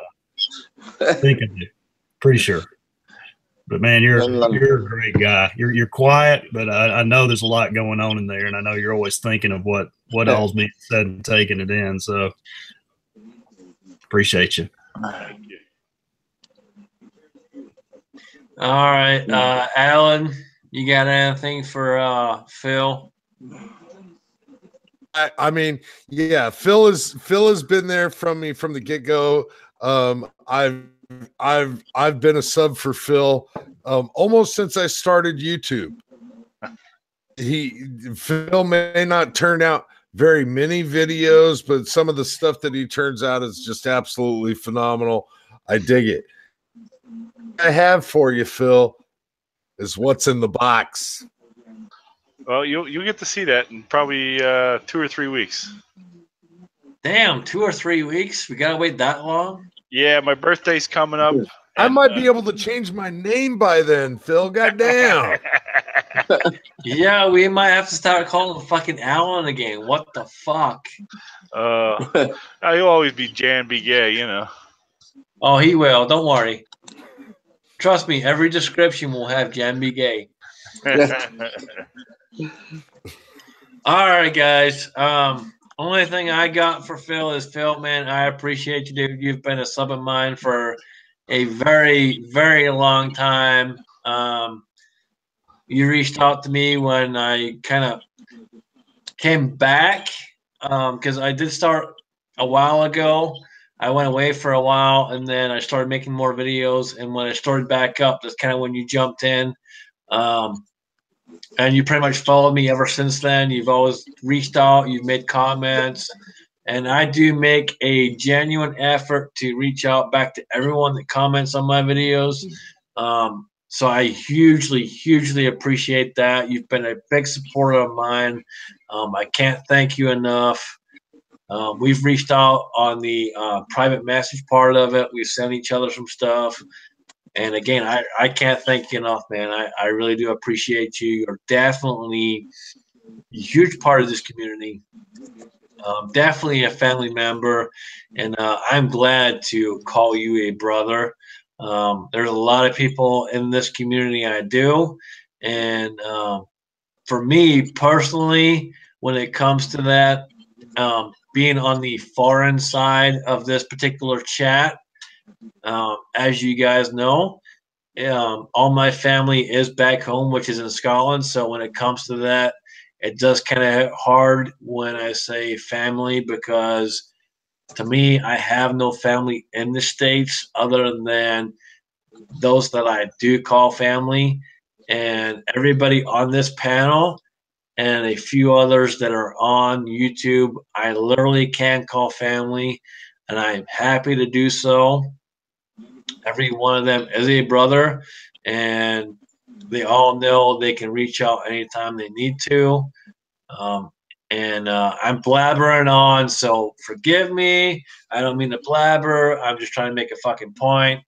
one. I think I do, pretty sure. But man, you're a great guy. You're quiet, but I know there's a lot going on in there, and I know you're always thinking of what all's being said and taking it in. So appreciate you. Thank you. All right, Alan, you got anything for Phil? I mean, yeah, Phil has been there from me from the get go. I've been a sub for Phil almost since I started YouTube. Phil may not turn out very many videos, but some of the stuff that he turns out is just absolutely phenomenal. I dig it. What I have for you, Phil, is what's in the box. Well, you'll get to see that in probably 2 or 3 weeks. Damn, 2 or 3 weeks? We gotta wait that long? Yeah, my birthday's coming up. I might be able to change my name by then, Phil. Goddamn. Yeah, we might have to start calling fucking Alan again. What the fuck? He'll always be JanisGay, Oh, he will. Don't worry. Trust me, every description will have JanisGay. All right, guys. Only thing I got for Phil is Phil, man, I appreciate you, dude. You've been a sub of mine for a very, very long time. You reached out to me when I kind of came back because I did start a while ago. I went away for a while, and then I started making more videos. And when I started back up, that's kind of when you jumped in. And you pretty much followed me ever since then. You've always reached out. You've made comments. And I do make a genuine effort to reach out back to everyone that comments on my videos. So I hugely, hugely appreciate that. You've been a big supporter of mine. I can't thank you enough. We've reached out on the private message part of it. We've sent each other some stuff. And again, I can't thank you enough, man. I really do appreciate you. You're definitely a huge part of this community. Definitely a family member. And I'm glad to call you a brother. There's a lot of people in this community I do. And for me personally, when it comes to that, being on the foreign side of this particular chat, as you guys know, all my family is back home, which is in Scotland. So when it comes to that, it does kind of hit hard when I say family, because to me, I have no family in the States other than those that I do call family. And everybody on this panel and a few others that are on YouTube, I literally can call family, and I'm happy to do so. Every one of them is a brother, and they all know they can reach out anytime they need to. I'm blabbering on, so forgive me. I don't mean to blabber. I'm just trying to make a fucking point.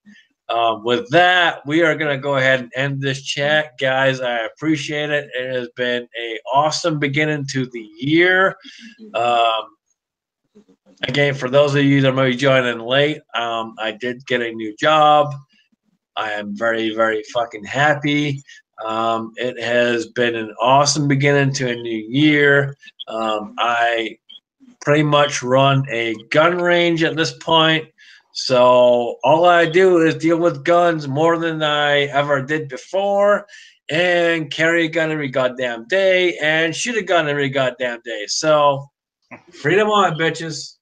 With that, we are going to go ahead and end this chat. Guys, I appreciate it. It has been an awesome beginning to the year. Again, for those of you that may be joining late, I did get a new job. I am very, very fucking happy. It has been an awesome beginning to a new year. I pretty much run a gun range at this point. So all I do is deal with guns more than I ever did before, and carry a gun every goddamn day and shoot a gun every goddamn day. So freedom on, bitches.